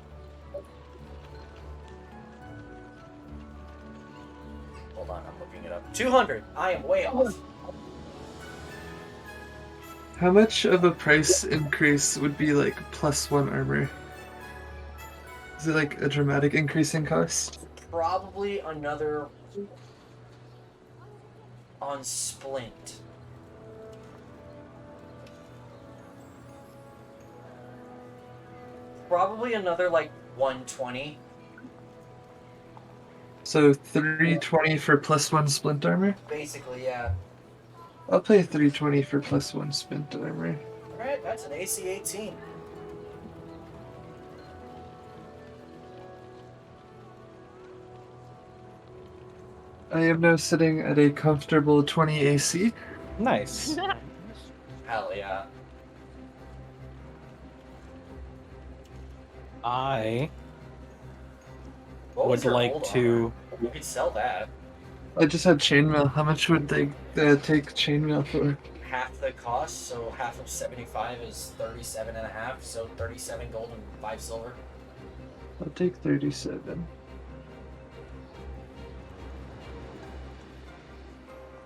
Hold on, I'm looking it up. 200! I am way off. How much of a price increase would be like +1 armor? Is it like a dramatic increase in cost? Probably another on Splint. Probably another like 120. So 320 for +1 splint armor? Basically, yeah. I'll pay 320 for +1 splint armor. Alright, that's an AC 18. I am now sitting at a comfortable 20 AC. Nice. Hell yeah. I What was would your like old to. armor? You could sell that. I just had chainmail. How much would they take chainmail for? Half the cost, so half of 75 is 37 and a half, so 37 gold and 5 silver. I'll take 37.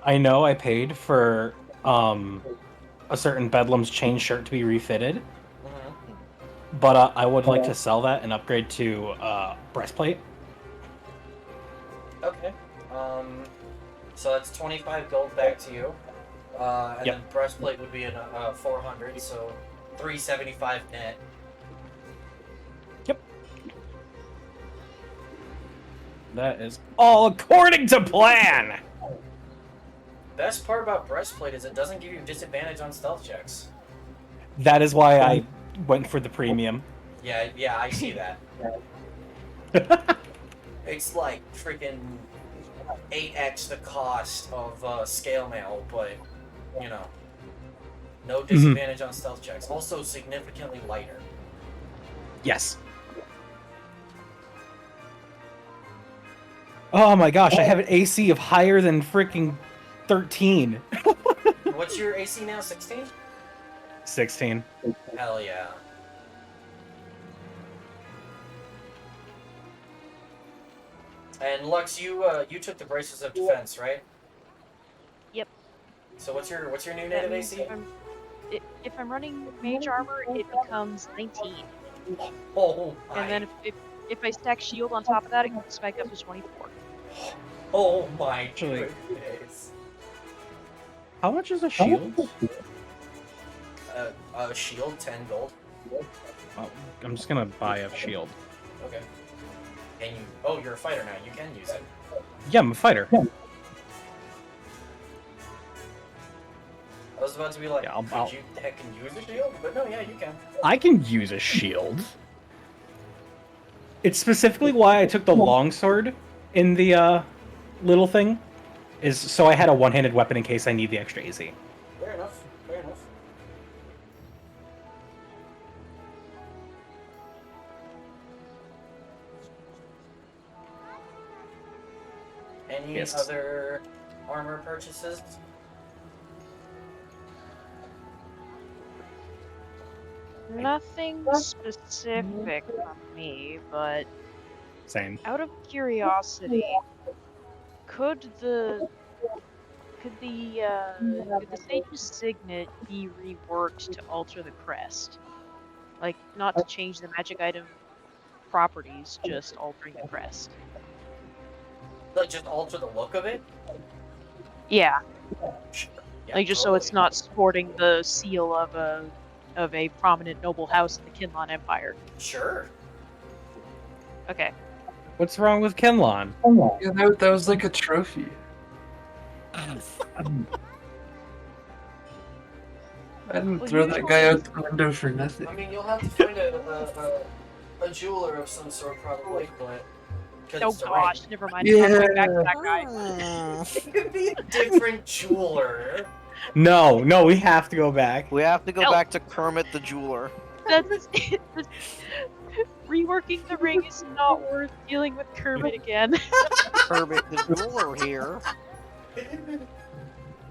I know I paid for a certain Bedlam's chain shirt to be refitted, Mm-hmm. but I would like to sell that and upgrade to breastplate. Okay. So that's 25 gold back to you. And Yep. then breastplate would be an 400, so 375 net. That is all according to plan. Best part about breastplate is it doesn't give you disadvantage on stealth checks. That is why I went for the premium. Yeah, I see that. It's like freaking 8x the cost of scale mail, but you know, no disadvantage on stealth checks. Also significantly lighter. Yes. Oh my gosh, I have an AC of higher than freaking 13. What's your AC now? 16? 16. Hell yeah. And Lux, you took the braces of defense, right? Yep. So what's your new That native means AC? if I'm running mage armor, it becomes 19. Oh my. And then if I stack shield on top of that, it can spike up to 24. Oh my Actually- goodness. How much is a shield? A shield, 10 gold. Oh, I'm just gonna buy a shield. Okay. And you, oh, you're a fighter now. You can use it. Yeah, I'm a fighter. I was about to be like, Yeah, I'll- could you heckin' use a shield? But no, yeah, you can. I can use a shield. It's specifically why I took the longsword in the little thing, is so I had a one-handed weapon in case I need the extra AC. Fair enough. Fair enough. Any Yes. other armor purchases? Nothing specific for me, but Same. out of curiosity, could the Sage's signet be reworked to alter the crest? Like, not to change the magic item properties, just altering the crest. Like, just alter the look of it? Yeah, Yeah, like just so it's totally. not sporting the seal of a prominent noble house in the Kinlan Empire. Sure. Okay. What's wrong with Kinlan? Yeah, that was like a trophy. I didn't Well, throw that guy usually- out the window for nothing. I mean, you'll have to find a jeweler of some sort, probably, but. 'cause Oh it's a gosh, ring. never mind. I'm not going back to that guy. It could be a different jeweler. No, we have to go back. We have to go No. back to Kermit the Jeweler. That's reworking the ring is not worth dealing with Kermit again. Kermit the jeweler here.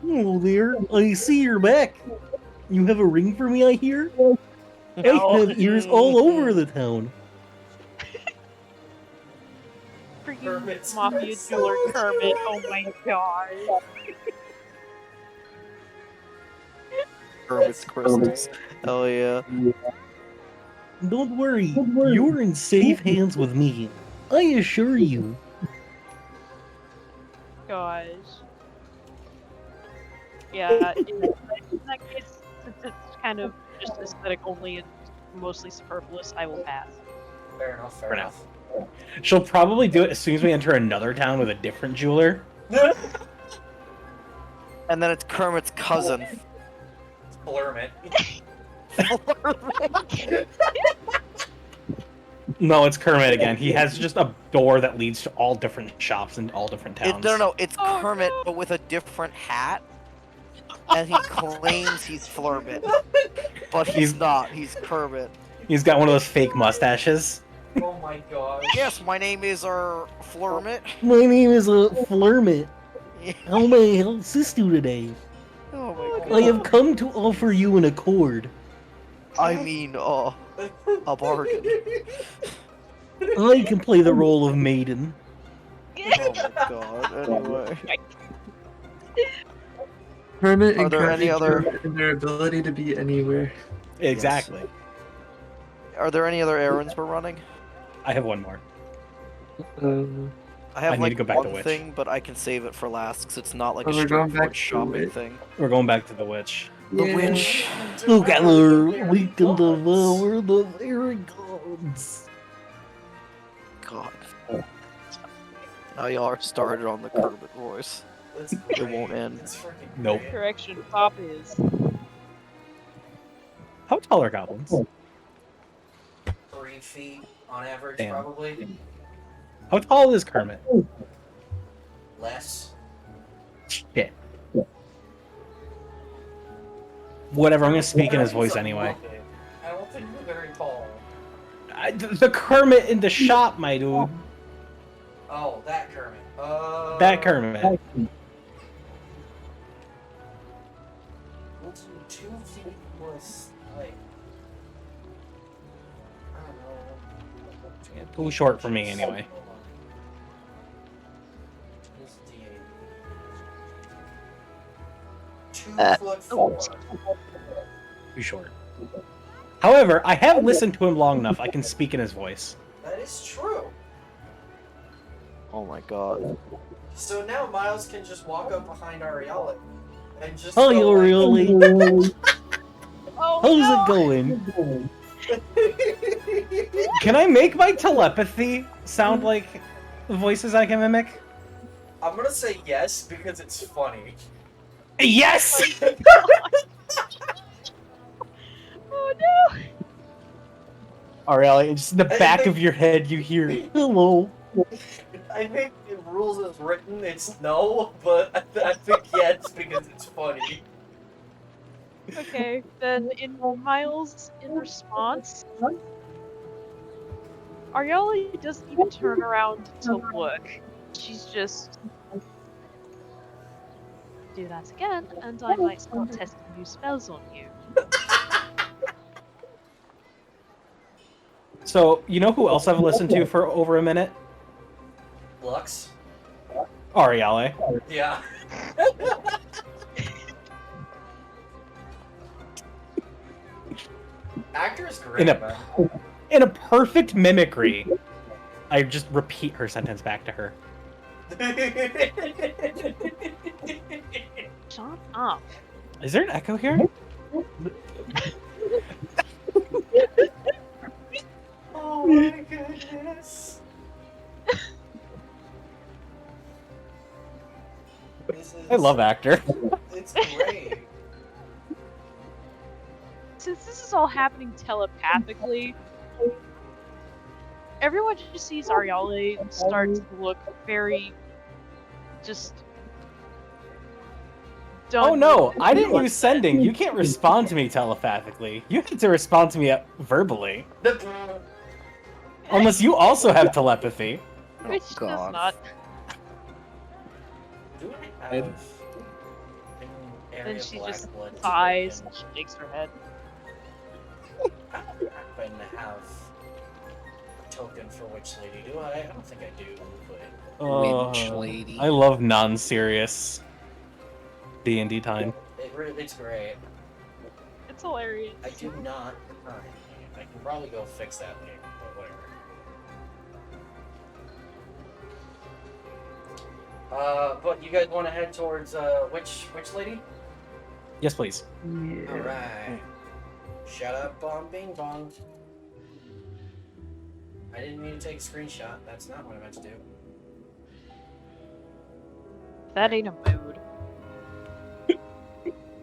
Hello there. I see you're back. You have a ring for me, I hear? I have ears all over the town. Freaking Kermit's Mafia so jeweler cute. Kermit. Oh my god. Kermit's crystals. Oh yeah. Don't worry, you're in safe hands with me. I assure you. Gosh. Yeah, in that case, since it's kind of just aesthetic only and mostly superfluous, I will pass. Fair enough. Fair For now. enough. She'll probably do it as soon as we enter another town with a different jeweler. And then it's Kermit's cousin. Blurmit. No, it's Kermit again. He has just a door that leads to all different shops in all different towns. No, it's Oh, Kermit, no. but with a different hat. And he claims he's Flurmit. But he's not, he's Kermit. He's got one of those fake mustaches. Oh my god. Yes, my name is Flurmit. My name is Flurmit. How may I assist you today? Oh my I god. have come to offer you an accord. I mean, a bargain. I can play the role of maiden. Oh my god, anyway. Kermit Are and there Krabby any other- Kermit and their ability to be anywhere. Exactly. Are there any other errands we're running? I have one more. I have I need like to go back to one Witch. thing, but I can save it for last because it's not like Oh, a we're going straightforward back to shopping Witch. thing. We're going back to the witch. The witch. Together we can devour the very gods. God. Now y'all are started on the Kermit voice. It won't end. Nope. Correction, Pop is. How tall are goblins? 3 feet on average, Damn. probably. How tall is Kermit? Less. Shit. Whatever, I'm gonna speak in his voice anyway. I don't think we're very tall. The Kermit in the shop, my dude. Oh, that Kermit. That Kermit. We'll do 2 feet plus, like, I don't know. Too short for me, anyway. Here's a D8. 2'4". Too short. However, I have listened to him long enough. I can speak in his voice. That is true. Oh my god. So now Miles can just walk up behind Ariella and just. Oh, go you like- really? Oh, How's no! it going? Can I make my telepathy sound like the voices I can mimic? I'm gonna say yes because it's funny. Yes! Oh no! Ariella, just in the back of your head, you hear, hello. I think in rules as written it's no, but I think yes because it's funny. Okay, then in Miles, in response, Ariella doesn't even turn around to look. She's just. Do that again, and I might start testing new spells on you. So, you know who else I've listened to for over a minute? Lux? Ariella. Yeah. Actor's great, In a- man. In a perfect mimicry, I just repeat her sentence back to her. Shut up. Is there an echo here? Oh my goodness. I love actor. It's great. Since this is all happening telepathically, everyone just sees Ariella and starts to look very just Don't Oh no, do I didn't it. use sending. You can't respond to me telepathically. You have to respond to me verbally. Unless you also have telepathy. Which does not. Do I have an area Then she black just blood sighs token? and shakes her head. I don't happen to have a token for Witch Lady, do I? I don't think I do, but Witch lady. I love non-serious D&D time. it's great. It's hilarious. I do not currently. I can probably go fix that later, but whatever. But you guys want to head towards Witch Lady? Yes, please. All right. Shut up, bong, bing, bong. I didn't mean to take a screenshot. That's not what I meant to do. That ain't a mood.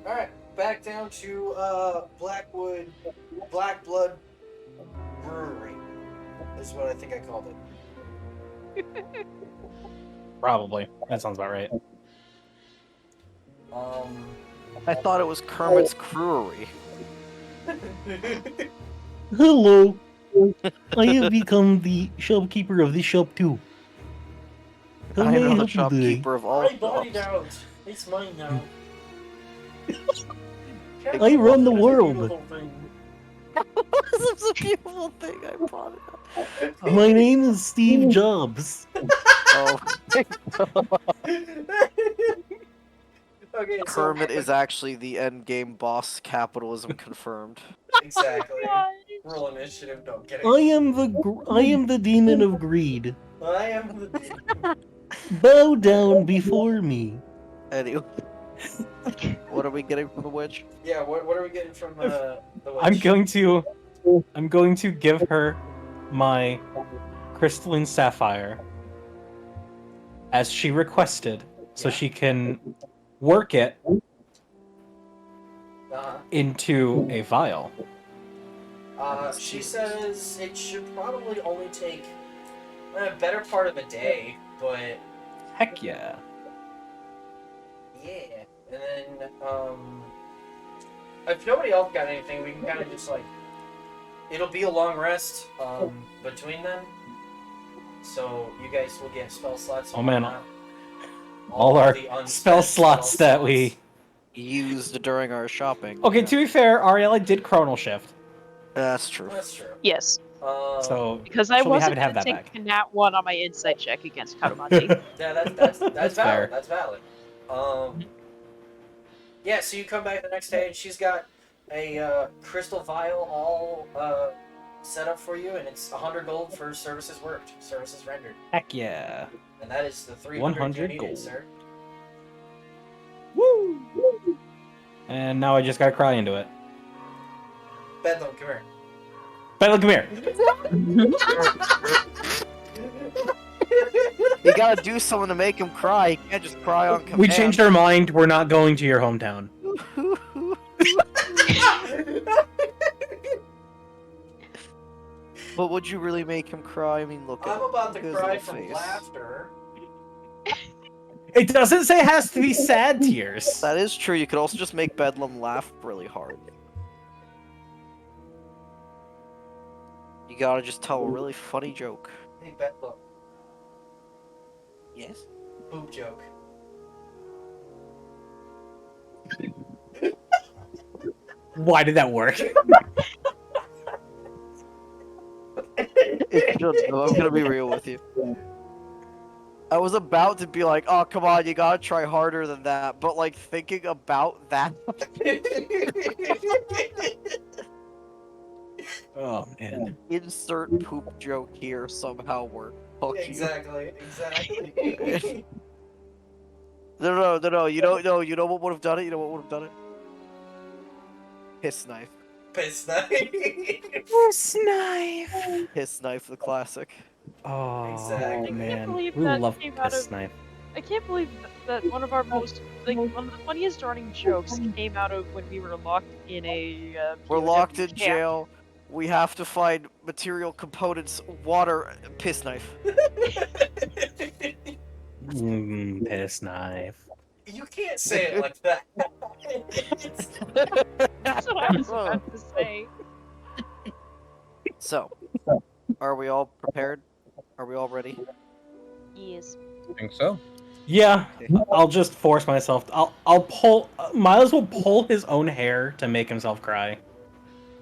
All right, back down to Black Blood Brewery is what I think I called it. Probably. That sounds about right. I thought it was Kermit's Crewery. Hello. I have become the shopkeeper of this shop too. How I may I am the help you today? shopkeeper of all I bought it shops. out. It's mine now. I run the world. This is a beautiful thing. I bought it. My name is Steve Jobs. Oh, Okay, so Kermit is actually the end game boss. Capitalism confirmed. exactly. God. Roll initiative. Don't get it. I am the demon of greed. I am the. Bow down before me. Anyway, what are we getting from the witch? Yeah. What are we getting from the witch? I'm going to give her my crystalline sapphire as she requested, so Yeah. she can work it into a vial. She says it should probably only take a better part of a day, but Heck yeah. yeah. And then, if nobody else got anything, we can kind of just like, it'll be a long rest, between them. So you guys will get spell slots. And Oh, man. whatnot. All of our the unspent spell slots that we... Used during our shopping. Okay, yeah. to be fair, Ariella did Chronal Shift. That's true. That's true. Yes, So because I she'll be wasn't happy to have gonna that take back. a nat 1 on my insight check against Karamati. Yeah, that's That's valid. fair. That's valid. Yeah. So you come back the next day, and she's got a crystal vial all set up for you, and it's 100 gold for services worked, services rendered, Heck yeah. and that is the 300 100 you gold. needed, sir. Woo! And now I just gotta cry into it. Bedlam, come here. Bedlam, come here. You gotta do something to make him cry. You can't just cry on command. We changed our mind. We're not going to your hometown. But would you really make him cry? I mean, look at I'm about to his cry little from face. laughter. It doesn't say it has to be sad tears. That is true. You could also just make Bedlam laugh really hard. You gotta just tell a really funny joke. Hey, Bedlam, Yes? boob joke. Why did that work? It should, though. I'm gonna be real with you. I was about to be like, oh, come on, you gotta try harder than that. But, like, thinking about that. Oh, man. Insert poop joke here somehow worked. Fuck you. Exactly. No. You don't know. You know what would have done it? You know what would have done it? Piss knife. Piss knife. Piss knife. Piss knife, the classic. Oh, Exactly. man. believe We that love came out piss of- knife. I can't believe that one of our most, like, one of the funniest running jokes came out of when we were locked in a. We're POW locked in camp. jail. We have to find material components, water, piss knife. Piss knife. You can't say it like that. That's what I was about to say. So, are we all prepared? Are we all ready? Yes. I think so. Yeah, Okay. I'll just force myself. I'll pull. Miles will pull his own hair to make himself cry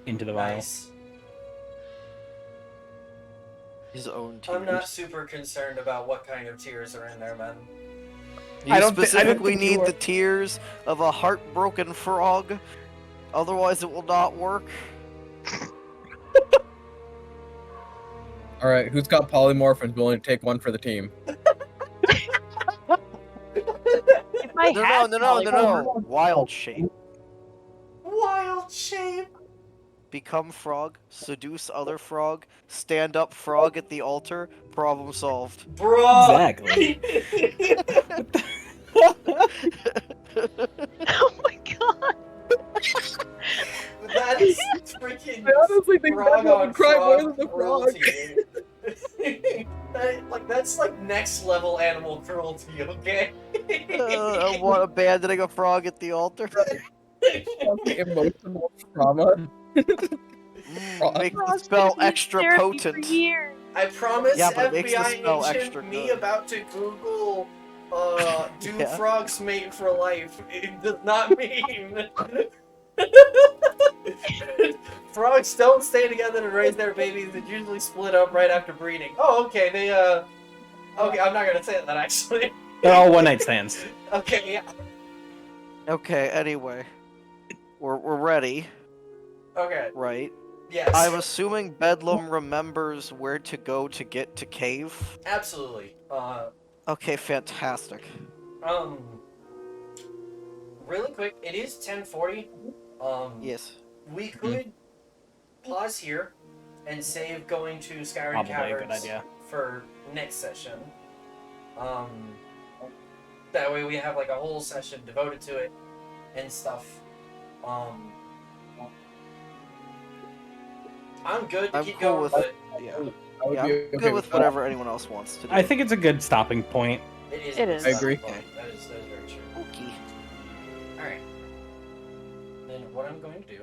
into the vial. Nice. His own tears. I'm not super concerned about what kind of tears are in there, man. You I don't thi- I didn't specifically think you need were- the tears of a heartbroken frog, otherwise it will not work. All right, who's got polymorph and willing to take one for the team? If I had No. Wild shape. Wild shape. Become frog, seduce other frog, stand up frog at the altar, problem solved. Bro. Exactly. Oh my god. That is freaking I honestly think frog Bedlam on would cry more frog than the cruelty. That's like next level animal cruelty, okay? What, abandoning a frog at the altar? Emotional trauma. Make the Frog's spell been in extra therapy for potent. years. I promise, Yeah, but it makes the FBI spell agent, extra me good. about to Google, do Yeah. frogs mate for life? It does not mean frogs don't stay together to raise their babies. They usually split up right after breeding. Oh, okay. Okay, I'm not gonna say that actually. They're all one night stands. Okay, yeah. Okay, anyway. We're ready, Okay. right? Yes. I'm assuming Bedlam remembers where to go to get to cave. Absolutely. Okay, fantastic. Really quick, it is 10:40. Yes. We could pause here and save going to Skyrim Probably a good Caverns idea. for next session. That way we have like a whole session devoted to it and stuff. I'm good to I'm keep cool going with with it. Yeah. I would Yeah, be I'm okay good with that. whatever anyone else wants to do. I think it's a good stopping point. it. Is. It a is. good I agree. starting point. That is very true. Okay. Alright. Then what I'm going to do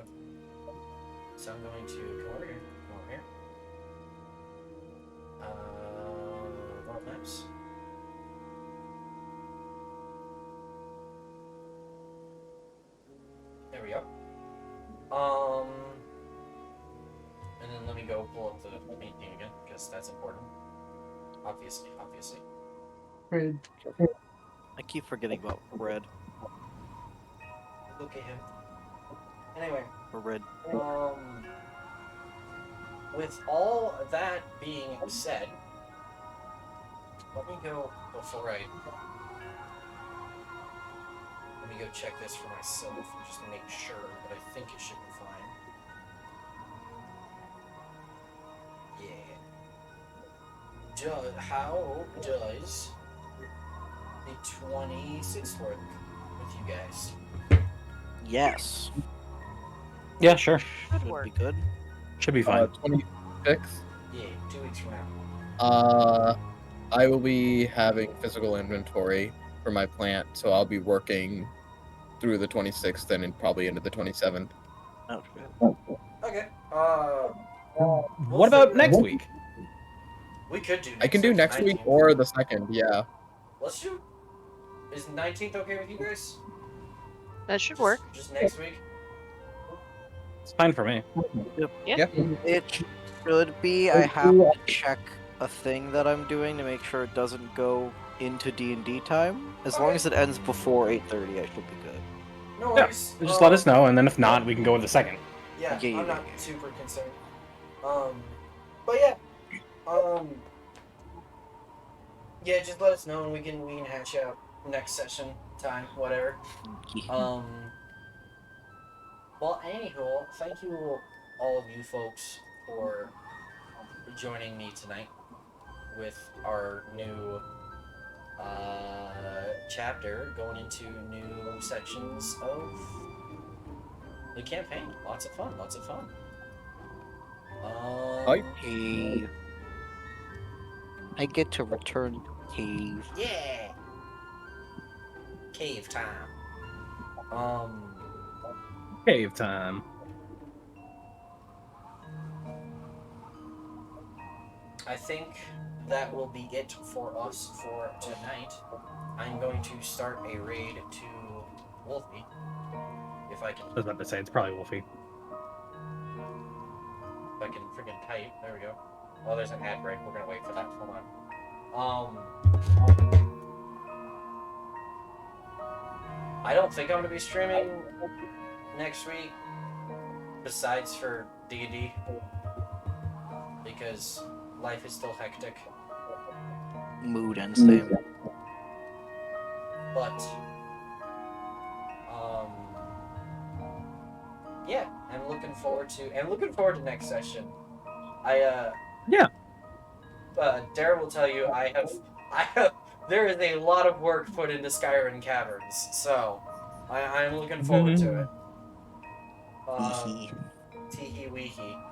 is I'm going to come over here. World maps. There we go. And then let me go pull up the main thing again, because that's important. Obviously. Red. I keep forgetting about red. Look at him. Anyway, Or red. with all that being said, let me go check this for myself just to make sure, but I think it should be fine. Yeah. How does the 26th work with you guys? Yes. Yeah, sure. Should Should work. be good. Should be fine. 26. Yeah, 2 weeks from now. I will be having physical inventory for my plant, so I'll be working through the 26th and probably into the 27th. Oh, good. Okay. What about next week? We could do. I can do next week 19th. or the 2nd, yeah. Let's do. Is 19th okay with you guys? That should work. Just next week. It's fine for me. It should be. I have to check a thing that I'm doing to make sure it doesn't go into D&D time. As long as it ends before 8:30, I should be good. No Yeah, worries. just let us know, and then if not, we can go with the second. Yeah, Yeah, I'm not yeah. super concerned. But yeah. Yeah, just let us know and we can hatch out next session time, whatever. Well, anywho, thank you all of you folks for joining me tonight with our new chapter going into new sections of the campaign. Lots of fun. Hi. Hey. I get to return to cave. Yeah. cave time. Cave time. I think that will be it for us for tonight. I'm going to start a raid to Wolfie. If I can I was about to say, it's probably Wolfie. freaking type. There we go. Oh, there's an ad break. We're gonna wait for that. Hold on. I don't think I'm gonna be streaming next week, besides for D&D, because life is still hectic. Mood and same. But yeah, I'm looking forward to next session. Yeah. Dare will tell you I have there is a lot of work put into Skyrim Caverns, so I'm looking forward to it. Teehee weehee.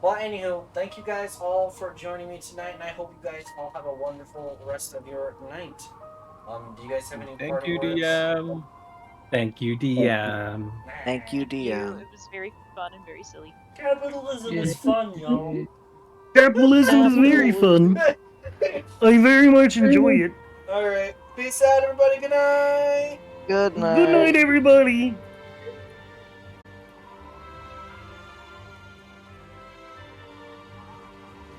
Well, anywho, thank you guys all for joining me tonight, and I hope you guys all have a wonderful rest of your night. Do you guys have any Thank parting you, words? DM. Thank you, DM. Thank you, Thank you. DM. It was very fun and very silly. Capitalism is fun, y'all. Capitalism is very fun. I very much enjoy it. Alright. Peace out, everybody. Good night. Good night. Good night, everybody.